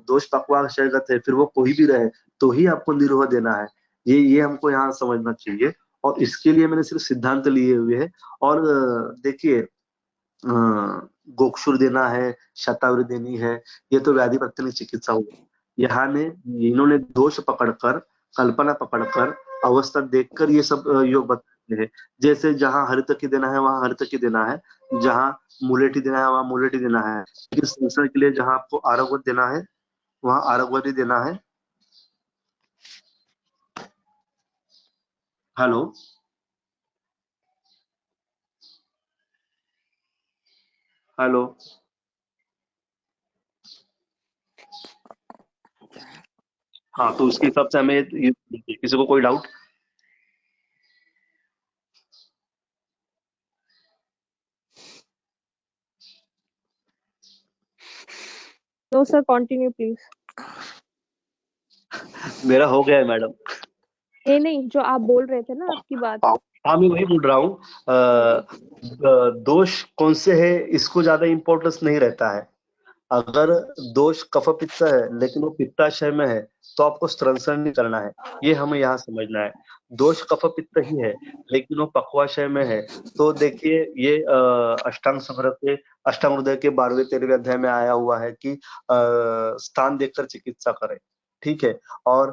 Speaker 2: दोष पक्वाशयगत है, फिर वो कोई भी रहे, तो ही आपको निरोह देना है। ये हमको यहाँ समझना चाहिए। और इसके लिए मैंने सिर्फ सिद्धांत लिए हुए हैं। और देखिए, गोक्षुर देना है, शतावरी देनी है, ये तो व्याधि प्रतिनिधि चिकित्सा हुआ। यहाँ ने इन्होंने दोष पकड़कर, कल्पना पकड़कर, अवस्था देखकर ये सब योग बताते हैं। जैसे जहाँ हरित की देना है वहां हरित की देना है, जहाँ मुलेठी देना है वहां मुलेठी देना है, लेकिन संसार के लिए जहाँ आपको आरोग्य देना है वहां आरोग्य देना है। हेलो। हेलो। हाँ, तो उसके हिसाब से हमें किसी को कोई doubt?
Speaker 3: No, sir, continue, please.
Speaker 2: मेरा हो गया है मैडम।
Speaker 3: नहीं, जो आप बोल रहे थे ना, आपकी बात।
Speaker 2: हाँ, मैं वही बोल रहा हूँ। दोष कौन से है इसको ज्यादा इम्पोर्टेंस नहीं रहता है। अगर दोष कफ पित्त है लेकिन वो पित्ताशय में है, तो आपको स्त्रंसन नहीं करना है। ये हमें यहाँ समझना है। दोष कफ पित्त ही है लेकिन वो पक्वाशय में है, तो देखिए, ये अष्टांग संग्रह के, अष्टांग हृदय के 12वें 13वें अध्याय में आया हुआ है कि स्थान देखकर चिकित्सा करें। ठीक है। और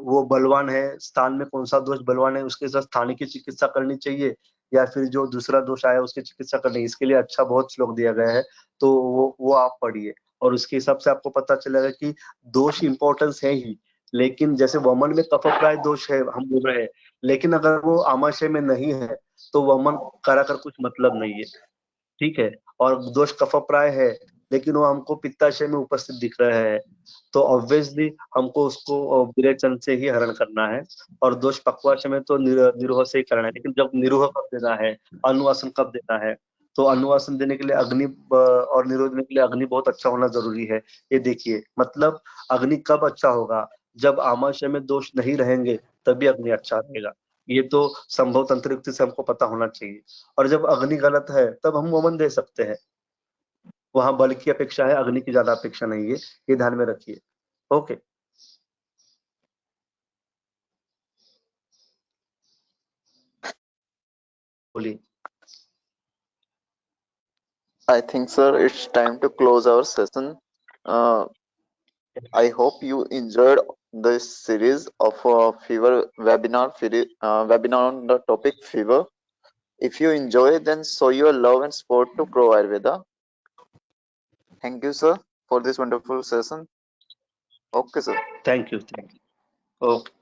Speaker 2: वो बलवान है, स्थान में कौन सा दोष बलवान है उसके साथ स्थानीय की चिकित्सा करनी चाहिए, या फिर जो दूसरा दोष आया उसकी चिकित्सा करनी है। इसके लिए अच्छा बहुत श्लोक दिया गया है, तो वो आप पढ़िए, और उसके हिसाब से आपको पता चलेगा कि दोष इंपॉर्टेंस है ही। लेकिन जैसे वमन में कफप्राय दोष है हम बोल रहे हैं, लेकिन अगर वो आमाशय में नहीं है, तो वमन करा कर कुछ मतलब नहीं है। ठीक है। और दोष कफप्राय है लेकिन वो हमको पित्ताशय में उपस्थित दिख रहा है, तो ऑब्वियसली हमको उसको विरेचन से ही हरण करना है। और दोष पक्वाशय में तो निरोह से ही करना है। लेकिन जब निरोह कब देना है, अनुवासन कब देना है, तो अनुवासन देने के लिए अग्नि और निरोध देने के लिए अग्नि बहुत अच्छा होना जरूरी है। ये देखिए, मतलब अग्नि कब अच्छा होगा, जब आमाशय में दोष नहीं रहेंगे तभी अग्नि अच्छा रहेगा। ये तो संभव तंत्र युक्ति से हमको पता होना चाहिए। और जब अग्नि गलत है तब हम वमन दे सकते हैं। वहां बल की अपेक्षा है, अग्नि की ज्यादा अपेक्षा नहीं है, ये ध्यान में रखिए। ओके, बोलिए।
Speaker 1: I think, sir, it's time to close our session. Uh, I hope you enjoyed this series of fever webinar on the topic fever. If you enjoy, then show your love and support to Pro Ayurveda. Thank you, sir, for this wonderful session. Okay, sir.
Speaker 2: Thank you, thank you. Okay.